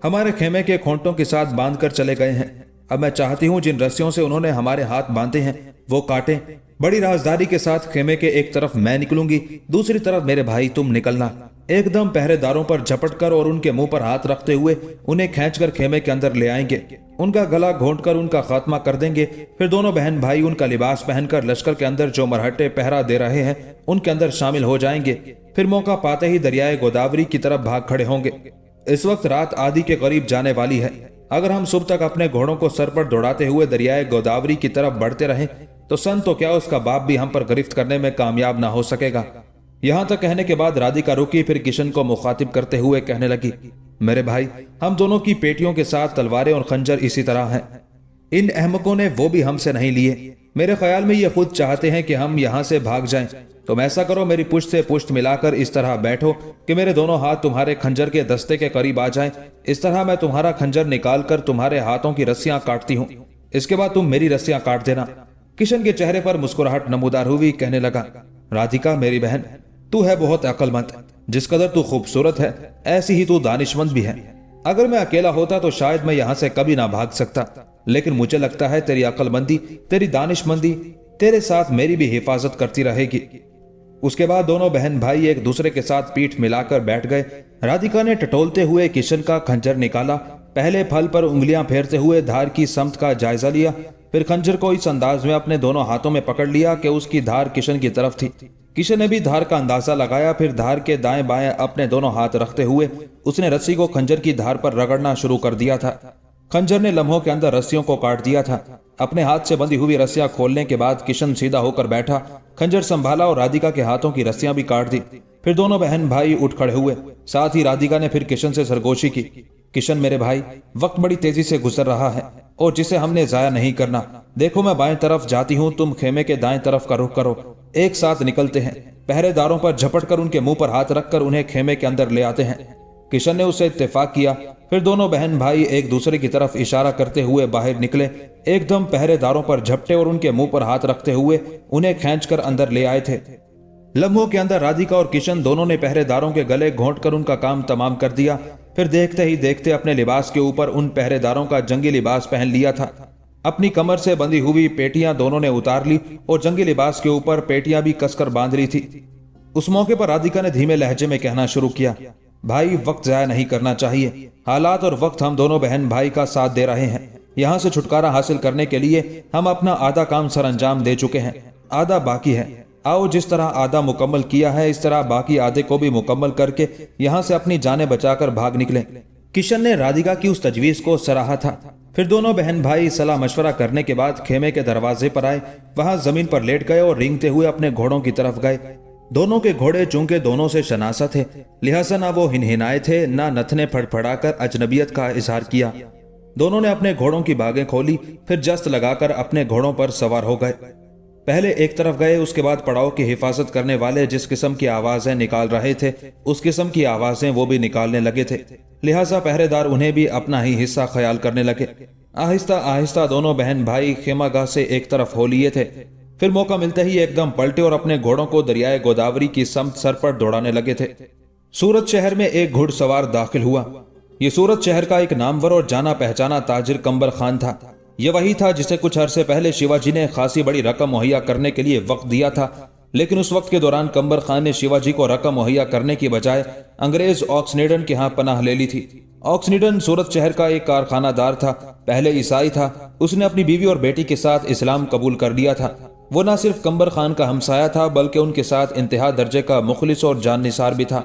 हमारे खेमे के खोंटों के साथ बांध कर चले गए हैं। अब मैं चाहती हूँ जिन रस्सियों से उन्होंने हमारे हाथ बांधे हैं वो काटें। बड़ी राजदारी के साथ खेमे के एक तरफ मैं निकलूंगी, दूसरी तरफ मेरे भाई तुम निकलना। एकदम पहरेदारों पर झपटकर और उनके मुंह पर हाथ रखते हुए उन्हें खींचकर खेमे के अंदर ले आएंगे। उनका गला घोंटकर उनका खात्मा कर देंगे। फिर दोनों बहन भाई उनका लिबास पहनकर लश्कर के अंदर जो मरहटे पहरा दे रहे हैं उनके अंदर शामिल हो जाएंगे। फिर मौका पाते ही दरियाए गोदावरी की तरफ भाग खड़े होंगे। इस वक्त रात आदि के करीब जाने वाली है। अगर हम सुबह तक अपने घोड़ों को सर पर दौड़ाते हुए दरियाए गोदावरी की तरफ बढ़ते रहें तो सन तो क्या उसका बाप भी हम पर गिरफ्त करने में कामयाब ना हो सकेगा। यहां तक कहने के बाद राधिका रुकी, फिर किशन को मुखातिब करते हुए कहने लगी, मेरे भाई हम दोनों की पेटियों के साथ तलवारें और खंजर इसी तरह हैं। इन अहमकों ने वो भी हमसे नहीं लिए। मेरे ख्याल में ये खुद चाहते हैं कि हम यहां से भाग जाएं। तुम ऐसा करो, मेरी पुश्त से पुश्त मिलाकर इस तरह बैठो कि मेरे दोनों हाथ तुम्हारे खंजर के दस्ते के करीब आ जाएं। इस तरह मैं तुम्हारा खंजर निकालकर तुम्हारे हाथों की रस्सियां काटती हूं। इसके बाद तुम मेरी रस्सियां काट देना। किशन के चेहरे पर मुस्कुराहट नमूदार हुई। कहने लगा, राधिका मेरी बहन, तू है बहुत अक्लमंद। जिस कदर तू खूबसूरत है ऐसी ही तू दानिशमंद भी है। अगर मैं अकेला होता तो शायद मैं यहां से कभी ना भाग सकता, लेकिन मुझे लगता है तेरी अक्लमंदी, तेरी दानिशमंदी तेरे साथ मेरी भी हिफाजत करती रहेगी। उसके बाद दोनों बहन भाई एक दूसरे के साथ पीठ मिलाकर बैठ गए। राधिका ने टटोलते हुए किशन का खंजर निकाला। पहले फल पर उंगलियां फेरते हुए धार की समत का जायजा लिया, फिर खंजर को इस अंदाज में अपने दोनों हाथों में पकड़ लिया कि उसकी धार किशन की तरफ थी। किशन ने भी धार का अंदाजा लगाया। फिर धार के दाएं बाएं अपने दोनों हाथ रखते हुए उसने रस्सी को खंजर की धार पर रगड़ना शुरू कर दिया था। खंजर ने लम्हों के अंदर रस्सियों को काट दिया था। अपने हाथ से बंधी हुई रस्सियां खोलने के बाद किशन सीधा होकर बैठा, खंजर संभाला और राधिका के हाथों की रस्सियां भी काट दी। फिर दोनों बहन भाई उठ खड़े हुए। साथ ही राधिका ने फिर किशन से सरगोशी की, किशन मेरे भाई, वक्त बड़ी तेजी से गुजर रहा है और जिसे हमने जाया नहीं करना। देखो मैं बाएं तरफ जाती हूँ, तुम खेमे के दाएं तरफ का रुख करो। एक साथ निकलते हैं। पहरेदारों पर झपटकर उनके मुंह पर हाथ रखकर उन्हें खेमे के अंदर ले आते हैं। किशन ने उससे इत्तेफाक किया। फिर दोनों बहन भाई एक दूसरे की तरफ इशारा करते हुए बाहर निकले। एकदम पहरेदारों पर झपटे और उनके मुंह पर हाथ रखते हुए उन्हें खींचकर अंदर ले आए थे। लम्हों के अंदर राधिका और किशन दोनों ने पहरेदारों के गले घोंटकर उनका काम तमाम कर दिया। फिर देखते ही देखते अपने लिबास के ऊपर उन पहरेदारों का जंगी लिबास पहन लिया था। अपनी कमर से बंधी हुई पेटियां दोनों ने उतार ली और जंगी लिबास के ऊपर पेटियां भी कसकर बांध ली थी। उस मौके पर राधिका ने धीमे लहजे में कहना शुरू किया, भाई वक्त जाया नहीं करना चाहिए। हालात और वक्त हम दोनों बहन भाई का साथ दे रहे हैं। यहाँ से छुटकारा हासिल करने के लिए हम अपना आधा काम सर अंजाम दे चुके हैं, आधा बाकी है। आओ जिस तरह आधा मुकम्मल किया है इस तरह बाकी आधे को भी मुकम्मल करके यहाँ से अपनी जानें बचाकर भाग निकले। किशन ने राधिका की उस तजवीज को सराहा था। फिर दोनों बहन भाई सलाह मशवरा करने के बाद खेमे के दरवाजे पर आए। वहां जमीन पर लेट गए और रेंगते हुए अपने घोड़ों की तरफ गए। दोनों के घोड़े चूंकि दोनों से शनासा थे, लिहाजा ना वो हिनहिनाए थे, ना नथने फड़फड़ाकर अजनबियत का इजहार किया। दोनों ने अपने घोड़ों की बागें खोली, फिर जस्त लगाकर अपने घोड़ों पर सवार हो गए। पहले एक तरफ गए, उसके बाद पड़ाव की हिफाजत करने वाले जिस किस्म की आवाजें निकाल रहे थे उस किस्म की आवाजें वो भी निकालने लगे थे। लिहाजा पहरेदार उन्हें भी अपना ही हिस्सा ख्याल करने लगे। आहिस्ता आहिस्ता दोनों बहन भाई खेमागाह से एक तरफ हो लिए थे। फिर मौका मिलते ही एकदम पलटे और अपने घोड़ों को दरियाए गोदावरी की समत सर पर दौड़ाने लगे थे। सूरत शहर में एक घुड़सवार दाखिल हुआ। ये सूरत शहर का एक नामवर और जाना पहचाना ताजिर कंबर खान था। یہ وہی تھا جسے کچھ عرصے پہلے شیواجی نے خاصی بڑی رقم مہیا کرنے کے لیے وقت دیا تھا، لیکن اس وقت کے دوران کمبر خان نے شیواجی کو رقم مہیا کرنے کی بجائے انگریز آکسنیڈن کے ہاں پناہ لے لی تھی۔ آکسنیڈن سورت شہر کا ایک کارخانہ دار تھا، پہلے عیسائی تھا۔ اس نے اپنی بیوی اور بیٹی کے ساتھ اسلام قبول کر لیا تھا۔ وہ نہ صرف کمبر خان کا ہمسایہ تھا بلکہ ان کے ساتھ انتہا درجے کا مخلص اور جان نثار بھی تھا۔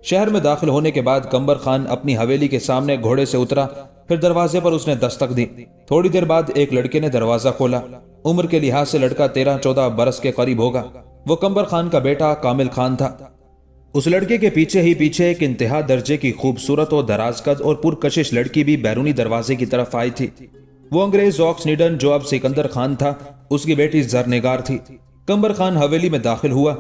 شہر میں داخل ہونے کے بعد کمبر خان اپنی حویلی کے سامنے گھوڑے سے اترا، پھر دروازے پر اس نے دستک دی۔ تھوڑی دیر بعد ایک لڑکے نے دروازہ کھولا۔ عمر کے لحاظ سے لڑکا 13-14 برس کے قریب ہوگا۔ وہ کمبر خان کا بیٹا کامل خان تھا۔ اس لڑکے کے پیچھے ہی پیچھے ایک انتہا درجے کی خوبصورت اور دراز قد اور پرکشش لڑکی بھی بیرونی دروازے کی طرف آئی تھی۔ وہ انگریز آکسنیڈن جو اب سکندر خان تھا، اس کی بیٹی زرنگار تھی۔ کمبر خان حویلی میں داخل ہوا۔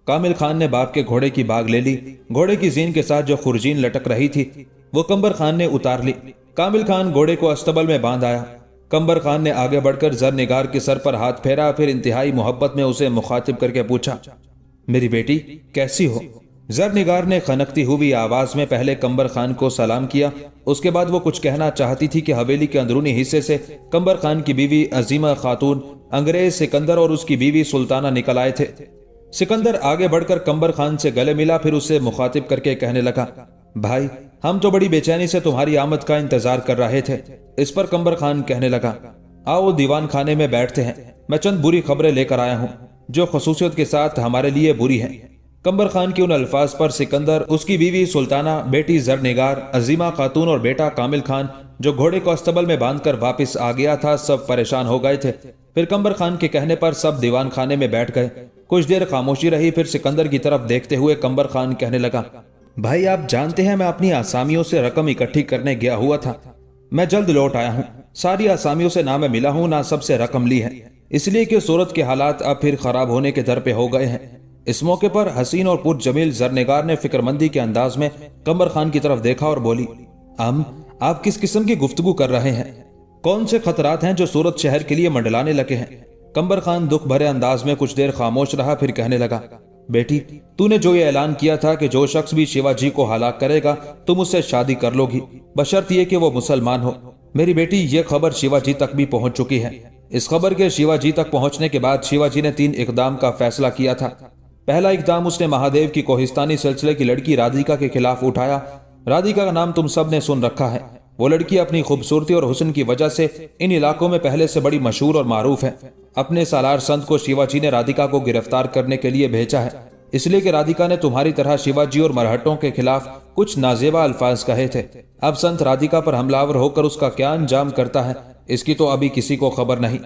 کامل خان نے باپ کے گھوڑے کی باگ لے لی۔ گھوڑے کی زین کے ساتھ جو خرجین لٹک رہی تھی وہ کمبر خان نے اتار لی۔ کامل خان گھوڑے کو استبل میں باندھ آیا۔ کمبر خان نے آگے بڑھ کر زرنگار کے سر پر ہاتھ پھیرا، پھر انتہائی محبت میں اسے مخاطب کر کے پوچھا، میری بیٹی کیسی ہو؟ زرنگار نے خنکتی ہوئی آواز میں پہلے کمبر خان کو سلام کیا، اس کے بعد وہ کچھ کہنا چاہتی تھی کہ حویلی کے اندرونی حصے سے کمبر خان کی بیوی عظیمہ خاتون انگریز سکندر اور اس کی بیوی سلطانہ نکل آئے تھے۔ سکندر آگے بڑھ کر کمبر خان سے گلے ملا، پھر اسے مخاطب کر کے کہنے لگا، بھائی ہم تو بڑی بے چینی سے تمہاری آمد کا انتظار کر رہے تھے۔ اس پر کمبر خان کہنے لگا، آؤ دیوان خانے میں بیٹھتے ہیں، میں چند بری خبریں لے کر آیا ہوں جو خصوصیت کے ساتھ ہمارے لیے بری ہیں۔ کمبر خان کی ان الفاظ پر سکندر، اس کی بیوی سلطانہ، بیٹی زرنگار، عظیمہ خاتون اور بیٹا کامل خان جو گھوڑے کو استبل میں باندھ کر واپس آ گیا تھا، سب پریشان ہو گئے تھے۔ پھر کمبر خان کے کہنے پر سب دیوان خانے میں بیٹھ گئے۔ کچھ دیر خاموشی رہی، پھر سکندر کی طرف دیکھتے ہوئے کمبر خان کہنے لگا، بھائی آپ جانتے ہیں میں اپنی آسامیوں سے رقم اکٹھی کرنے گیا ہوا تھا، میں جلد لوٹ آیا ہوں۔ ساری آسامیوں سے نہ میں ملا ہوں نہ سب سے رقم لی ہے، اس لیے کہ صورت کے حالات اب پھر خراب ہونے کے در پہ ہو گئے ہیں۔ اس موقع پر حسین اور پرجمیل زرنگار نے فکرمندی کے انداز میں کمبر خان کی طرف دیکھا اور بولی، آپ کس قسم کی گفتگو کر رہے ہیں؟ کون سے خطرات ہیں جو صورت شہر کے لیے منڈلانے لگے ہیں؟ کمبر خان دکھ بھرے انداز میں کچھ دیر خاموش رہا، پھر کہنے لگا، بیٹی تو نے جو یہ اعلان کیا تھا کہ جو شخص بھی شیواجی کو ہلاک کرے گا تم اس سے شادی کر لو گی، بشرط یہ کہ وہ مسلمان ہو۔ میری بیٹی یہ خبر شیواجی تک بھی پہنچ چکی ہے۔ اس خبر کے شیواجی تک پہنچنے کے بعد شیواجی نے 3 اقدام کا فیصلہ کیا تھا۔ پہلا اقدام اس نے مہادیو کی کوہستانی سلسلے کی لڑکی رادھیکا کے خلاف اٹھایا۔ رادھیکا کا نام تم سب نے سن رکھا ہے۔ وہ لڑکی اپنی خوبصورتی اور حسن کی وجہ سے ان علاقوں میں پہلے سے بڑی مشہور اور معروف ہے۔ اپنے سالار سنت کو شیواجی نے رادھیکا کو گرفتار کرنے کے لیے بھیجا ہے، اس لیے کہ رادھیکا نے تمہاری طرح شیواجی اور مرہٹوں کے خلاف کچھ نازیبا الفاظ کہے تھے۔ اب سنت رادھیکا پر حملہ آور ہو کر اس کا کیا انجام کرتا ہے اس کی تو ابھی کسی کو خبر نہیں۔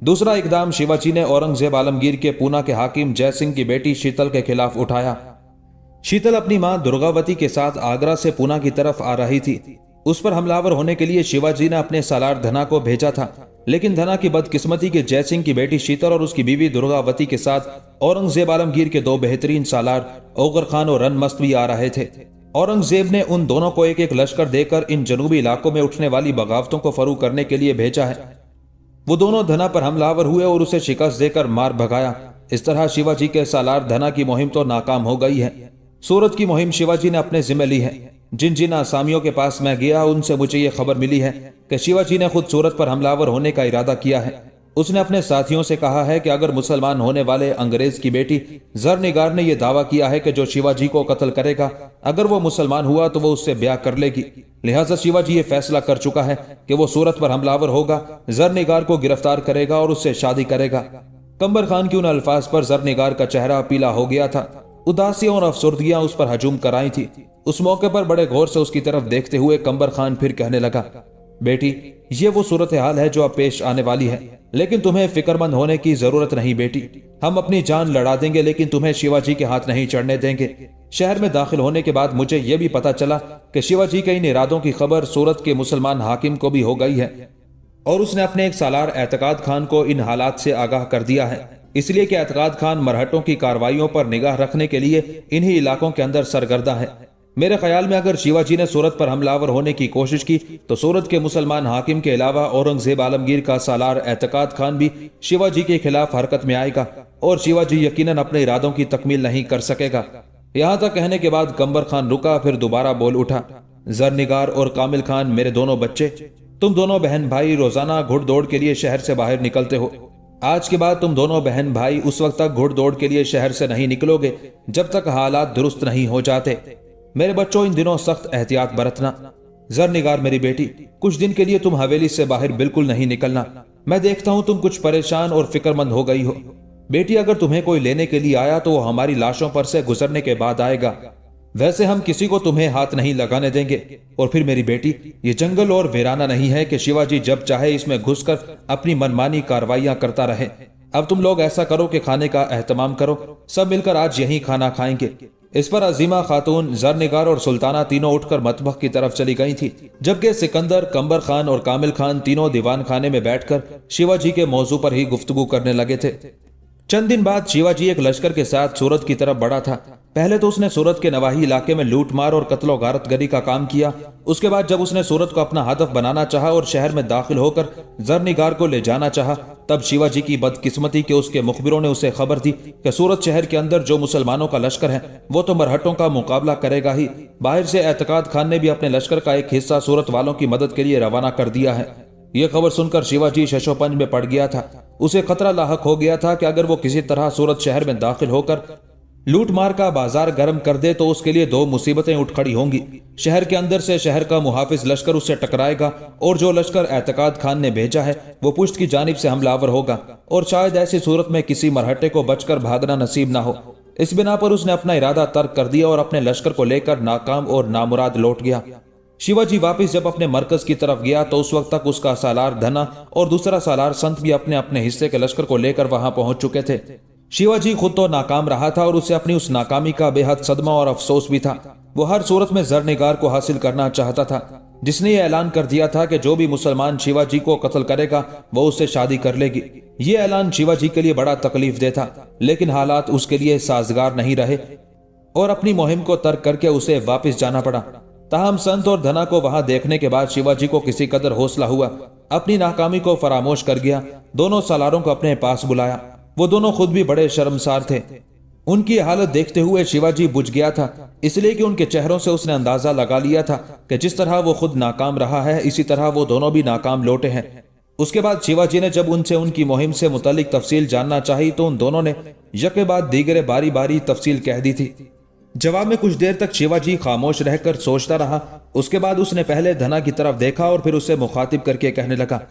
دوسرا اقدام شیواجی نے اورنگزیب عالمگیر کے پونا کے حاکم جے سنگھ کی بیٹی شیتل کے خلاف اٹھایا۔ شیتل اپنی ماں درگاوتی کے ساتھ آگرہ سے پونا کی طرف آ رہی تھی۔ اس پر حملہ آور ہونے کے لیے شیواجی نے اپنے سالار دھنا کو بھیجا تھا، لیکن دھنا کی بدقسمتی کے جے سنگھ کی بیٹی شیتل اور اس کی بیوی درگاوتی کے ساتھ اورنگزیب عالمگیر کے 2 بہترین سالار اوغر خان اور رن مست بھی آ رہے تھے۔ اورنگزیب نے ان دونوں کو ایک ایک لشکر دے کر ان جنوبی علاقوں میں اٹھنے والی بغاوتوں کو فروغ کرنے کے لیے بھیجا ہے۔ وہ دونوں دھنا پر حملہ آور ہوئے اور اسے شکست دے کر مار بھگایا۔ اس طرح شیواجی کے سالار دھنا کی مہم تو ناکام ہو گئی ہے۔ صورت کی مہم شیواجی نے اپنے ذمہ لی ہے۔ جن جن آسامیوں کے پاس میں گیا ان سے مجھے یہ خبر ملی ہے کہ شیواجی نے خود صورت پر حملہ آور ہونے کا ارادہ کیا ہے۔ اس نے اپنے ساتھیوں سے کہا ہے کہ اگر مسلمان ہونے والے انگریز کی بیٹی زرنگار نے یہ دعویٰ کیا ہے کہ جو شیواجی کو قتل کرے گا اگر وہ مسلمان ہوا تو وہ اس سے بیاہ کر لے گی، لہٰذا شیواجی یہ فیصلہ کر چکا ہے کہ وہ صورت پر حملہ آور ہوگا، زرنگار کو گرفتار کرے گا اور اس سے شادی کرے گا۔ کمبر خان کی ان الفاظ پر زرنگار کا چہرہ پیلا ہو گیا تھا۔ اداسیاں اور افسردگیاں اس پر ہجوم کرائی تھی۔ اس موقع پر بڑے غور سے اس کی طرف دیکھتے ہوئے کمبر خان پھر کہنے لگا، بیٹی یہ وہ صورتحال ہے جو اب پیش آنے والی ہے، لیکن تمہیں فکر مند ہونے کی ضرورت نہیں بیٹی۔ ہم اپنی جان لڑا دیں گے لیکن تمہیں شیواجی کے ہاتھ نہیں چڑھنے دیں گے۔ شہر میں داخل ہونے کے بعد مجھے یہ بھی پتا چلا کہ شیواجی کے ان ارادوں کی خبر صورت کے مسلمان حاکم کو بھی ہو گئی ہے، اور اس نے اپنے ایک سالار اعتقاد خان کو ان حالات سے آگاہ کر دیا ہے، اس لیے کہ اعتقاد خان مرہٹوں کی کارروائیوں پر نگاہ رکھنے کے لیے انہی علاقوں کے اندر سرگردہ ہے۔ میرے خیال میں اگر شیواجی نے صورت پر حملہ آور ہونے کی کوشش کی تو صورت کے مسلمان حاکم کے علاوہ اورنگزیب عالمگیر کا سالار اعتقاد خان بھی شیواجی کے خلاف حرکت میں آئے گا، اور شیواجی یقیناً اپنے ارادوں کی تکمیل نہیں کر سکے گا۔ یہاں تک کہنے کے بعد کمبر خان رکا، پھر دوبارہ بول اٹھا، زرنگار اور کامل خان میرے دونوں بچے، तुम दोनों बहन भाई रोजाना घुड़ दौड़ के लिए शहर से बाहर निकलते हो। आज के बाद तुम दोनों बहन भाई उस वक्त तक घुड़ दौड़ के लिए शहर से नहीं निकलोगे जब तक हालात दुरुस्त नहीं हो जाते। मेरे बच्चों, इन दिनों सख्त एहतियात बरतना। जरनिगार मेरी बेटी, कुछ दिन के लिए तुम हवेली से बाहर बिल्कुल नहीं निकलना। मैं देखता हूं तुम कुछ परेशान और फिक्रमंद हो गई हो। बेटी, अगर तुम्हें कोई लेने के लिए आया तो वो हमारी लाशों पर से गुजरने के बाद आएगा। वैसे हम किसी को तुम्हें हाथ नहीं लगाने देंगे। और फिर मेरी बेटी, ये जंगल और वीराना नहीं है कि शिवाजी जब चाहे इसमें घुसकर अपनी मनमानी कार्रवाइयां करता रहे। अब तुम लोग ऐसा करो कि खाने का एहतमाम करो, सब मिलकर आज यही खाना खाएंगे। इस पर अजीमा खातून, जरनिगार और सुल्ताना तीनों उठकर मतबख की तरफ चली गई थी, जबकि सिकंदर, कंबर खान और कामिल खान तीनों दीवान खाने में बैठकर शिवाजी के मौजू पर ही गुफ्तगू करने लगे थे। चंद दिन बाद शिवाजी एक लश्कर के साथ सूरत की तरफ बढ़ा था। पहले तो उसने सूरत के नवाही इलाके में लूट मार और कत्लो गारतगरी का काम किया। उसके बाद जब उसने सूरत को अपना हदफ बनाना चाहा और शहर में दाखिल होकर जरनिगार को ले जाना चाहा, तब शिवाजी की बदकिस्मती के उसके मुखबिरों ने उसे खबर दी कि सूरत शहर के अंदर जो मुसलमानों का लश्कर है वो तो मरहटों का मुकाबला करेगा ही। बाहर से एतकाद खान ने भी अपने लश्कर का एक हिस्सा सूरत वालों की मदद के लिए रवाना कर दिया है। यह खबर सुनकर शिवाजी शशोपंज में पड़ गया था। उसे खतरा लाहक हो गया था कि अगर वो किसी तरह सूरत शहर में दाखिल होकर लूट मार का बाजार गर्म कर दे तो उसके लिए दो मुसीबतें उठ खड़ी होंगी। शहर के अंदर से शहर का मुहाफिज लश्कर उससे टकराएगा और जो लश्कर एतकाद खान ने भेजा है वो पुश्त की जानिब से हमलावर होगा और शायद ऐसी सूरत में किसी मरहट्टे को बचकर भागना नसीब ना हो। इस बिना पर उसने अपना इरादा तर्क कर दिया और अपने लश्कर को लेकर नाकाम और नामुराद लौट गया। शिवाजी वापस जब अपने मरकज की तरफ गया तो उस वक्त तक उसका सालार धना और दूसरा सालार संत भी अपने अपने हिस्से के लश्कर को लेकर वहां पहुंच चुके थे। शिवाजी खुद तो नाकाम रहा था और उसे अपनी उस नाकामी का बेहद सदमा और अफसोस भी था। वो हर सूरत में जरनिगार को हासिल करना चाहता था, जिसने ये ऐलान कर दिया था कि जो भी मुसलमान शिवाजी को कत्ल करेगा वो उससे शादी कर लेगी। ये ऐलान शिवाजी के लिए बड़ा तकलीफ दे था, लेकिन हालात उसके लिए साजगार नहीं रहे और अपनी मुहिम को तर्क करके उसे वापस जाना पड़ा। ताहम संत और धना को वहां देखने के बाद शिवाजी को किसी कदर हौसला हुआ, अपनी नाकामी को फरामोश कर गया। दोनों सालारों को अपने पास बुलाया। वो दोनों खुद भी बड़े शर्मसार थे। उनकी हालत देखते हुए शिवाजी बुझ गया था, इसलिए कि उनके चेहरों से उसने अंदाजा लगा लिया था कि जिस तरह वो खुद नाकाम रहा है इसी तरह वो दोनों भी नाकाम लौटे हैं। उसके बाद शिवाजी ने जब उनसे उनकी मुहिम से मुतालिक तफसील जानना चाही तो उन दोनों ने यके बाद दीगरे बारी बारी तफसील कह दी थी। जवाब में कुछ देर तक शिवाजी खामोश रहकर सोचता रहा। उसके बाद उसने पहले धना की तरफ देखा और फिर उसे मुखातिब करके कहने लगा,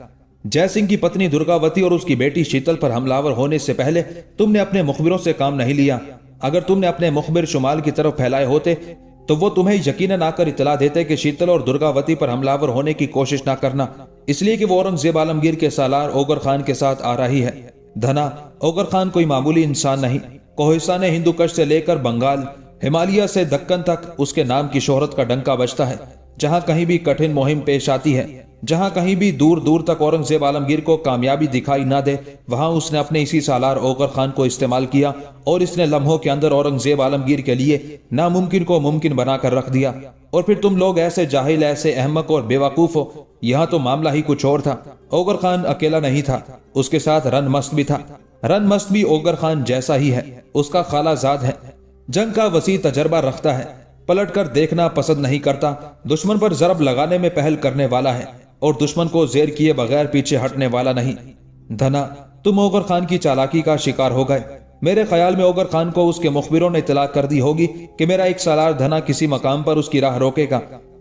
जय सिंह की पत्नी दुर्गावती और उसकी बेटी शीतल पर हमलावर होने से पहले तुमने अपने मुखबिरों से काम नहीं लिया। अगर तुमने अपने मुखबिर शुमाल की तरफ फैलाए होते तो वो तुम्हें यकीनन आकर इतला देते कि शीतल और दुर्गावती पर हमलावर होने की कोशिश ना करना, इसलिए कि वो औरंगजेब आलमगीर के सालार ओगर खान के साथ आ रही है। धना, ओगर खान कोई मामूली इंसान नहीं। कोहिस्तान हिंदू कश से लेकर बंगाल, हिमालय से दक्कन तक उसके नाम की शोहरत का डंका बजता है। जहां कहीं भी कठिन मुहिम पेश आती है, जहां कहीं भी दूर दूर तक औरंगजेब आलमगीर को कामयाबी दिखाई ना दे, वहां उसने अपने इसी सालार ओगर खान को इस्तेमाल किया और इसने लम्हों के अंदर औरंगजेब आलमगीर के लिए नामुमकिन को मुमकिन बनाकर रख दिया। और फिर तुम लोग ऐसे जाहिल, ऐसे अहमक और बेवकूफ हो। यहाँ तो मामला ही कुछ और था। ओगर खान अकेला नहीं था, उसके साथ रन मस्त भी था। रन मस्त भी ओगर खान जैसा ही है, उसका खालाजाद है, जंग का वसी तजर्बा रखता है, पलट कर देखना पसंद नहीं करता, दुश्मन पर जरब लगाने में पहल करने वाला है और दुश्मन को जेर किए बगैर पीछे हटने वाला नहीं। धना, तुम ओगर खान की चालाकी का शिकार हो गए। मेरे ख्याल में ओगर खान को उसके मुखबिरों ने इतला कर दी होगी कि मेरा एक सालार धना किसी मकाम पर उसकी राह रोकेगा,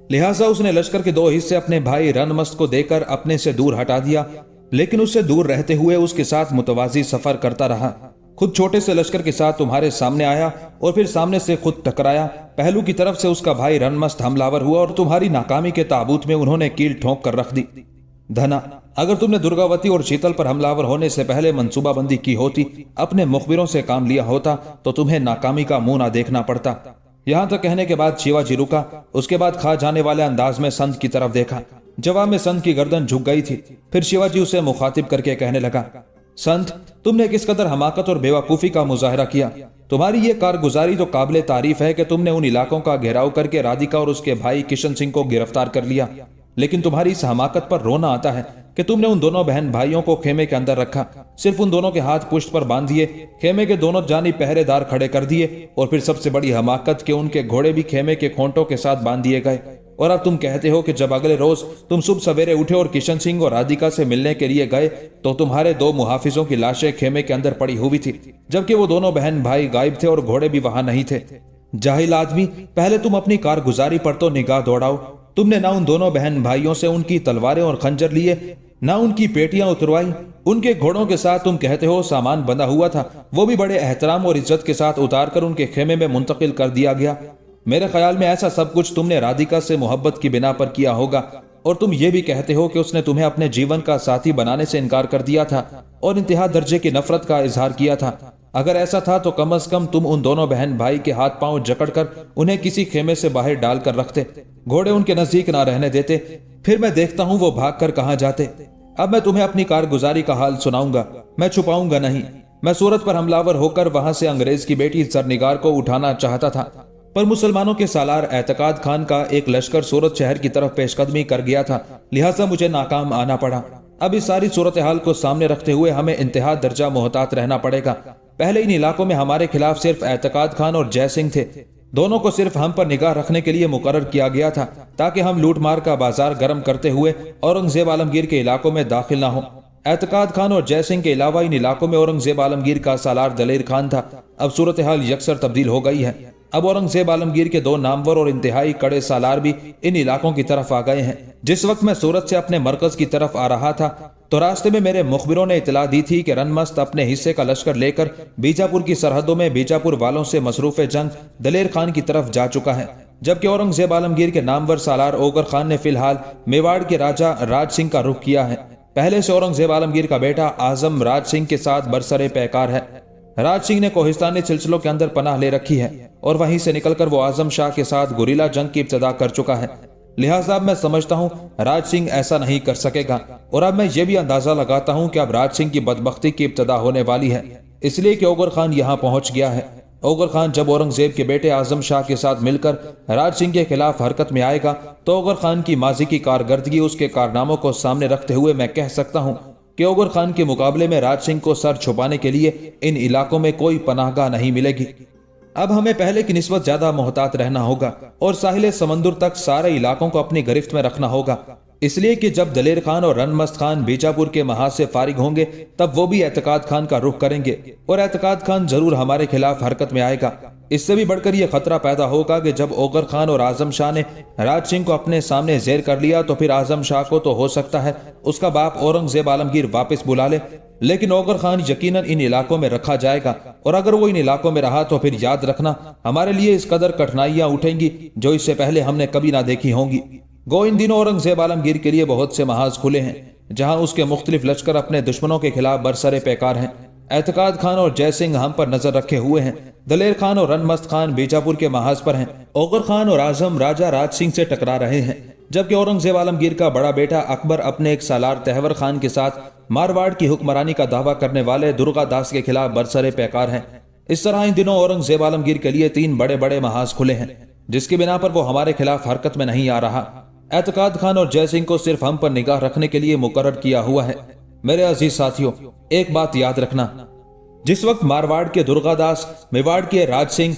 लिहाजा उसने लश्कर के दो हिस्से अपने भाई रनमस्त को देकर अपने से दूर हटा दिया, लेकिन उससे दूर रहते हुए उसके साथ मुतवाजी सफर करता रहा। खुद छोटे से लश्कर के साथ तुम्हारे सामने आया और फिर सामने से खुद टकराया। पहलू की तरफ से उसका भाई रनमस्त हमलावर हुआ और तुम्हारी नाकामी के ताबूत में उन्होंने कील ठोंक कर रख दी। धना, अगर तुमने दुर्गावती और शीतल पर हमलावर होने से पहले मंसूबाबंदी की होती, अपने मुखबिरों से काम लिया होता, तो तुम्हें नाकामी का मुंह ना देखना पड़ता। यहां तक कहने के बाद शिवाजी रुका। उसके बाद खा जाने वाले अंदाज में संत की तरफ देखा। जवाब में संत की गर्दन झुक गई थी। फिर शिवाजी उसे मुखातिब करके कहने लगा, संत, तुमने किस कदर हमाकत और बेवकूफी का मुजाहरा किया। तुम्हारी ये कारगुजारी तो काबिले तारीफ है कि तुमने उन इलाकों का घेराव करके राधिका और उसके भाई किशन सिंह को गिरफ्तार कर लिया, लेकिन तुम्हारी इस हमाकत पर रोना आता है कि तुमने उन दोनों बहन भाइयों को खेमे के अंदर रखा, सिर्फ उन दोनों के हाथ पुश्त पर बांध दिए, खेमे के दोनों जानी पहरेदार खड़े कर दिए और फिर सबसे बड़ी हमाकत कि उनके घोड़े भी खेमे के खोंटों के साथ बांध दिए गए। और अब तुम कहते हो कि जब अगले रोज तुम सुबह सवेरे उठे और किशन सिंह और राधिका से मिलने के लिए गए तो तुम्हारे 2 मुहाफिजों की लाशें खेमे के अंदर पड़ी हुई थी, जबकि वो दोनों बहन भाई गायब थे और घोड़े भी वहां नहीं थे। जाहिल आदमी, पहले तुम अपनी कारगुजारी पर तो निगाह दौड़ाओ। तुमने ना उन दोनों बहन भाइयों से उनकी तलवारें और खंजर लिए, ना उनकी पेटियां उतरवाई। उनके घोड़ों के साथ तुम कहते हो सामान बंधा हुआ था, वो भी बड़े एहतराम और इज्जत के साथ उतार कर उनके खेमे में मुंतकिल कर दिया गया। मेरे ख्याल में ऐसा सब कुछ तुमने राधिका से मोहब्बत की बिना पर किया होगा, और तुम ये भी कहते हो कि उसने तुम्हें अपने जीवन का साथी बनाने से इनकार कर दिया था और इंतहा दर्जे की नफरत का इजहार किया था। अगर ऐसा था तो कम से कम तुम उन दोनों बहन भाई के हाथ पांव जकड़कर उन्हें किसी खेमे से बाहर डालकर रखते, घोड़े उनके नजदीक ना रहने देते। फिर मैं देखता हूं वो भागकर कहां जाते। अब मैं तुम्हें अपनी कारगुजारी का हाल सुनाऊंगा, मैं छुपाऊंगा नहीं। मैं सूरत पर हमलावर होकर वहां से अंग्रेज की बेटी जरनिगार को उठाना चाहता था, पर मुसलमानों के सालार एतकाद खान का एक लश्कर सूरत शहर की तरफ पेशकदमी कर गया था, लिहाजा मुझे नाकाम आना पड़ा। अब इस सारी सूरत हाल को सामने रखते हुए हमें इंतहा दर्जा मोहतात रहना पड़ेगा। पहले इन इलाकों में हमारे खिलाफ सिर्फ एतकाद खान और जय सिंह थे। दोनों को सिर्फ हम पर निगाह रखने के लिए मुकर्रर किया गया था, ताकि हम लूट मार का बाजार गर्म करते हुए औरंगजेब आलमगीर के इलाकों में दाखिल ना हो। एतकाद खान और जय सिंह के अलावा इन इलाकों में औरंगजेब आलमगीर का सालार दलेर खान था। अब सूरत हाल यकसर तब्दील हो गई है। अब औरंगजेब आलमगीर के 2 नामवर और इंतहाई कड़े सालार भी इन इलाकों की तरफ आ गए हैं। जिस वक्त मैं सूरत से अपने मरकज की तरफ आ रहा था तो रास्ते में मेरे मुखबिरों ने इतला दी थी कि रनमस्त अपने हिस्से का लश्कर लेकर बीजापुर की सरहदों में बीजापुर वालों से मसरूफ जंग दलेर खान की तरफ जा चुका है, जबकि औरंगजेब आलमगीर के नामवर सालार ओगर खान ने फिलहाल मेवाड़ के राजा राज सिंह का रुख किया है। पहले से औरंगजेब आलमगीर का बेटा आजम राज सिंह के साथ बरसरे पैकार है। राज सिंह ने कोहिस्तानी सिलसिलों के अंदर पनाह ले रखी है और वहीं से निकलकर वो आजम शाह के साथ गुरीला जंग की इब्तदा कर चुका है। लिहाजा अब मैं समझता हूँ राज सिंह ऐसा नहीं कर सकेगा, और अब मैं ये भी अंदाजा लगाता हूँ कि अब राज सिंह की बदबख्ती की इब्तदा होने वाली है, इसलिए कि ओगर खान यहाँ पहुंच गया है। ओगर खान जब औरंगजेब के बेटे आजम शाह के साथ मिलकर राज सिंह के खिलाफ हरकत में आएगा तो ओगर खान की माजी की कारकर्दगी, उसके कारनामों को सामने रखते हुए मैं कह सकता हूँ कि ओगर खान के मुकाबले में राज सिंह को सर छुपाने के लिए इन इलाकों में कोई पनाहगाह नहीं मिलेगी। अब हमें पहले की निस्बत ज्यादा मोहतात रहना होगा और साहिल समंदर तक सारे इलाकों को अपनी गिरफ्त में रखना होगा, इसलिए कि जब दलेर खान और रनमस्त खान बीजापुर के महाज से फारिग होंगे तब वो भी एतकाद खान का रुख करेंगे और एतकाद खान जरूर हमारे खिलाफ हरकत में आएगा। इससे भी बढ़कर यह खतरा पैदा होगा कि जब ओगर खान और आजम शाह ने राज सिंह को अपने सामने जेर कर लिया तो फिर आजम शाह को तो हो सकता है उसका बाप औरंगजेब आलमगीर वापस बुला ले, लेकिन ओगर खान यकीनन इन इलाकों में रखा जाएगा, और अगर वो इन इलाकों में रहा तो फिर याद रखना हमारे लिए इस कदर कठिनाइयां उठेंगी जो इससे पहले हमने कभी ना देखी होंगी। गो इन दिनों औरंगजेब आलमगीर के लिए बहुत से महाज खुले हैं जहां उसके मुख्तलिफ लश्कर अपने दुश्मनों के खिलाफ बरसरे पैकार हैं। एतकाद खान और जय सिंह हम पर नजर रखे हुए हैं, दलेर खान और रनमस्त खान बीजापुर के महाज पर हैं, ओगर खान और आजम राजा राज सिंह से टकरा रहे हैं, जबकि औरंगजेब आलमगीर का बड़ा बेटा अकबर अपने एक सालार तहवर खान के साथ मारवाड़ की हुक्मरानी का दावा करने वाले दुर्गा दास के खिलाफ बरसरे पैकार हैं। इस तरह इन दिनों औरंगजेब आलमगीर के लिए 3 बड़े बड़े महाज खुले हैं, जिसकी बिना पर वो हमारे खिलाफ हरकत में नहीं आ रहा। एतकाद खान और जय सिंह को सिर्फ हम पर निगाह रखने के लिए मुकर्रर किया हुआ है। मेरे अजीज साथियों, एक बात याद रखना, जिस वक्त मारवाड़ के दुर्गादास, मेवाड़ के राज सिंह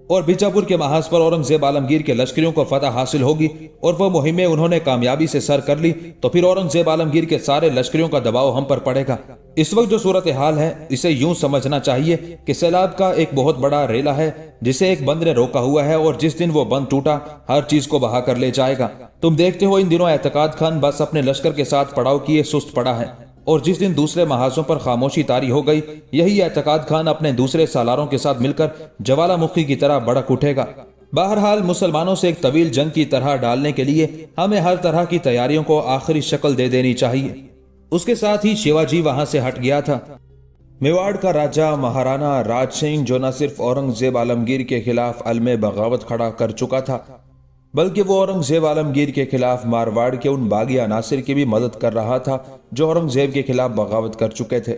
और बीजापुर के महाज पर औरंगजेब आलमगीर के लश्करियों को फतह हासिल होगी और वह मुहिमें उन्होंने कामयाबी से सर कर ली तो फिर औरंगजेब आलमगीर के सारे लश्करियों का दबाव हम पर पड़ेगा। इस वक्त जो सूरत हाल है इसे यूं समझना चाहिए कि सैलाब का एक बहुत बड़ा रेला है जिसे एक बंद ने रोका हुआ है, और जिस दिन वो बंद टूटा हर चीज को बहा कर ले जाएगा। तुम देखते हो इन दिनों एतकाद खान बस अपने लश्कर के साथ पड़ाव किए सुस्त पड़ा है, और जिस दिन दूसरे महाजों पर खामोशी तारी हो गई यही एतकाद खान अपने दूसरे सालारों के साथ मिलकर ज्वालामुखी की तरह भड़क उठेगा। बहरहाल मुसलमानों से एक तवील जंग की तरह डालने के लिए हमें हर तरह की तैयारियों को आखिरी शक्ल दे देनी चाहिए। उसके साथ ही शिवाजी वहां से हट गया था। मेवाड़ का राजा महाराणा राज सिंह जो न सिर्फ औरंगजेब आलमगीर के खिलाफ अलमे बगावत खड़ा कर चुका था बल्कि वो औरंगजेब आलमगीर के खिलाफ मारवाड़ के उन बागी अनासिर की भी मदद कर रहा था जो औरंगजेब के खिलाफ बगावत कर चुके थे।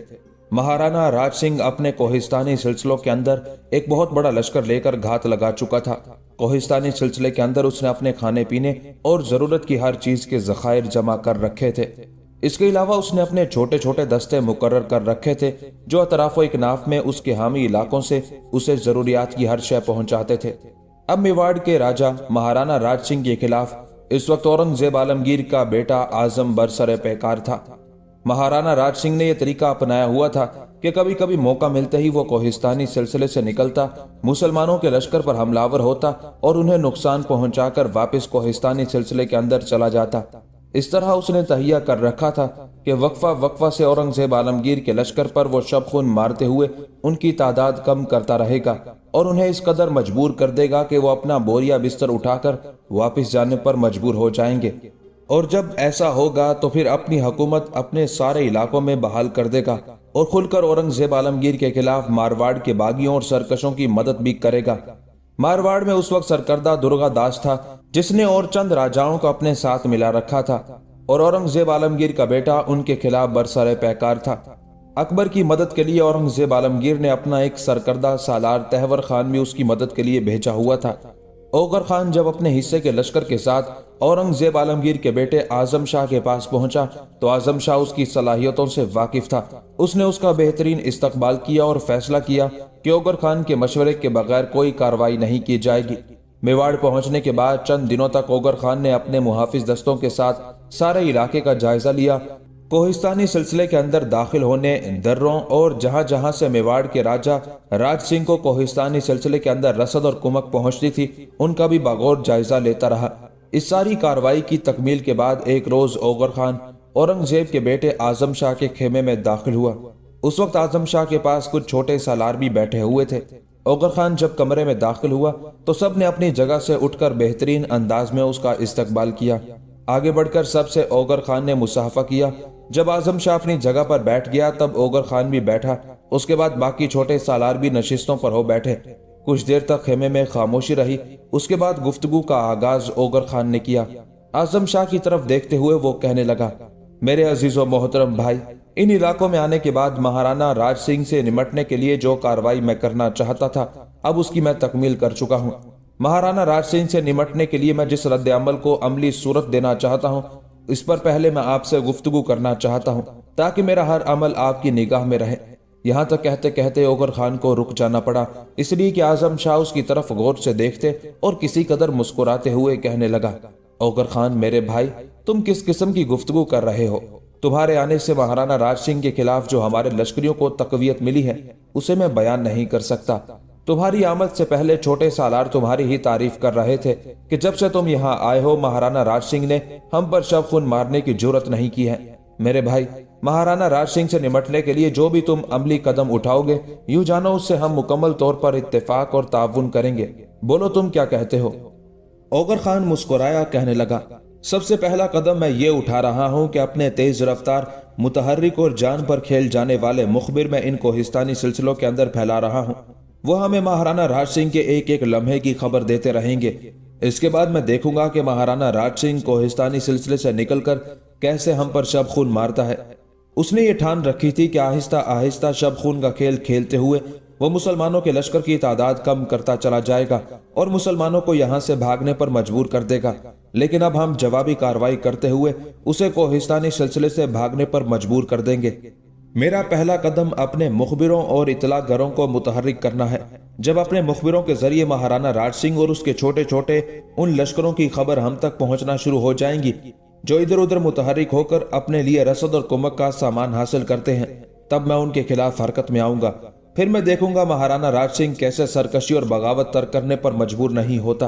महाराणा राज सिंह अपने कोहिस्तानी सिलसिलों के अंदर एक बहुत बड़ा लश्कर लेकर घात लगा चुका था। कोहिस्तानी सिलसिले के अंदर उसने अपने खाने पीने और जरूरत की हर चीज के जखायर जमा कर रखे थे। इसके अलावा उसने अपने छोटे छोटे दस्ते मुकर्रर कर रखे थे जो अतराफो इकनाफ में उसके हामी इलाकों से उसे जरूरियात की हर शय पहुंचाते थे। अब मेवाड़ के राजा महाराणा राज सिंह के खिलाफ इस वक्त औरंगजेब आलमगीर का बेटा आजम बरसरे पैकार था। महाराणा राज सिंह ने यह तरीका अपनाया हुआ था कि कभी कभी मौका मिलते ही वो कोहिस्तानी सिलसिले से निकलता, मुसलमानों के लश्कर पर हमलावर होता और उन्हें नुकसान पहुंचाकर वापस कोहिस्तानी सिलसिले के अंदर चला जाता। इस तरह उसने तहिया कर रखा था कि वक्फा वक्फा से औरंगजेब आलमगीर के लश्कर पर वो शब खून मारते हुए उनकी तादाद कम करता रहेगा और उन्हें इस कदर मजबूर कर देगा कि वो अपना बोरिया बिस्तर उठाकर वापस जाने पर मजबूर हो जाएंगे। और जब ऐसा होगा तो फिर अपनी हुकूमत अपने सारे इलाकों में बहाल कर देगा और खुलकर औरंगजेब आलमगीर के खिलाफ मारवाड़ के बागियों और सरकशों की मदद भी करेगा। मारवाड़ में उस वक्त सरकर्दा दुर्गा दास था, जिसने और चंद राजाओं को अपने साथ मिला रखा था और औरंगजेब आलमगीर का बेटा उनके खिलाफ बरसरे पैकार था। अकबर की मदद के लिए औरंगजेब आलमगीर ने अपना एक सरकर्दा सालार तहवर खान भी उसकी मदद के लिए भेजा हुआ था। औगर खान जब अपने हिस्से के लश्कर के साथ औरंगजेब आलमगीर के बेटे आजम शाह के पास पहुंचा तो आजम शाह उसकी सलाहियतों से वाकिफ था। उसने उसका बेहतरीन इस्तकबाल किया और फैसला किया कि औगर खान के मशवरे के बगैर कोई कार्रवाई नहीं की जाएगी। मेवाड़ पहुंचने के बाद चंद दिनों तक औगर खान ने अपने मुहाफिज दस्तों के साथ सारे इलाके का जायजा लिया। कोहिस्तानी सिलसिले के अंदर दाखिल होने, दर्रों और जहां जहां से मेवाड़ के राजा राज सिंह को कोहिस्तानी सिलसिले के अंदर रसद और कुमक पहुंचती थी, उनका भी बगौर जायजा लेता रहा। इस सारी कार्रवाई की तकमील के बाद एक रोज औगर खान औरंगजेब के बेटे आजम शाह के खेमे में दाखिल हुआ। उस वक्त आजम शाह के पास कुछ छोटे सालार भी बैठे हुए थे। औगर खान जब कमरे में दाखिल हुआ तो सब ने अपनी जगह से उठकर बेहतरीन अंदाज में उसका इस्तकबाल किया। आगे बढ़कर सबसे औगर खान ने मुसाफा किया। जब आजम शाह अपनी जगह पर बैठ गया तब औगर खान भी बैठा। उसके बाद बाकी छोटे सालार भी नशिस्तों पर हो बैठे। कुछ देर तक खेमे में खामोशी रही। उसके बाद गुफ्तगू का आगाज औगर खान ने किया। आजम शाह की तरफ देखते हुए वो कहने लगा, मेरे अजीज व मोहतरम भाई, इन इलाकों में आने के बाद महाराणा राज सिंह से निमटने के लिए जो कार्रवाई मैं करना चाहता था, अब उसकी मैं तकमील कर चुका हूँ। महाराणा राज सिंह से निमटने के लिए मैं जिस रद्द अमल को अमली सूरत देना चाहता हूँ, इस पर पहले मैं आपसे गुफ्तगू करना चाहता हूँ ताकि मेरा हर अमल आपकी निगाह में रहे। यहाँ तक कहते कहते औगर खान को रुक जाना पड़ा, इसलिए कि आजम शाह उसकी तरफ गौर से देखते और किसी कदर मुस्कुराते हुए कहने लगा, औगर खान मेरे भाई, तुम किस किस्म की गुफ्तगू कर रहे हो? तुम्हारे आने से महाराणा राज सिंह के खिलाफ जो हमारे लश्करियों को तकवीयत मिली है उसे मैं बयान नहीं कर सकता। तुम्हारी आमद से पहले छोटे सालार तुम्हारी ही तारीफ कर रहे थे कि जब से तुम यहाँ आए हो महाराणा राज सिंह ने हम पर शब खून मारने की जुर्रत नहीं की है। मेरे भाई, महाराणा राज सिंह से निमटने के लिए जो भी तुम अमली कदम उठाओगे, यूं जानो उससे हम मुकम्मल तौर पर इत्तेफाक और ताउन करेंगे। बोलो तुम क्या कहते हो? औगर खान मुस्कुराया, कहने लगा, सबसे पहला कदम मैं ये उठा रहा हूँ कि अपने तेज रफ्तार, मुतहर्रिक और जान पर खेल जाने वाले मुखबिर में इन कोहिस्तानी सिलसिलों के अंदर फैला रहा हूँ। वो हमें महाराणा राज सिंह के एक एक लम्हे की खबर देते रहेंगे। इसके बाद मैं देखूंगा कि महाराणा राज सिंह कोहिस्तानी सिलसिले से निकलकर कैसे हम पर शब खून मारता है। उसने ये ठान रखी थी कि आहिस्ता आहिस्ता शब खून का खेल खेलते हुए वो मुसलमानों के लश्कर की तादाद कम करता चला जाएगा और मुसलमानों को यहाँ से भागने पर मजबूर कर देगा। लेकिन अब हम जवाबी कार्रवाई करते हुए उसे कोहिस्तानी सिलसिले से भागने पर मजबूर कर देंगे। मेरा पहला कदम अपने मुखबिरों और इतलागरों को मुतहर्रिक करना है। जब अपने मुखबिरों के जरिए महाराणा राज सिंह और उसके छोटे छोटे उन लश्करों की खबर हम तक पहुंचना शुरू हो जाएंगी जो इधर उधर मुतहर्रिक होकर अपने लिए रसद और कुमक का सामान हासिल करते हैं, तब मैं उनके खिलाफ हरकत में आऊंगा। फिर मैं देखूंगा महाराणा राज सिंह कैसे सरकशी और बगावत तर्क करने पर मजबूर नहीं होता।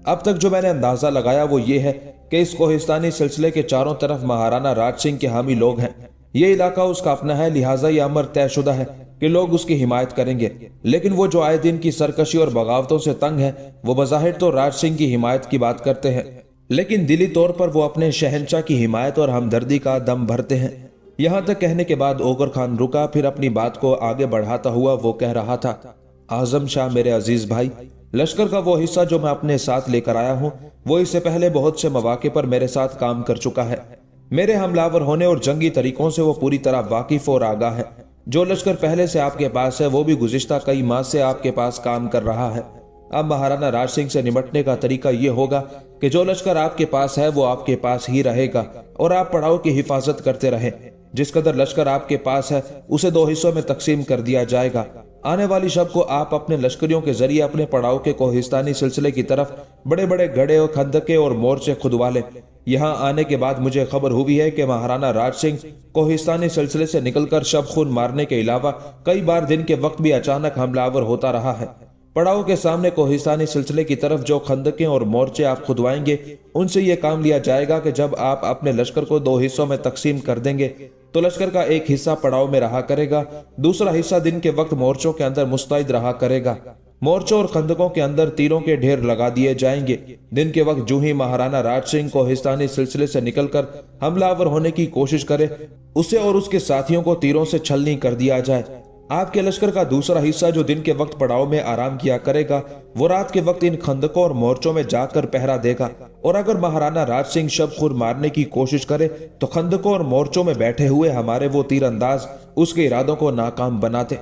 अब तक जो मैंने अंदाजा लगाया वो ये है कि इस कोहिस्तानी सिलसिले के चारों तरफ महाराणा राज सिंह के हामी लोग हैं। ये इलाका उसका अपना है, लिहाजा ये अमर तयशुदा है कि लोग उसकी हिमायत करेंगे। लेकिन वो जो आए दिन की सरकशी और बगावतों से तंग है, वो बज़ाहिर तो राज सिंह की हिमायत की बात करते हैं, लेकिन दिली तौर पर वो अपने शहंशाह की हिमायत और हमदर्दी का दम भरते हैं। यहाँ तक कहने के बाद औगर खान रुका, फिर अपनी बात को आगे बढ़ाता हुआ वो कह रहा था, आजम शाह मेरे अजीज भाई, लश्कर का वो हिस्सा जो मैं अपने साथ लेकर आया हूँ वो इससे पहले बहुत से मौके पर मेरे साथ काम कर चुका है। मेरे हमलावर होने और जंगी तरीकों से वो पूरी तरह वाकिफ और आगाह है। जो लश्कर पहले से आपके पास है वो भी गुज़िश्ता कई माह से आपके पास काम कर रहा है। अब महाराणा राज सिंह से निपटने का तरीका ये होगा कि जो लश्कर आपके पास है वो आपके पास ही रहेगा और आप पड़ाव की हिफाजत करते रहें। जिस कदर लश्कर आपके पास है उसे 2 हिस्सों में तकसीम कर दिया जाएगा। आने वाली शब को आप अपने लश्करियों के जरिए अपने पड़ाव के कोहिस्तानी सिलसिले की तरफ बड़े बड़े गढ़े और खंदके और मोर्चे खुदवा लें। यहाँ आने के बाद मुझे खबर हुई है कि महाराणा राज सिंह कोहिस्तानी सिलसिले से निकलकर शब खून मारने के अलावा कई बार दिन के वक्त भी अचानक हमलावर होता रहा है। पड़ाव के सामने कोहिस्तानी सिलसिले की तरफ जो खंदकें और मोर्चे आप खुदवाएंगे, उनसे यह काम लिया जाएगा कि जब आप अपने लश्कर को 2 हिस्सों में तकसीम कर देंगे तो लश्कर का एक हिस्सा पड़ाव में रहा करेगा, दूसरा हिस्सा दिन के वक्त मोर्चों के अंदर मुस्तैद रहा करेगा। मोर्चों और खंदकों के अंदर तीरों के ढेर लगा दिए जाएंगे। दिन के वक्त जो ही महाराणा राज सिंह कोहिस्तानी सिलसिले से निकलकर हमलावर होने की कोशिश करे, उसे और उसके साथियों को तीरों से छलनी कर दिया जाए। आपके लश्कर का दूसरा हिस्सा जो दिन के वक्त पड़ाव में आराम किया करेगा, वो रात के वक्त इन खंदकों और मोर्चों में जाकर पहरा देगा, और अगर महाराणा राज सिंह शब खून मारने की कोशिश करे तो खंदकों और मोर्चों में बैठे हुए हमारे वो तीरंदाज उसके इरादों को नाकाम बनाते।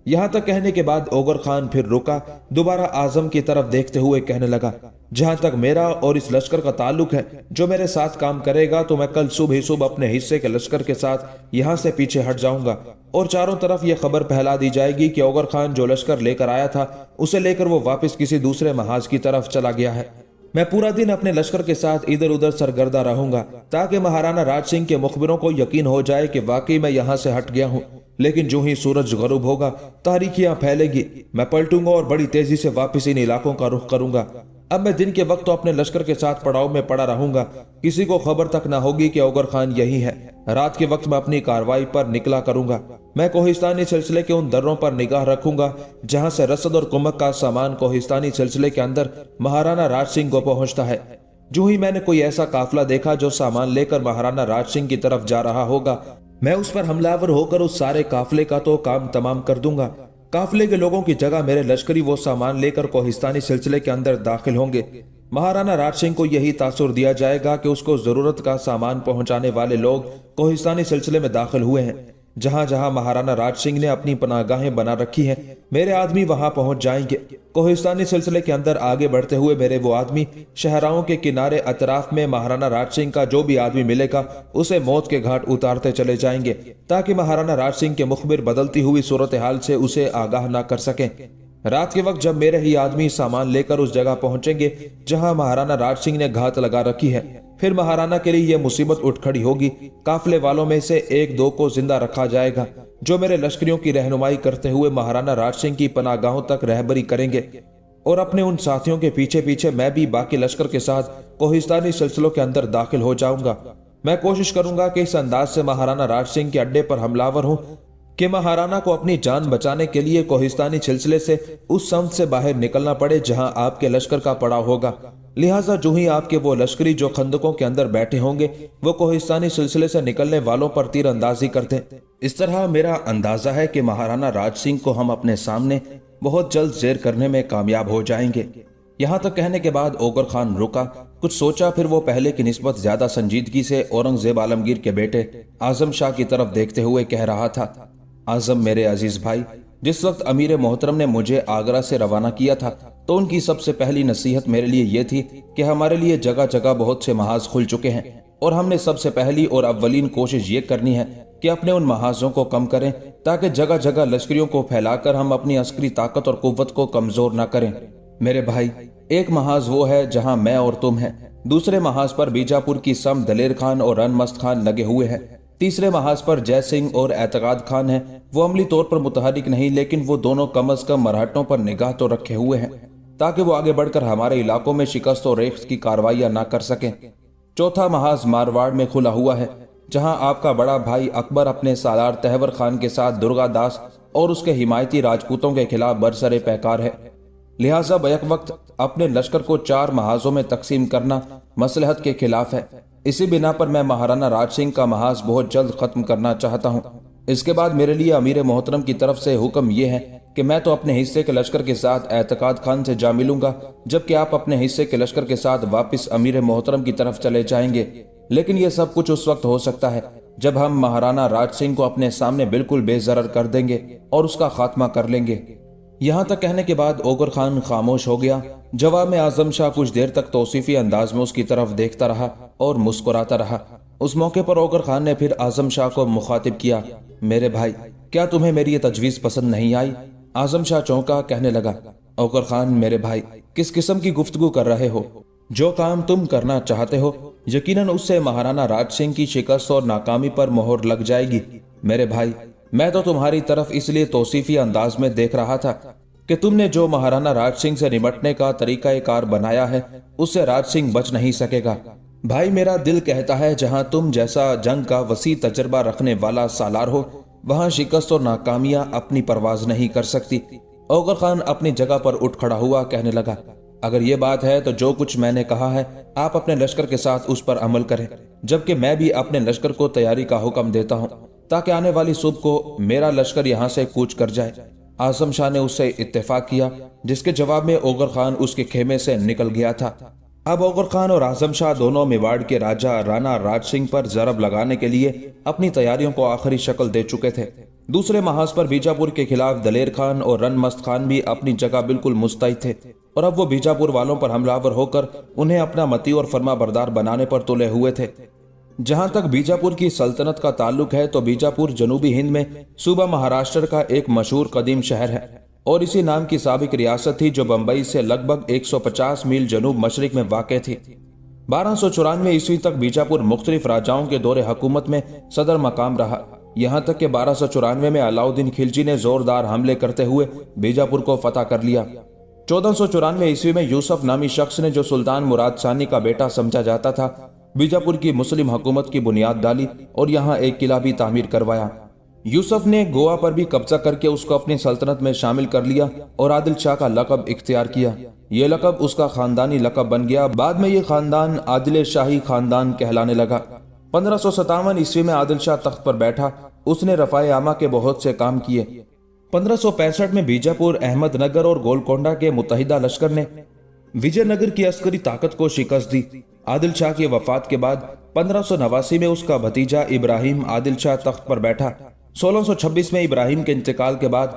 यहां तक कहने के बाद ओगर खान फिर रुका, दोबारा आजम की तरफ देखते हुए कहने लगा, जहां तक मेरा और इस लश्कर का ताल्लुक है, जो मेरे साथ काम करेगा तो मैं कल सुबह ही सुबह अपने हिस्से के लश्कर के साथ यहां से पीछे हट जाऊंगा और चारों तरफ यह खबर फैला दी जाएगी कि ओगर खान जो लश्कर लेकर आया था उसे लेकर वो वापस किसी दूसरे महाज की तरफ चला गया है। मैं पूरा दिन अपने लश्कर के साथ इधर उधर सरगर्दा रहूंगा ताकि महाराणा राज सिंह के मुखबिरों को यकीन हो जाए कि वाकई मैं यहां से हट गया हूं। लेकिन जो ही सूरज गरूब होगा, तारीखियां फैलेगी, मैं पलटूंगा और बड़ी तेजी से वापस इन इलाकों का रुख करूंगा। अब मैं दिन के वक्त तो अपने लश्कर के साथ पड़ाव में पड़ा रहूंगा, किसी को खबर तक ना होगी कि ओगर खान यही है। रात के वक्त मैं अपनी कार्रवाई पर निकला करूंगा। मैं कोहिस्तानी सिलसिले के उन दर्रों पर निगाह रखूंगा जहां से रसद और कुमक का सामान कोहिस्तानी सिलसिले के अंदर महाराणा राज सिंह को पहुंचता है। जो ही मैंने कोई ऐसा काफिला देखा जो सामान लेकर महाराणा राज सिंह की तरफ जा रहा होगा, मैं उस पर हमलावर होकर उस सारे काफिले का तो काम तमाम कर दूंगा। काफिले के लोगों की जगह मेरे लश्करी वो सामान लेकर कोहिस्तानी सिलसिले के अंदर दाखिल होंगे। महाराणा राज सिंह को यही तासुर दिया जाएगा कि उसको जरूरत का सामान पहुंचाने वाले लोग कोहिस्तानी सिलसिले में दाखिल हुए हैं। जहां जहां महाराणा राज सिंह ने अपनी पनाहगाहें बना रखी हैं, मेरे आदमी वहां पहुंच जाएंगे। कोहिस्तानी सिलसिले के अंदर आगे बढ़ते हुए मेरे वो आदमी शहराओं के किनारे अतराफ में महाराणा राज सिंह का जो भी आदमी मिलेगा उसे मौत के घाट उतारते चले जाएंगे, ताकि महाराणा राज सिंह के मुखबिर बदलती हुई सूरत हाल से उसे आगाह न कर सकें। रात के वक्त जब मेरे ही आदमी सामान लेकर उस जगह पहुंचेंगे जहां महाराणा राज सिंह ने घात लगा रखी है, फिर महाराणा के लिए यह मुसीबत उठ खड़ी होगी। काफिले वालों में से 1-2 को जिंदा रखा जाएगा जो मेरे लश्करियों की रहनुमाई करते हुए महाराणा राज सिंह की पनाहगाहों तक रहबरी करेंगे, और अपने उन साथियों के पीछे पीछे मैं भी बाकी लश्कर के साथ कोहिस्तानी सिलसिलों के अंदर दाखिल हो जाऊंगा। मैं कोशिश करूंगा कि इस अंदाज से महाराणा राज सिंह के अड्डे पर हमलावर हूं कि महाराणा को अपनी जान बचाने के लिए कोहिस्तानी सिलसिले से उस सम्त से बाहर निकलना पड़े जहां आपके लश्कर का पड़ाव होगा। लिहाजा जो ही आपके वो लश्करी जो खंदकों के अंदर बैठे होंगे वो कोहिस्तानी सिलसिले से निकलने वालों पर तीर अंदाजी करते। इस तरह मेरा अंदाजा है कि महाराणा राज सिंह को हम अपने सामने बहुत जल्द जेर करने में कामयाब हो जाएंगे। यहां तक कहने के बाद ओगर खान रुका, कुछ सोचा, फिर वो पहले की निस्बत ज्यादा संजीदगी से औरंगजेब आलमगीर के बेटे आजम शाह की तरफ देखते हुए कह रहा था, आजम मेरे अजीज भाई, जिस वक्त अमीर मोहतरम ने मुझे आगरा से रवाना किया था तो उनकी सबसे पहली नसीहत मेरे लिए यह थी कि हमारे लिए जगह जगह बहुत से महाज खुल चुके हैं और हमने सबसे पहली और अव्वलीन कोशिश ये करनी है कि अपने उन महाजों को कम करें ताकि जगह जगह लश्करियों को फैलाकर हम अपनी अस्करी ताकत और कुव्वत को कमजोर न करें। मेरे भाई, एक महाज वो है जहां मैं और तुम हैं, दूसरे महाज पर बीजापुर की सम दलेर खान और रनमस्त खान लगे हुए हैं, तीसरे महाज पर जय सिंह और एतकाद खान है। वो अमली तौर पर मुतहरिक नहीं, लेकिन वो दोनों कम अज कम मराठों पर निगाह तो रखे हुए हैं ताकि वो आगे बढ़कर हमारे इलाकों में शिकस्त और रेख्त की कार्रवाइयां ना कर सकें। चौथा महाज मारवाड़ में खुला हुआ है जहां आपका बड़ा भाई अकबर अपने सालार तहवर खान के साथ दुर्गा दास और उसके हिमायती राजपूतों के खिलाफ बरसरे पैकार है। लिहाजा बैक वक्त अपने लश्कर को 4 महाजों में तकसीम करना मसलहत के खिलाफ है। इसी बिना पर मैं महाराणा राज सिंह का महाज बहुत जल्द खत्म करना चाहता हूँ। इसके बाद मेरे लिए अमीर मोहतरम की तरफ से हुक्म यह है कि मैं तो अपने हिस्से के लश्कर के साथ एतकाद खान से जा मिलूंगा, जबकि आप अपने हिस्से के लश्कर के साथ वापस अमीर मोहतरम की तरफ चले जाएंगे। लेकिन यह सब कुछ उस वक्त हो सकता है जब हम महाराणा राज सिंह को अपने सामने बिल्कुल बेजरर कर देंगे और उसका खात्मा कर लेंगे। यहां तक कहने के बाद ओगर खान खामोश हो गया। जवाब में आजम शाह कुछ देर तक तौसीफी अंदाज में उसकी तरफ देखता रहा और मुस्कुराता रहा। उस मौके पर ओगर खान ने फिर आजम शाह को मुखातिब किया, मेरे भाई, क्या तुम्हें मेरी ये तजवीज पसंद नहीं आई? आजम शाह चौंका, कहने लगा, औकर खान मेरे भाई, किस किस्म की गुफ्तगू कर रहे हो? जो काम तुम करना चाहते हो यकीनन उससे महाराणा राज सिंह की शिकस्त और नाकामी पर मोहर लग जाएगी। मेरे भाई, मैं तो तुम्हारी तरफ इसलिए तौसीफी अंदाज में देख रहा था कि तुमने जो महाराणा राज सिंह से निपटने का तरीका कार बनाया है उससे राज सिंह बच नहीं सकेगा। भाई, मेरा दिल कहता है जहां तुम जैसा जंग का वसी तजर्बा रखने वाला सालार हो वहां शिकस्त और नाकामियां अपनी परवाज नहीं कर सकती। औगर खान अपनी जगह पर उठ खड़ा हुआ, कहने लगा, अगर ये बात है तो जो कुछ मैंने कहा है आप अपने लश्कर के साथ उस पर अमल करें, जबकि मैं भी अपने लश्कर को तैयारी का हुक्म देता हूं ताकि आने वाली सुबह को मेरा लश्कर यहां से कूच कर जाए। आजम शाह ने उससे इत्तेफाक किया, जिसके जवाब में औगर खान उसके खेमे से निकल गया था। अब औगर खान और आजम शाह दोनों मेवाड़ के राजा राणा राज सिंह पर जरब लगाने के लिए अपनी तैयारियों को आखिरी शक्ल दे चुके थे। दूसरे महाज पर बीजापुर के खिलाफ दलेर खान और रन मस्त खान भी अपनी जगह बिल्कुल मुस्तैद थे और अब वो बीजापुर वालों पर हमलावर होकर उन्हें अपना मती और फरमा बरदार बनाने पर तुले हुए थे। जहां तक बीजापुर की सल्तनत का ताल्लुक है तो बीजापुर जनूबी हिंद में सूबा महाराष्ट्र का एक मशहूर कदीम शहर है और इसी नाम की साबिक रियासत थी जो बंबई से लगभग 150 मील जनूब मशरिक में वाक़ थी। 1294 ईस्वी तक बीजापुर मुख्तलिफ राजाओं के दौरे हुकूमत में सदर मकाम रहा, यहाँ तक कि 1294 में अलाउद्दीन खिलजी ने जोरदार हमले करते हुए बीजापुर को फतह कर लिया। 1494 ईस्वी में यूसुफ नामी शख्स ने, जो सुल्तान मुराद सानी का बेटा समझा जाता था, बीजापुर की मुस्लिम हुकूमत की बुनियाद डाली और यहाँ एक किला भी तामीर करवाया। यूसुफ ने गोवा पर भी कब्जा करके उसको अपनी सल्तनत में शामिल कर लिया और आदिल शाह का लकब इख्तियार किया। ये लकब उसका खानदानी लकब बन गया। बाद में ये खानदान आदिल शाही खानदान कहलाने लगा। 1557 ईस्वी में आदिल शाह तख्त पर बैठा। उसने रफाए आमा के बहुत से काम किए। 1565 में बीजापुर, अहमदनगर और गोलकोंडा के मुत्तहिदा लश्कर ने विजयनगर की अस्करी ताकत को शिकस्त दी। आदिल शाह की वफात के बाद 1589 में उसका भतीजा इब्राहिम आदिल शाह तख्त पर बैठा। 1626 में इब्राहिम के इंतकाल के बाद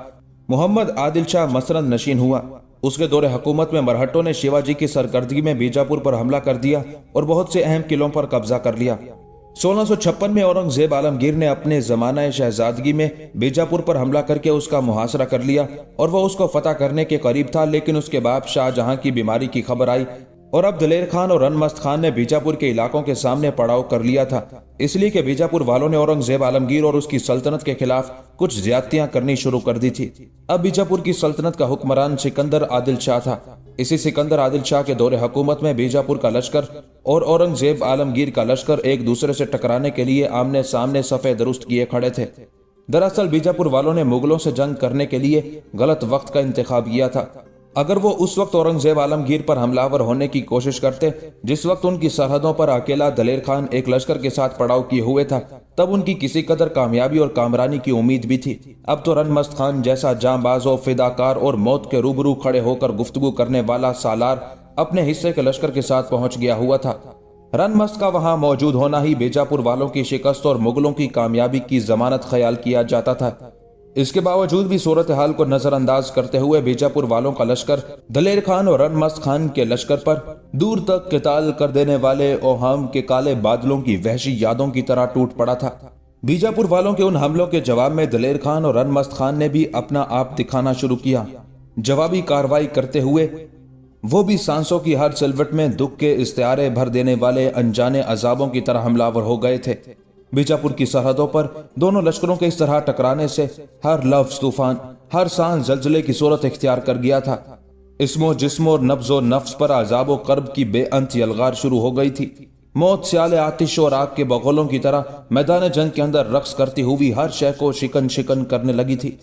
मोहम्मद आदिल शाह मसनद नशीन हुआ। उसके दौरे हुकूमत में मरहट्टों ने शिवाजी की सरकर्दगी में बीजापुर पर हमला कर दिया और बहुत से अहम किलों पर कब्जा कर लिया। 1656 में औरंगजेब आलमगीर ने अपने जमाना शहजादगी में बीजापुर पर हमला करके उसका मुहासरा कर लिया और वह उसको फतह करने के करीब था, लेकिन उसके बाद शाहजहां की बीमारी की खबर आई और अब दलेर खान और रनमस्त खान ने बीजापुर के इलाकों के सामने पड़ाव कर लिया था, इसलिए कि बीजापुर वालों ने औरंगजेब आलमगीर और उसकी सल्तनत के खिलाफ कुछ ज्यादतियां करनी शुरू कर दी थी। अब बीजापुर की सल्तनत का हुक्मरान सिकंदर आदिल शाह था। इसी सिकंदर आदिल शाह के दौरे हुकूमत में बीजापुर का लश्कर और औरंगजेब आलमगीर का लश्कर एक दूसरे से टकराने के लिए आमने सामने सफ़े दुरुस्त किए खड़े थे। दरअसल बीजापुर वालों ने मुगलों से जंग करने के लिए गलत वक्त का इंतखाब किया था। अगर वो उस वक्त औरंगजेब आलमगीर पर हमलावर होने की कोशिश करते जिस वक्त उनकी सरहदों पर अकेला दलेर खान एक लश्कर के साथ पड़ाव किए हुए था, तब उनकी किसी कदर कामयाबी और कामरानी की उम्मीद भी थी। अब तो रनमस्त खान जैसा जांबाज और फिदाकार और मौत के रूबरू खड़े होकर गुफ्तगू करने वाला सालार अपने हिस्से के लश्कर के साथ पहुंच गया हुआ था। रनमस्त का वहां मौजूद होना ही बीजापुर वालों की शिकस्त और मुगलों की कामयाबी की जमानत ख्याल किया जाता था। इसके बावजूद भी सूरत हाल को नजरअंदाज करते हुए बीजापुर वालों का लश्कर दलेर खान और रनमस्त खान के लश्कर पर दूर तक किताल कर देने वाले ओहाम के काले बादलों की वहशी यादों की तरह टूट पड़ा था। बीजापुर वालों के उन हमलों के जवाब में दलेर खान और रनमस्त खान ने भी अपना आप दिखाना शुरू किया। जवाबी कार्रवाई करते हुए वो भी सांसों की हर सिलवट में दुख के इस्तिआरे भर देने वाले अनजाने अजाबों की तरह हमलावर हो गए थे। बीजापुर की सरहदों पर दोनों लश्करों के इस तरह टकराने से हर लफ्ज तूफान, हर सांस जल्जले की सूरत इख्तियार कर गया था। इस्मो जिस्मो और नब्जो नफ्स पर अजाब और कर्ब की बेअंत यलगार शुरू हो गई थी। मौत सियाले आतिश और आग के बगोलों की तरह मैदान जंग के अंदर रक्स करती हुई हर शय को शिकन शिकन करने लगी थी।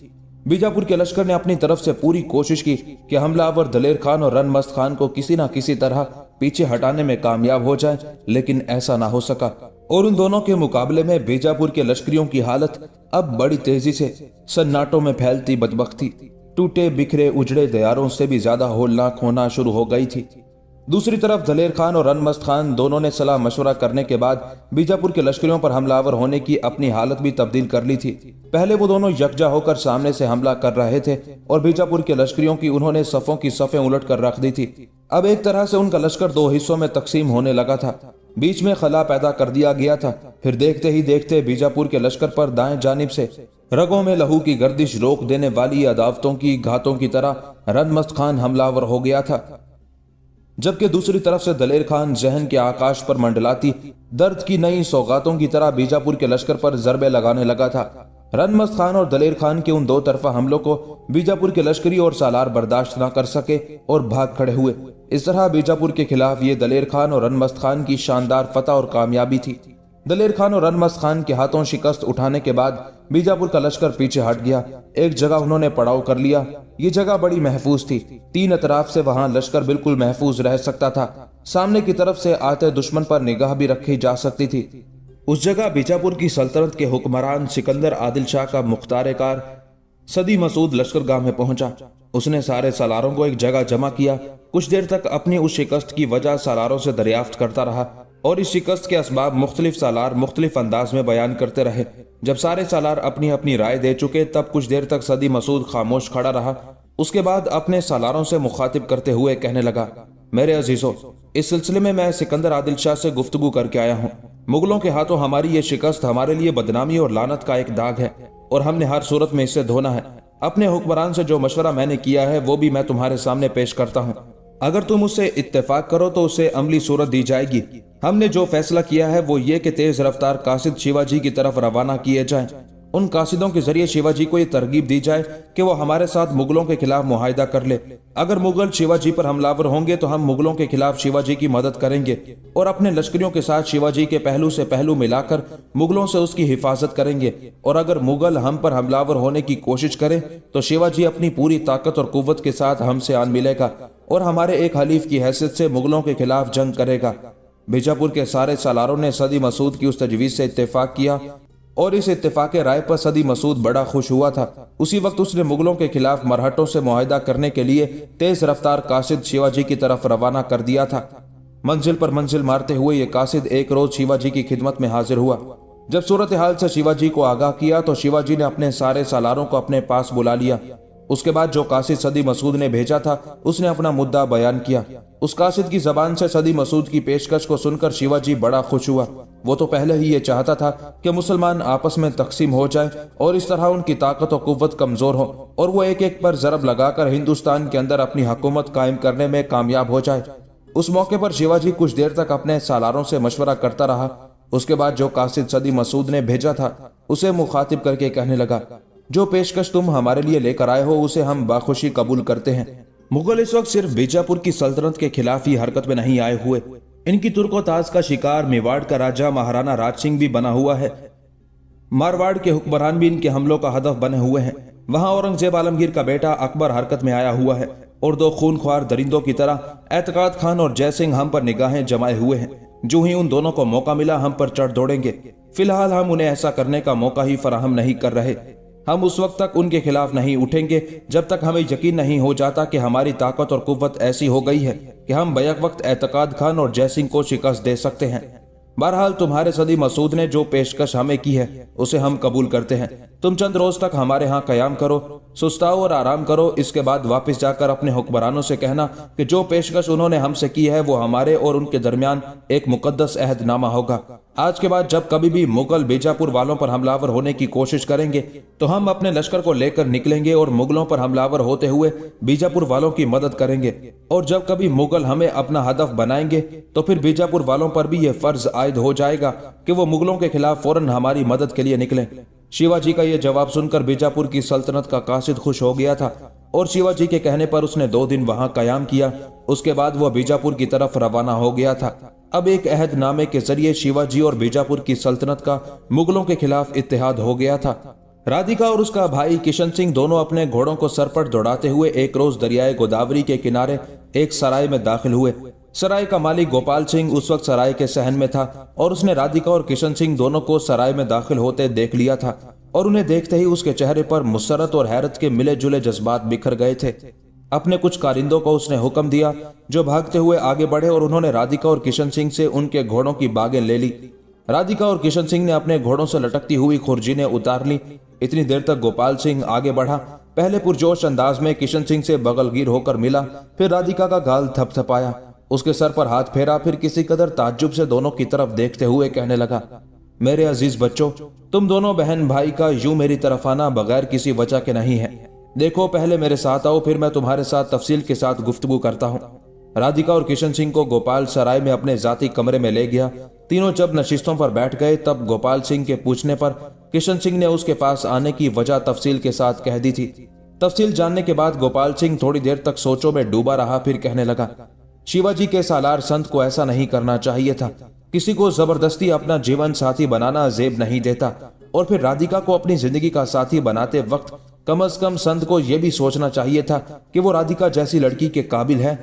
बीजापुर के लश्कर ने अपनी तरफ से पूरी कोशिश की कि हमलावर दलेर खान और रनमस्त खान को किसी न किसी तरह पीछे हटाने में कामयाब हो जाए, लेकिन ऐसा ना हो सका और उन दोनों के मुकाबले में बीजापुर के लश्करियों की हालत अब बड़ी तेजी से सन्नाटों में फैलती बदबख्ती, टूटे बिखरे उजड़े दयारों से भी ज्यादा होलनाक होना शुरू हो गई थी। दूसरी तरफ दलेर खान और रनमस्त खान दोनों ने सलाह मशवरा करने के बाद बीजापुर के लश्करियों पर हमलावर होने की अपनी हालत भी तब्दील कर ली थी। पहले वो दोनों यकजा होकर सामने से हमला कर रहे थे और बीजापुर के लश्करियों की उन्होंने सफों की सफें उलट कर रख दी थी। अब एक तरह से उनका लश्कर दो हिस्सों में तकसीम होने लगा था। बीच में खला पैदा कर दिया गया था। फिर देखते ही देखते बीजापुर के लश्कर पर दाएं जानिब से रगों में लहू की गर्दिश रोक देने वाली अदावतों की घातों की तरह रनमस्त खान हमलावर हो गया था, जबकि दूसरी तरफ से दलेर खान जहन के आकाश पर मंडलाती दर्द की नई सौगातों की तरह बीजापुर के लश्कर पर जरबे लगाने लगा था। रनमस्त खान और दलेर खान के उन दो तरफा हमलों को बीजापुर के लश्करी और सालार बर्दाश्त न कर सके और भाग खड़े हुए। इस तरह बीजापुर के खिलाफ ये दलेर खान और रनमस्त खान की शानदार फतह और कामयाबी थी। दलेर खान और रनमस्त खान के हाथों शिकस्त उठाने के बाद बीजापुर का लश्कर पीछे हट गया। एक जगह उन्होंने पड़ाव कर लिया। ये जगह बड़ी महफूज थी। तीन अतराफ से वहां लश्कर बिल्कुल महफूज रह सकता था। सामने की तरफ से आते दुश्मन पर निगाह भी रखी जा सकती थी। उस जगह बीजापुर की सल्तनत के हुक्मरान सिकंदर आदिल शाह का मुख्तार कार सदी मसूद लश्करगाह में पहुंचा। उसने सारे सालारों को एक जगह जमा किया। कुछ देर तक अपनी उस शिकस्त की वजह सालारों से दरियाफ्त करता रहा और इस शिकस्त के असबाब मुख्तलिफ सालार मुख्तलिफ अंदाज में बयान करते रहे। जब सारे सालार अपनी अपनी राय दे चुके तब कुछ देर तक सदी मसूद खामोश खड़ा रहा। उसके बाद अपने सालारों से मुखातिब करते हुए कहने लगा, मेरे अजीजों, इस सिलसिले में मैं सिकंदर आदिल शाह से गुफ्तगू करके आया हूँ। मुगलों के हाथों हमारी ये शिकस्त हमारे लिए बदनामी और लानत का एक दाग है और हमने हर सूरत में इससे धोना है। अपने हुक्मरान से जो मशवरा मैंने किया है वो भी मैं तुम्हारे सामने पेश करता हूँ। अगर तुम उससे इत्तेफाक करो तो उसे अमली सूरत दी जाएगी। हमने जो फैसला किया है वो ये कि तेज रफ्तार कासिद शिवाजी की तरफ रवाना किए जाएं। उन कासिदों के जरिए शिवाजी को ये तरगीब दी जाए कि वो हमारे साथ मुगलों के खिलाफ मुआहिदा कर ले। अगर मुगल शिवाजी पर हमलावर होंगे तो हम मुगलों के खिलाफ शिवाजी की मदद करेंगे और अपने लश्करियों के साथ शिवाजी के पहलू से पहलू मिलाकर मुगलों से उसकी हिफाजत करेंगे। और अगर मुगल हम पर हमलावर होने की कोशिश करें तो शिवाजी अपनी पूरी ताकत और कुव्वत के साथ हमसे आन मिलेगा और हमारे एक हलीफ की हैसियत से मुगलों के खिलाफ जंग करेगा। बीजापुर के सारे सालारों ने सदी मसूद की उस तजवीज से इत्तेफाक किया और इस इत्तेफाक राय पर सदी मसूद बड़ा खुश हुआ था। उसी वक्त उसने मुगलों के खिलाफ मरहटों से मुआहिदा करने के लिए तेज रफ्तार कासिद शिवाजी की तरफ रवाना कर दिया था। मंजिल पर मंजिल मारते हुए ये कासिद एक रोज शिवाजी की खिदमत में हाजिर हुआ। जब सूरत हाल से शिवाजी को आगाह किया तो शिवाजी ने अपने सारे सालारों को अपने पास बुला लिया। उसके बाद जो कासिद सदी मसूद ने भेजा था उसने अपना मुद्दा बयान किया। उस कासिद की जबान से सदी मसूद की पेशकश को सुनकर शिवाजी बड़ा खुश हुआ। वो तो पहले ही ये चाहता था कि मुसलमान आपस में तकसीम हो जाए और इस तरह उनकी ताकत और कुव्वत कमजोर हो और वो एक एक पर जरब लगाकर हिंदुस्तान के अंदर अपनी हुकूमत कायम करने में कामयाब हो जाए। उस मौके पर शिवाजी कुछ देर तक अपने सालारों से मशवरा करता रहा। उसके बाद जो कासिद सदी मसूद ने भेजा था उसे मुखातिब करके कहने लगा, जो पेशकश तुम हमारे लिए लेकर आए हो उसे हम बाखुशी कबूल करते हैं। मुगल इस वक्त सिर्फ बीजापुर की सल्तनत के खिलाफ ही हरकत में नहीं आए हुए, इनकी तुर्को ताज का शिकार मेवाड़ का राजा महाराणा राज सिंह भी बना हुआ है। मारवाड़ के हुक्मरान भी इनके हमलों का हदफ बने हुए हैं। वहां औरंगजेब आलमगीर का बेटा अकबर हरकत में आया हुआ है और दो खूनख्वार दरिंदों की तरह एतकाद खान और जय सिंह हम पर निगाहें जमाए हुए हैं। जो ही उन दोनों को मौका मिला हम पर चढ़ दौड़ेंगे। फिलहाल हम उन्हें ऐसा करने का मौका ही फराहम नहीं कर रहे। हम उस वक्त तक उनके खिलाफ नहीं उठेंगे जब तक हमें यकीन नहीं हो जाता कि हमारी ताकत और कुव्वत ऐसी हो गई है कि हम बैक वक्त एतकाद खान और जय सिंह को शिकस्त दे सकते हैं। बहरहाल तुम्हारे सदी मसूद ने जो पेशकश हमें की है उसे हम कबूल करते हैं। तुम चंद रोज तक हमारे यहाँ कयाम करो, सुस्ताओ और आराम करो। इसके बाद वापस जाकर अपने हुक्मरानों से कहना कि जो पेशकश उन्होंने हमसे की है वो हमारे और उनके दरमियान एक मुकद्दस अहदनामा होगा। आज के बाद जब कभी भी मुगल बीजापुर वालों पर हमलावर होने की कोशिश करेंगे तो हम अपने लश्कर को लेकर निकलेंगे और मुगलों पर हमलावर होते हुए बीजापुर वालों की मदद करेंगे। और जब कभी मुगल हमें अपना हदफ बनाएंगे तो फिर बीजापुर वालों पर भी यह फर्ज आयद हो जाएगा कि वो मुगलों के खिलाफ फौरन हमारी मदद के लिए निकलें। शिवाजी का यह जवाब सुनकर बीजापुर की सल्तनत का कासिद खुश हो गया था और शिवाजी के कहने पर उसने 2 दिन वहां कयाम किया। उसके बाद वह बीजापुर की तरफ रवाना हो गया था। अब एक अहदनामे के जरिए शिवाजी और बीजापुर की सल्तनत का मुगलों के खिलाफ इत्तेहाद हो गया था। राधिका और उसका भाई किशन सिंह दोनों अपने घोड़ों को सर पर दौड़ाते हुए एक रोज दरियाए गोदावरी के किनारे एक सराय में दाखिल हुए। सराय का मालिक गोपाल सिंह उस वक्त सराय के सहन में था और उसने राधिका और किशन सिंह दोनों को सराय में दाखिल होते देख लिया था और उन्हें देखते ही उसके चेहरे पर मुसरत और हैरत के मिले जुले जज्बात बिखर गए थे। अपने कुछ कारिंदों को उसने हुक्म दिया जो भागते हुए आगे बढ़े और उन्होंने राधिका और किशन सिंह से उनके घोड़ों की बागें ले ली। राधिका और किशन सिंह ने अपने घोड़ों से लटकती हुई खुरजीनें उतार ली। इतनी देर तक गोपाल सिंह आगे बढ़ा। पहले पुरजोश अंदाज में किशन सिंह से बगलगीर होकर मिला, फिर राधिका का गाल थपथपाया, उसके सर पर हाथ फेरा, फिर किसी कदर ताज्जुब से दोनों की तरफ देखते हुए कहने लगा, میرے अजीज बच्चों, तुम दोनों बहन भाई का यूं मेरी तरफ आना बगैर किसी वजह के नहीं है। देखो, पहले मेरे साथ आओ, फिर मैं तुम्हारे साथ तफसील के साथ गुफ्तगू करता हूँ। राधिका और किशन सिंह को गोपाल सराय में अपने जाती कमरे में ले गया। तीनों जब नशिस्तों पर बैठ गए तब गोपाल सिंह के पूछने पर किशन सिंह ने उसके पास आने की वजह तफसील के साथ कह दी थी। तफसील जानने के बाद गोपाल सिंह थोड़ी देर तक सोचों में डूबा रहा, फिर कहने लगा, शिवाजी के सालार संत को ऐसा नहीं करना चाहिए था। किसी को जबरदस्ती अपना जीवन साथी बनाना जेब नहीं देता, और फिर राधिका को अपनी जिंदगी का साथी बनाते वक्त कम से कम संत को यह भी सोचना चाहिए था कि वो राधिका जैसी लड़की के काबिल है।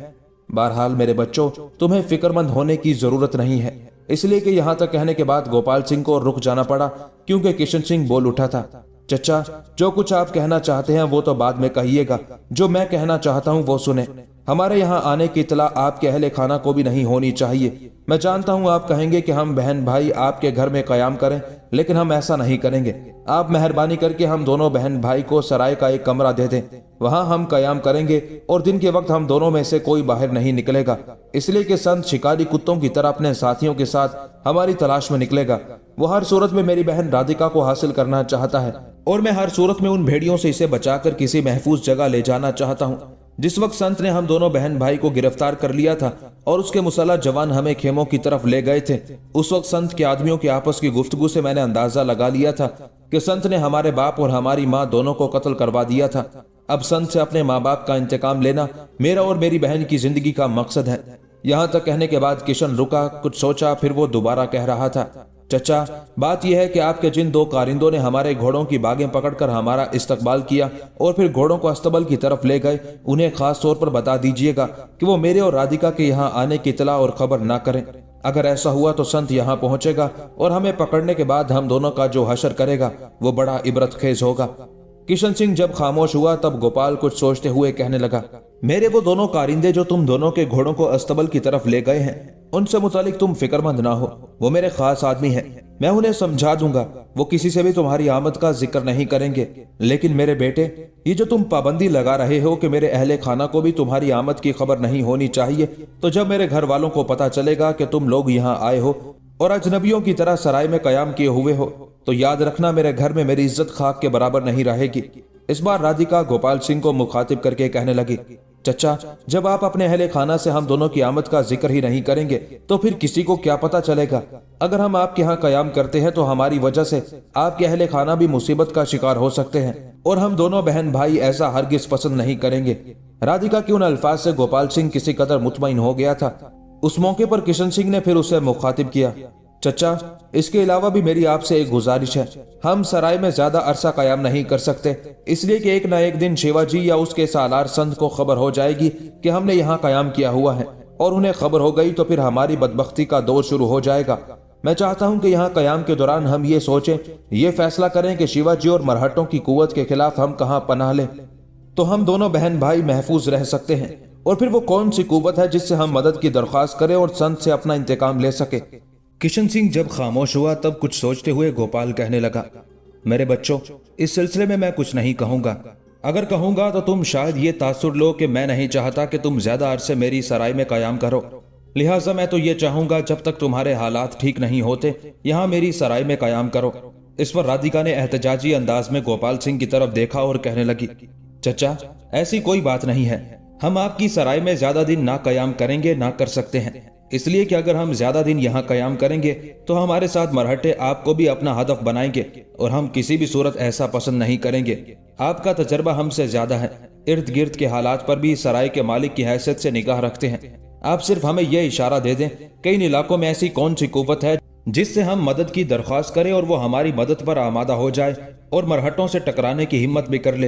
बहरहाल मेरे बच्चों, तुम्हें फिक्रमंद होने की जरूरत नहीं है। इसलिए कि यहां तक कहने के बाद गोपाल सिंह को रुक जाना पड़ा, क्योंकि किशन सिंह बोल उठा था, चचा, जो कुछ आप कहना चाहते हैं वो तो बाद में कहिएगा, जो मैं कहना चाहता हूं वो सुने। हमारे यहाँ आने की इतला आपके अहले खाना को भी नहीं होनी चाहिए। मैं जानता हूँ आप कहेंगे कि हम बहन भाई आपके घर में कयाम करें, लेकिन हम ऐसा नहीं करेंगे। आप मेहरबानी करके हम दोनों बहन भाई को सराय का एक कमरा दे दें, वहां हम कयाम करेंगे और दिन के वक्त हम दोनों में से कोई बाहर नहीं निकलेगा, इसलिए कि संत शिकारी कुत्तों की तरह अपने साथियों के साथ हमारी तलाश में निकलेगा। वो हर सूरत में मेरी बहन राधिका को हासिल करना चाहता है, और मैं हर सूरत में उन भेड़ियों से इसे बचाकर किसी महफूज जगह ले जाना चाहता हूँ। जिस वक्त संत ने हम दोनों बहन भाई को गिरफ्तार कर लिया था और उसके मुसल्लह जवान हमें खेमों की तरफ ले गए थे, उस वक्त संत के आदमियों की आपस की गुफ्तगू से मैंने अंदाजा लगा लिया था कि संत ने हमारे बाप और हमारी माँ दोनों को कत्ल करवा दिया था। अब संत से अपने माँ बाप का इंतकाम लेना मेरा और मेरी बहन की जिंदगी का मकसद है। यहाँ तक कहने के बाद किशन रुका, कुछ सोचा, फिर वो दोबारा कह रहा था, चचा, बात यह है कि आपके जिन दो कारिंदों ने हमारे घोड़ों की बागें पकड़कर हमारा इस्तकबाल किया और फिर घोड़ों को अस्तबल की तरफ ले गए, उन्हें खास तौर पर बता दीजिएगा कि वो मेरे और राधिका के यहाँ आने की इतला और खबर ना करें। अगर ऐसा हुआ तो संत यहाँ पहुंचेगा और हमें पकड़ने के बाद हम दोनों का जो हशर करेगा वो बड़ा इबरत खेज होगा। किशन सिंह जब खामोश हुआ तब गोपाल कुछ सोचते हुए कहने लगा, मेरे वो दोनों कारिंदे जो तुम दोनों के घोड़ों को अस्तबल की तरफ ले गए हैं, उनसे मुतालिक तुम फिक्रमंद ना हो। वो मेरे खास आदमी हैं, मैं उन्हें समझा दूंगा। वो किसी से भी तुम्हारी आमद का जिक्र नहीं करेंगे। लेकिन मेरे बेटे, ये जो तुम पाबंदी लगा रहे हो कि मेरे अहले खाना को भी तुम्हारी आमद की खबर नहीं होनी चाहिए, तो जब मेरे घर वालों को पता चलेगा कि तुम लोग यहाँ आए हो और अजनबियों की तरह सराय में कयाम किए हुए हो, तो याद रखना मेरे घर में मेरी इज्जत खाक के बराबर नहीं रहेगी। इस बार राधिका गोपाल सिंह को मुखातिब करके कहने लगी, चचा, जब आप अपने अहले खाना से हम दोनों की आमद का जिक्र ही नहीं करेंगे तो फिर किसी को क्या पता चलेगा। अगर हम आपके यहाँ कयाम करते हैं तो हमारी वजह से आपके अहले खाना भी मुसीबत का शिकार हो सकते हैं, और हम दोनों बहन भाई ऐसा हरगिज पसंद नहीं करेंगे। राधिका के उन अल्फाज से गोपाल सिंह किसी कदर मुतमईन हो गया था। उस मौके पर किशन सिंह ने फिर उसे मुखातिब किया, चचा, इसके अलावा भी मेरी आपसे एक गुजारिश है। हम सराय में ज्यादा अरसा कयाम नहीं कर सकते, इसलिए कि एक न एक दिन शिवाजी या उसके सालार संत को खबर हो जाएगी कि हमने यहाँ कयाम किया हुआ है, और उन्हें खबर हो गई तो फिर हमारी बदबख्ती का दौर शुरू हो जाएगा। मैं चाहता हूँ कि यहाँ कयाम के दौरान हम ये सोचें, ये फैसला करें कि शिवाजी और मरहटों की कुव्वत के खिलाफ हम कहाँ पनाह लें, तो हम दोनों बहन भाई महफूज रह सकते हैं। और फिर वो कौन सी कुव्वत है जिससे हम मदद की दरख्वास्त करें और संत से अपना इंतकाम ले सके। किशन सिंह जब खामोश हुआ तब कुछ सोचते हुए गोपाल कहने लगा, मेरे बच्चों, इस सिलसिले में मैं कुछ नहीं कहूंगा। अगर कहूंगा तो तुम शायद ये तासुर लो कि मैं नहीं चाहता कि तुम ज्यादा अरसे मेरी सराय में कयाम करो। लिहाजा मैं तो ये चाहूंगा जब तक तुम्हारे हालात ठीक नहीं होते यहाँ मेरी सराय में कयाम करो। इस पर राधिका ने एहतजाजी अंदाज में गोपाल सिंह की तरफ देखा और कहने लगी, चचा, ऐसी कोई बात नहीं है। हम आपकी सराय में ज्यादा दिन ना कयाम करेंगे ना कर सकते हैं, इसलिए कि अगर हम ज्यादा दिन यहाँ कयाम करेंगे तो हमारे साथ मरहटे आपको भी अपना हदफ बनाएंगे, और हम किसी भी सूरत ऐसा पसंद नहीं करेंगे। आपका तजर्बा हमसे ज्यादा है, इर्द गिर्द के हालात पर भी सराय के मालिक की हैसियत से निगाह रखते हैं। आप सिर्फ हमें यह इशारा दे दें कि इन इलाकों में ऐसी कौन सी कुव्वत है जिससे हम मदद की दरख्वास्त करें और वो हमारी मदद पर आमादा हो जाए और मरहटों से टकराने की हिम्मत भी कर ले।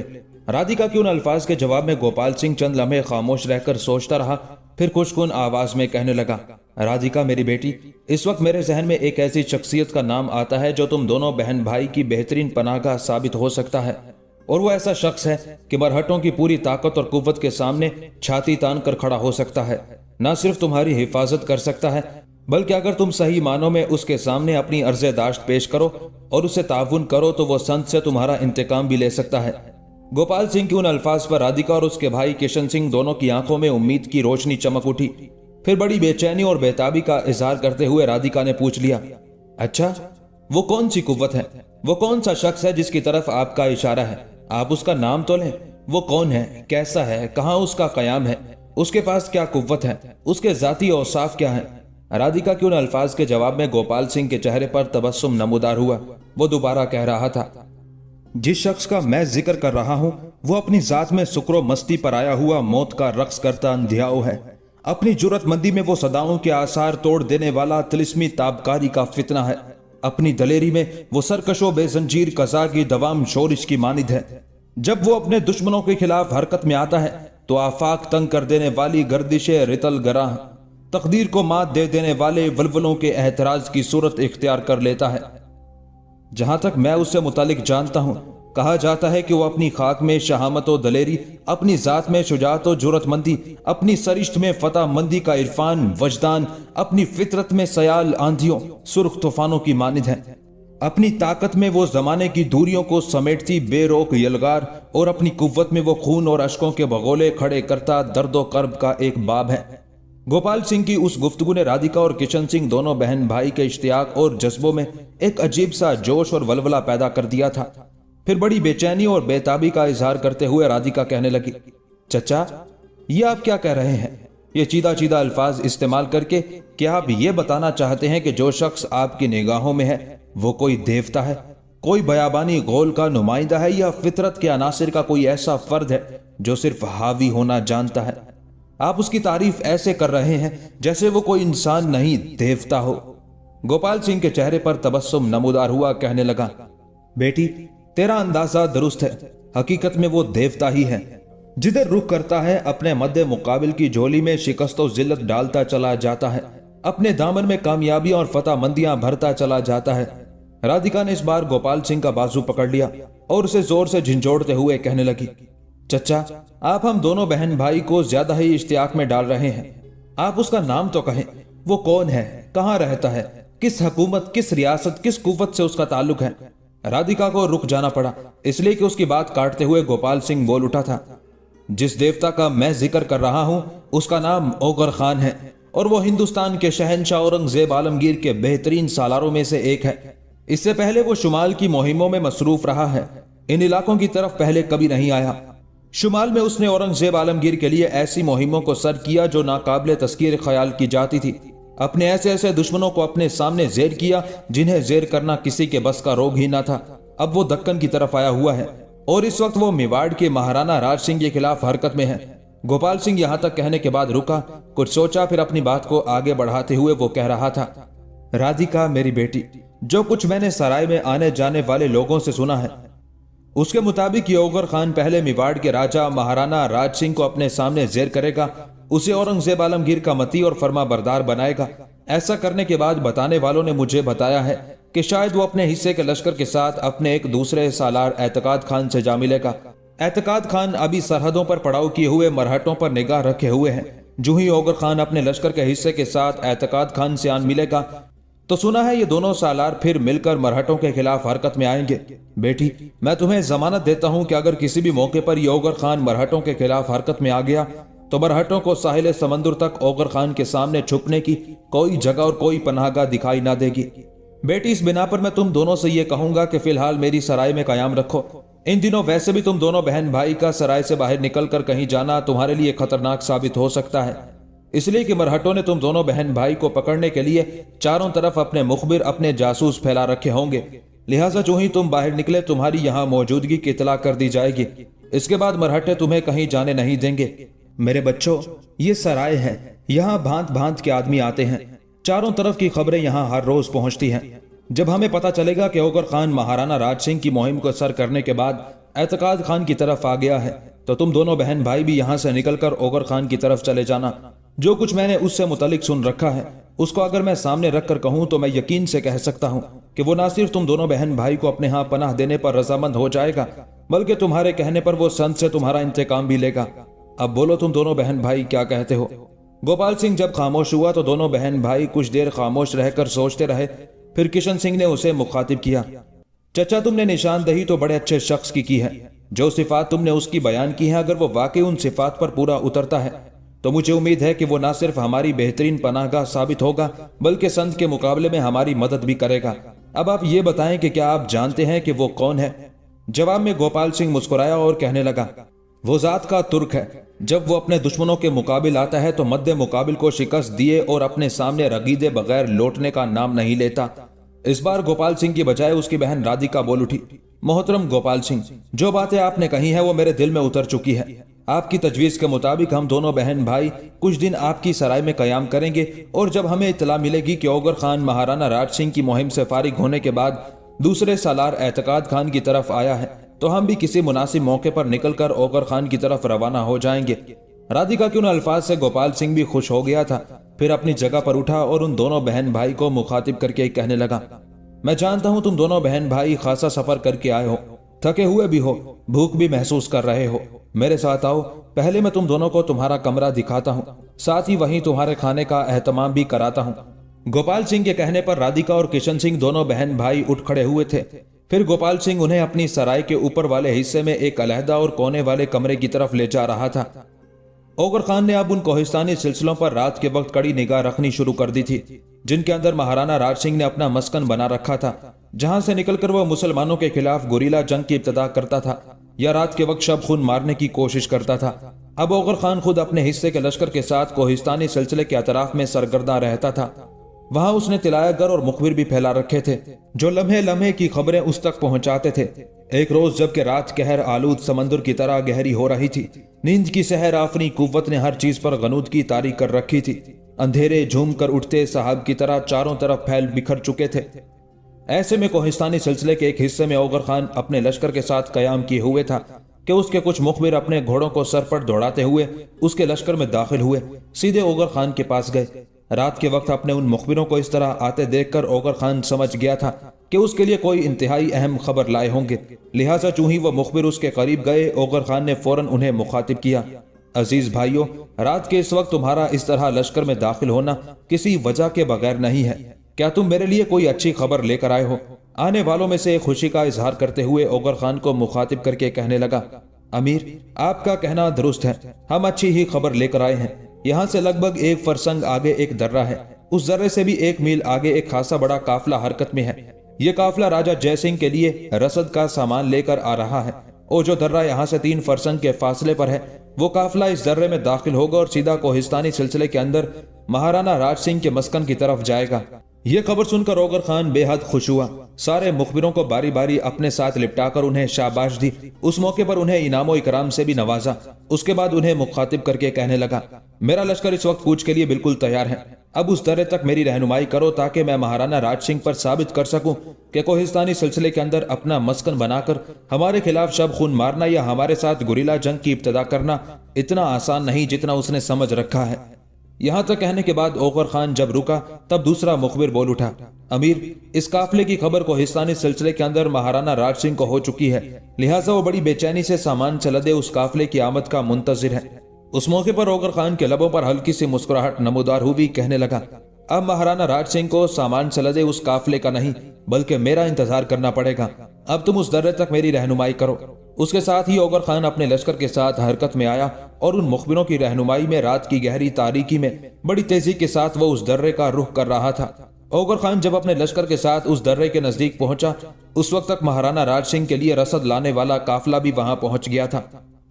राधिका के उन अल्फाज के जवाब में गोपाल सिंह चंद लम्हे खामोश रहकर सोचता रहा, फिर खुशकुन आवाज में कहने लगा, राधिका मेरी बेटी, इस वक्त मेरे जहन में एक ऐसी शख्सियत का नाम आता है जो तुम दोनों बहन भाई की बेहतरीन पनाहगाह साबित हो सकता है, और वो ऐसा शख्स है कि मरहटों की पूरी ताकत और कुव्वत के सामने छाती तान कर खड़ा हो सकता है। न सिर्फ तुम्हारी हिफाजत कर सकता है, बल्कि अगर तुम सही मानों में उसके सामने अपनी अर्ज़े दाश्त पेश करो और उसे ताउन करो तो वो संत से तुम्हारा इंतकाम भी ले सकता है। गोपाल सिंह के उन अल्फाज पर राधिका और उसके भाई किशन सिंह दोनों की आंखों में उम्मीद की रोशनी चमक उठी। फिर बड़ी बेचैनी और बेताबी का इजहार करते हुए राधिका ने पूछ लिया, अच्छा, वो कौन सी कुव्वत है, वो कौन सा शख्स है जिसकी तरफ आपका इशारा है? आप उसका नाम तो लें। वो कौन है, कैसा है, कहाँ उसका कयाम है, उसके पास क्या कुव्वत है, उसके जाती औसाफ क्या है? राधिका के उन अल्फाज के जवाब में गोपाल सिंह के चेहरे पर तबस्सुम नमूदार हुआ। वो दोबारा कह रहा था, जिस शख्स का मैं जिक्र कर रहा हूं वो अपनी जात में सुकरो मस्ती पर आया हुआ मौत का रक्स करता अंधियाओ है। अपनी जुर्रतमंदी में वो सदाओं के आसार तोड़ देने वाला तिलिस्मी ताबकारी का फितना है। अपनी दलेरी में वो सरकशो बेजंजीर कज़ा की दवाम शोरिश की मानिद है। जब वो अपने दुश्मनों के खिलाफ हरकत में आता है तो आफाक तंग कर देने वाली गर्दिशे रितल गराह, तकदीर को मात दे देने वाले वलवलों के एतराज की सूरत इख्तियार कर लेता है। जहां तक मैं उससे मुतालिक जानता हूं, कहा जाता है कि वो अपनी खाक में शहामत व दलेरी, अपनी जात में शुजात व जुरतमंदी, अपनी सरिश्त में फतह मंदी का इरफान वजदान, अपनी फितरत में सयाल आंधियों सुर्ख तूफानों की मानिद है। अपनी ताकत में वो जमाने की दूरियों को समेटती बेरोक यलगार, और अपनी कुव्वत में वो खून और अश्कों के बगोले खड़े करता दर्दो कर्ब का एक बाब है। गोपाल सिंह की उस गुफ्तगू ने राधिका और किशन सिंह दोनों बहन भाई के इश्तियाक और जज्बों में एक अजीब सा जोश और वलवला पैदा कर दिया था। फिर बड़ी बेचैनी और बेताबी का इजहार करते हुए राधिका कहने लगी, चचा, ये आप क्या कह रहे हैं? ये चीदा चीदा अल्फाज इस्तेमाल करके क्या आप ये बताना चाहते हैं कि जो शख्स आपकी निगाहों में है वो कोई देवता है, कोई बयाबानी गौल का नुमाइंदा है, या फितरत के अनासिर का कोई ऐसा फर्द है जो सिर्फ हावी होना जानता है? आप उसकी तारीफ ऐसे कर रहे हैं जैसे वो कोई इंसान नहीं देवता हो। गोपाल सिंह के चेहरे पर तबस्सुम नमूदार हुआ, कहने लगा, बेटी, तेरा अंदाजा दुरुस्त है। हकीकत में वो देवता ही है। जिधर रुख करता है अपने मद्दे मुकाबिल की झोली में शिकस्त और जिल्लत डालता चला जाता है, अपने दामन में कामयाबियां और फतह मंदियां भरता चला जाता है। राधिका ने इस बार गोपाल सिंह का बाजू पकड़ लिया और उसे जोर से झंझोड़ते हुए कहने लगी, चचा, आप हम दोनों बहन भाई को ज्यादा ही इश्तियाक में डाल रहे हैं। आप उसका नाम तो कहें। वो कौन है, कहाँ रहता है, किस हुकूमत, किस रियासत, किस कुव्वत से उसका ताल्लुक है? राधिका को रुक जाना पड़ा, इसलिए कि उसकी बात काटते हुए गोपाल सिंह बोल उठा था, जिस देवता का मैं जिक्र कर रहा हूं उसका नाम ओगर खान है, और वो हिंदुस्तान के शहनशाह औरंगजेब आलमगीर के बेहतरीन सालारों में से एक है। इससे पहले वो शुमाल की मुहिमों में मसरूफ रहा है। इन इलाकों की तरफ पहले कभी नहीं आया। शुमाल में उसने औरंगजेब आलमगीर के लिए ऐसी मुहिमों को सर किया जो नाकाबिले तस्कीर ख्याल की जाती थी। अपने ऐसे ऐसे दुश्मनों को अपने सामने जेर किया जिन्हें जेर करना किसी के बस का रोग ही ना था। अब वो दक्कन की तरफ आया हुआ है और इस वक्त वो मेवाड़ के महाराणा राज सिंह के खिलाफ हरकत में है। गोपाल सिंह यहां तक कहने के बाद रुका, कुछ सोचा, फिर अपनी बात को आगे बढ़ाते हुए वो कह रहा था, राधिका मेरी बेटी, जो कुछ मैंने सराय में आने जाने वाले लोगों से सुना है उसके मुताबिक ये ओगर खान पहले मेवाड़ के राजा महाराणा राज सिंह को अपने सामने जेर करेगा, उसे औरंगजेब आलमगीर का मती और फर्मा बरदार बनाएगा। ऐसा करने के बाद बताने वालों ने मुझे बताया है कि शायद वो अपने हिस्से के लश्कर के साथ अपने एक दूसरे सालार एतकाद खान से जा मिलेगा। एतकाद खान अभी सरहदों पर पड़ाव किए हुए मरहटों पर निगाह रखे हुए हैं। जो ही ओगर खान अपने लश्कर के हिस्से के साथ एतकाद खान से आन मिलेगा तो सुना है ये दोनों सालार फिर मिलकर मरहटों के खिलाफ हरकत में आएंगे। बेटी, मैं तुम्हें जमानत देता हूं कि अगर किसी भी मौके पर ये ओगर खान मरहटों के खिलाफ हरकत में आ गया तो मरहटों को साहिल समंदर तक ओगर खान के सामने छुपने की कोई जगह और कोई पनाहगाह दिखाई ना देगी। बेटी, इस बिना पर मैं तुम दोनों से ये कहूंगा कि फिलहाल मेरी सराय में कयाम रखो। इन दिनों वैसे भी तुम दोनों बहन भाई का सराय से बाहर निकलकर कहीं जाना तुम्हारे लिए खतरनाक साबित हो सकता है, इसलिए कि मरहटों ने तुम दोनों बहन भाई को पकड़ने के लिए चारों तरफ अपने मुखबिर, अपने जासूस फैला रखे होंगे। लिहाजा जो ही तुम बाहर निकले तुम्हारी यहाँ मौजूदगी की इतला कर दी जाएगी। इसके बाद मरहटे तुम्हें कहीं जाने नहीं देंगे। मेरे बच्चों, ये सराय है, यहाँ भांत भांत के आदमी आते हैं। चारों तरफ की खबरें यहाँ हर रोज पहुंचती हैं। जब हमें पता चलेगा कि ओगर खान महाराणा राज सिंह की मुहिम को सर करने के बाद एतकाद खान की तरफ आ गया है तो तुम दोनों बहन भाई भी यहाँ से निकलकर ओगर खान की तरफ चले जाना। जो कुछ मैंने उससे मुतालिक सुन रखा है उसको अगर मैं सामने रखकर कहूं तो मैं यकीन से कह सकता हूं कि वो ना सिर्फ तुम दोनों बहन भाई को अपने यहाँ पनाह देने पर रजामंद हो जाएगा बल्कि तुम्हारे कहने पर वो संत से तुम्हारा इंतकाम भी लेगा। अब बोलो तुम दोनों बहन भाई क्या कहते हो? गोपाल सिंह जब खामोश हुआ तो दोनों बहन भाई कुछ देर खामोश रहकर सोचते रहे। फिर किशन सिंह ने उसे मुखातिब किया, चचा, तुमने निशानदही तो बड़े अच्छे शख्स की है। जो सिफात तुमने उसकी बयान की है अगर वो वाकई उन सिफात पर पूरा उतरता है तो मुझे उम्मीद है कि वो ना सिर्फ हमारी बेहतरीन पनाहगाह साबित होगा बल्कि संत के मुकाबले में हमारी मदद भी करेगा। اب آپ یہ بتائیں کہ کیا آپ جانتے ہیں کہ وہ کون ہے؟ جواب میں گوپال سنگھ مسکرایا اور کہنے لگا، وہ ذات کا ترک ہے، جب وہ اپنے دشمنوں کے مقابل آتا ہے تو مد مقابل کو شکست دیے اور اپنے سامنے رگیدے بغیر لوٹنے کا نام نہیں لیتا۔ اس بار گوپال سنگھ کی بجائے اس کی بہن رادھیکا بول اٹھی، محترم گوپال سنگھ، جو باتیں آپ نے کہی ہیں وہ میرے دل میں اتر چکی ہے۔ آپ کی تجویز کے مطابق ہم دونوں بہن بھائی کچھ دن آپ کی سرائے میں قیام کریں گے، اور جب ہمیں اطلاع ملے گی کہ اوغر خان مہاراणہ راج سنگھ کی مہم سے فارغ ہونے کے بعد دوسرے سالار اعتقاد خان کی طرف آیا ہے تو ہم بھی کسی مناسب موقع پر نکل کر اوغر خان کی طرف روانہ ہو جائیں گے۔ رادھیکا کے ان الفاظ سے گوپال سنگھ بھی خوش ہو گیا تھا، پھر اپنی جگہ پر اٹھا اور ان دونوں بہن بھائی کو مخاطب کر کے کہنے لگا، میں جانتا ہوں تم دونوں بہن بھائی خاصا سفر کر کے آئے ہو، تھکے ہوئے بھی ہو، بھوک بھی محسوس کر رہے ہو۔ میرے ساتھ آؤ، پہلے میں تم دونوں کو تمہارا کمرہ دکھاتا ہوں، ساتھ ہی وہیں تمہارے کھانے کا اہتمام بھی کراتا ہوں۔ گوپال سنگھ کے کہنے پر رادھیکا اور کشن سنگھ دونوں بہن بھائی اٹھ کھڑے ہوئے تھے۔ پھر گوپال سنگھ انہیں اپنی سرائے کے اوپر والے حصے میں ایک علیحدہ اور کونے والے کمرے کی طرف لے جا رہا تھا۔ اوغر خان نے اب ان کوہستانی سلسلوں پر رات کے وقت کڑی نگاہ رکھنی شروع کر دی تھی جن کے اندر مہاراणہ راج سنگھ نے اپنا مسکن بنا رکھا تھا، جہاں سے نکل کر وہ مسلمانوں کے خلاف گوریلا جنگ کی ابتدا کرتا تھا یا رات کے وقت شب خون مارنے کی کوشش کرتا تھا۔ اب اوغر خان خود اپنے حصے کے لشکر کے ساتھ کوہستانی سلسلے کے اطراف میں سرگرداں رہتا تھا۔ وہاں اس نے طلایہ گر اور مخبر بھی پھیلا رکھے تھے جو لمحے لمحے کی خبریں اس تک پہنچاتے تھے۔ ایک روز جب کہ رات قہر آلود سمندر کی طرح گہری ہو رہی تھی، نیند کی سحر آفنی قوت نے ہر چیز پر غنودگی طاری کر رکھی تھی، اندھیرے جھوم کر اٹھتے صحاب کی طرح چاروں طرف پھیل بکھر چکے تھے۔ ایسے میں کوہستانی سلسلے کے ایک حصے میں اوغر خان اپنے لشکر کے ساتھ قیام کیے ہوئے تھا کہ اس کے کچھ مخبر اپنے گھوڑوں کو سر پر دوڑاتے ہوئے اس کے لشکر میں داخل ہوئے، سیدھے اوغر خان کے پاس گئے۔ رات کے وقت اپنے ان مخبروں کو اس طرح آتے دیکھ کر اوغر خان سمجھ گیا تھا کہ اس کے لیے کوئی انتہائی اہم خبر لائے ہوں گے، لہٰذا چوں ہی وہ مخبر اس کے قریب گئے، اوغر خان نے فوراً انہیں مخاطب کیا، عزیز بھائیوں، رات کے اس وقت تمہارا اس طرح لشکر میں داخل ہونا کسی وجہ کے بغیر نہیں ہے، کیا تم میرے لیے کوئی اچھی خبر لے کر آئے ہو؟ آنے والوں میں سے ایک خوشی کا اظہار کرتے ہوئے اوغر خان کو مخاطب کر کے کہنے لگا، امیر، آپ کا کہنا درست ہے، ہم اچھی ہی خبر لے کر آئے ہیں۔ یہاں سے لگ بھگ ایک فرسنگ آگے ایک درہ ہے، اس درے سے بھی ایک میل آگے ایک خاصا بڑا قافلہ حرکت میں ہے۔ یہ قافلہ راجہ جے سنگھ کے لیے رسد کا سامان لے کر آ رہا ہے، اور جو درہ یہاں سے 3 فرسنگ کے فاصلے پر ہے وہ قافلہ اس درے میں داخل ہوگا اور سیدھا کوہستانی سلسلے کے اندر مہاراणہ راج سنگھ کے مسکن کی طرف جائے گا۔ یہ خبر سن کر اوغر خان بے حد خوش ہوا، سارے مخبروں کو باری باری اپنے ساتھ لپٹا کر انہیں شاباش دی، اس موقع پر انہیں انعام و اکرام سے بھی نوازا۔ اس کے بعد انہیں مخاطب کر کے کہنے لگا، میرا لشکر اس وقت کوچ کے لیے بالکل تیار ہے، اب اس درے تک میری رہنمائی کرو تاکہ میں مہاراणہ راج سنگھ پر ثابت کر سکوں کہ کوہستانی سلسلے کے اندر اپنا مسکن بنا کر ہمارے خلاف شب خون مارنا یا ہمارے ساتھ گوریلا جنگ کی ابتدا کرنا اتنا آسان نہیں جتنا اس نے سمجھ رکھا ہے۔ یہاں تک کہنے کے بعد اوغر خان جب رکا تب دوسرا مخبر بول اٹھا، امیر، اس قافلے کی خبر کوہستانی سلسلے کے اندر مہاراणہ راج سنگھ کو ہو چکی ہے، لہٰذا وہ بڑی بے چینی سے سامان چلدے اس قافلے کی آمد کا منتظر ہے۔ اس موقع پر اوغر خان کے لبوں پر ہلکی سی مسکراہٹ نمودار ہوئی، کہنے لگا، اب مہاراणہ راج سنگھ کو سامان چلدے اس قافلے کا نہیں بلکہ میرا انتظار کرنا پڑے گا، اب تم اس درے تک میری رہنمائی کرو۔ اس کے ساتھ ہی اوغر خان اپنے لشکر کے ساتھ حرکت میں آیا اور ان مخبروں کی رہنمائی میں رات کی گہری تاریکی میں بڑی تیزی کے ساتھ وہ اس درے کا رخ کر رہا تھا۔ اوغر خان جب اپنے لشکر کے ساتھ اس درے کے نزدیک پہنچا، اس وقت تک مہاراणہ راج سنگھ کے لیے رسد لانے والا قافلہ بھی وہاں پہنچ گیا تھا۔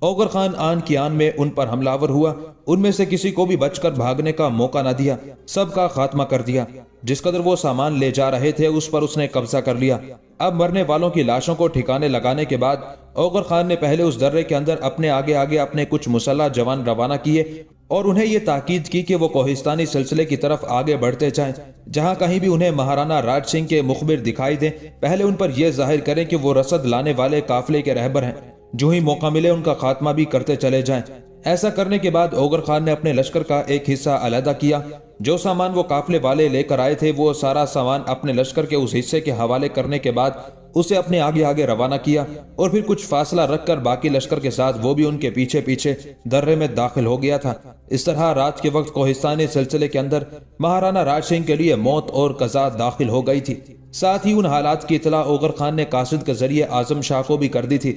اوغر خان آن کی آن میں ان پر حملہ آور ہوا، ان میں سے کسی کو بھی بچ کر بھاگنے کا موقع نہ دیا، سب کا خاتمہ کر دیا۔ جس قدر وہ سامان لے جا رہے تھے اس پر اس نے قبضہ کر لیا۔ اب مرنے والوں کی لاشوں کو ٹھکانے لگانے کے بعد اوغر خان نے پہلے اس درے کے اندر اپنے آگے آگے اپنے کچھ مسلح جوان روانہ کیے اور انہیں یہ تاکید کی کہ وہ کوہستانی سلسلے کی طرف آگے بڑھتے جائیں، جہاں کہیں بھی انہیں مہاراणہ راج سنگھ کے مخبر دکھائی دیں پہلے ان پر یہ ظاہر کریں کہ وہ رسد لانے والے قافلے کے رہبر ہیں، جو ہی موقع ملے ان کا خاتمہ بھی کرتے چلے جائیں۔ ایسا کرنے کے بعد اوغر خان نے اپنے لشکر کا ایک حصہ علیحدہ کیا، جو سامان وہ قافلے والے لے کر آئے تھے وہ سارا سامان اپنے لشکر کے اس حصے کے حوالے کرنے کے بعد اسے اپنے آگے آگے روانہ کیا اور پھر کچھ فاصلہ رکھ کر باقی لشکر کے ساتھ وہ بھی ان کے پیچھے پیچھے درے میں داخل ہو گیا تھا۔ اس طرح رات کے وقت کوہستانی سلسلے کے اندر مہاراणہ راج سنگھ کے لیے موت اور قضا داخل ہو گئی تھی۔ ساتھ ہی ان حالات کی اطلاع اوغر خان نے قاصد کے ذریعے اعظم شاہ کو بھی کر دی تھی۔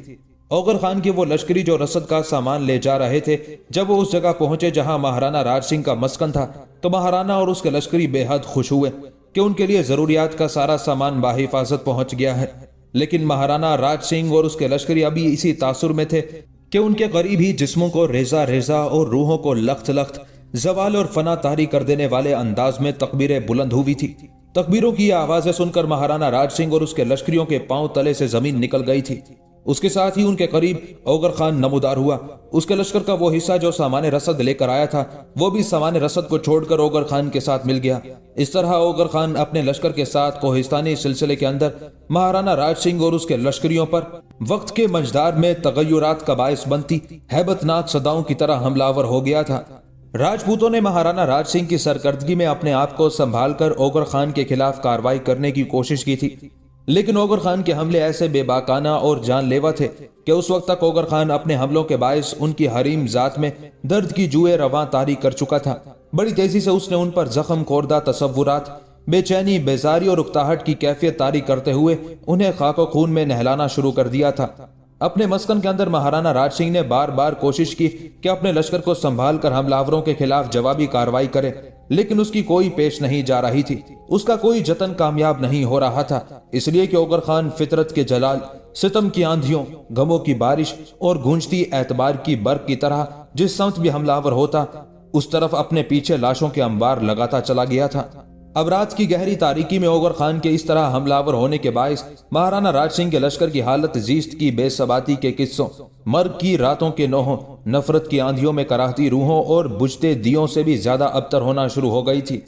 اوغر خان کے وہ لشکری جو رسد کا سامان لے جا رہے تھے جب وہ اس جگہ پہنچے جہاں مہاراణہ راج سنگھ کا مسکن تھا تو مہاراణہ اور اس کے لشکری بے حد خوش ہوئے۔ کہ ان کے لیے ضروریات کا سارا سامان باحفاظت پہنچ گیا ہے، لیکن مہارانا راج سنگھ اور اس کے لشکری ابھی اسی تاثر میں تھے کہ ان کے قریب ہی جسموں کو ریزہ ریزہ اور روحوں کو لخت لخت زوال اور فنا طاری کر دینے والے انداز میں تکبیریں بلند ہوئی تھی۔ تکبیروں کی یہ آوازیں سن کر مہارانا راج سنگھ اور اس کے لشکریوں کے پاؤں تلے سے زمین نکل گئی تھی۔ اس کے ساتھ ہی ان کے قریب اوغر خان نمودار ہوا۔ اس کے لشکر کا وہ حصہ جو سامان رسد لے کر آیا تھا وہ بھی سامان رسد کو چھوڑ کر اوغر خان کے ساتھ مل گیا۔ اس طرح اوغر خان اپنے لشکر کے ساتھ کوہستانی سلسلے کے اندر مہارانا راج سنگھ اور اس کے لشکریوں پر وقت کے مجدار میں تغیرات کا باعث بنتی ہیبت ناک صداؤں کی طرح حملہ آور ہو گیا تھا۔ راجپوتوں نے مہارانا راج سنگھ کی سرکردگی میں اپنے آپ کو سنبھال کر اوغر خان کے خلاف کارروائی کرنے کی کوشش کی تھی، لیکن اوغر خان کے حملے ایسے بے باکانہ اور جان لیوا تھے کہ اس وقت تک اوغر خان اپنے حملوں کے باعث ان کی حریم ذات میں درد کی جوئیں رواں طاری کر چکا تھا۔ بڑی تیزی سے اس نے ان پر زخم خوردہ تصورات، بے چینی، بیزاری اور اکتاہٹ کی کیفیت طاری کرتے ہوئے انہیں خاک و خون میں نہلانا شروع کر دیا تھا۔ اپنے مسکن کے اندر مہارانا راج سنگھ نے بار بار کوشش کی کہ اپنے لشکر کو سنبھال کر حملہ آوروں کے خلاف جوابی کارروائی کرے، لیکن اس کی کوئی پیش نہیں جا رہی تھی، اس کا کوئی جتن کامیاب نہیں ہو رہا تھا، اس لیے کہ اوغر خان فطرت کے جلال، ستم کی آندھیوں، غموں کی بارش اور گونجتی اعتبار کی برق کی طرح جس سمت بھی حملہ آور ہوتا اس طرف اپنے پیچھے لاشوں کے انبار لگاتا چلا گیا تھا۔ اب رات کی گہری تاریکی میں اوغر خان کے اس طرح حملہ آور ہونے کے باعث مہارانا راج سنگھ کے لشکر کی حالت زیست کی بے ثباتی کے قصوں، مرگ کی راتوں کے نوحوں، نفرت کی آندھیوں میں کراہتی روحوں اور بجھتے دیوں سے بھی زیادہ ابتر ہونا شروع ہو گئی تھی۔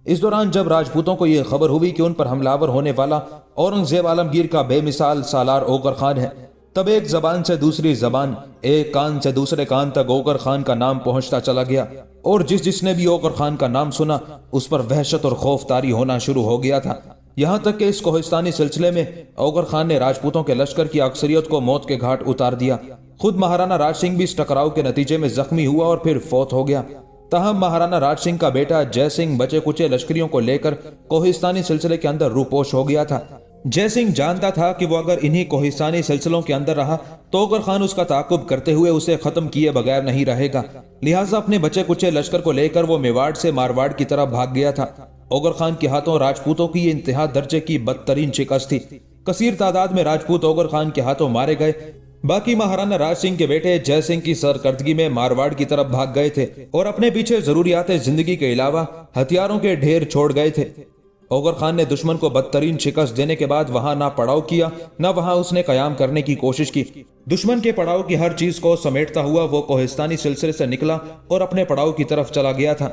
اس دوران جب راجپوتوں کو یہ خبر ہوئی کہ ان پر حملہ آور ہونے والا اورنگزیب عالمگیر کا بے مثال سالار اوغر خان ہے، تب ایک زبان سے دوسری زبان، ایک کان سے دوسرے کان تک اوغر خان کا نام پہنچتا چلا گیا، اور جس نے بھی اوغر خان کا نام سنا اس پر وحشت اور خوف طاری ہونا شروع ہو گیا تھا۔ یہاں تک کہ اس کوہستانی سلسلے میں اوغر خان نے راجپوتوں کے لشکر کی اکثریت کو موت کے گھاٹ اتار دیا۔ خود مہارانا راج سنگھ بھی اس ٹکراؤ کے نتیجے میں زخمی ہوا اور پھر فوت ہو گیا۔ تاہم مہارانا راج سنگھ کا بیٹا جے سنگھ بچے کچے لشکریوں کو لے کر کوہستانی سلسلے کے اندر روپوش ہو گیا تھا۔ جے سنگھ جانتا تھا کہ وہ اگر انہی کوہستانی سلسلوں کے اندر رہا تو اوغر خان اس کا تعاقب کرتے ہوئے اسے ختم کیے بغیر نہیں رہے گا، لہٰذا اپنے بچے کچے لشکر کو لے کر وہ میواڑ سے مارواڑ کی طرف بھاگ گیا تھا۔ اوغر خان کے ہاتھوں راجپوتوں کی یہ انتہا درجے کی بدترین شکست تھی۔ کثیر تعداد میں راجپوت اوغر خان کے ہاتھوں مارے گئے، باقی مہارانا راج سنگھ کے بیٹے جے سنگھ کی سرکردگی میں مارواڑ کی طرف بھاگ گئے تھے اور اپنے پیچھے ضروریات زندگی کے علاوہ ہتھیاروں کے ڈھیر چھوڑ گئے تھے۔ اوغر خان نے دشمن کو بدترین شکست دینے کے بعد وہاں نہ پڑاؤ کیا نہ وہاں اس نے قیام کرنے کی کوشش کی۔ دشمن کے پڑاؤ کی ہر چیز کو سمیٹتا ہوا وہ کوہستانی سلسلے سے نکلا اور اپنے پڑاؤ کی طرف چلا گیا تھا۔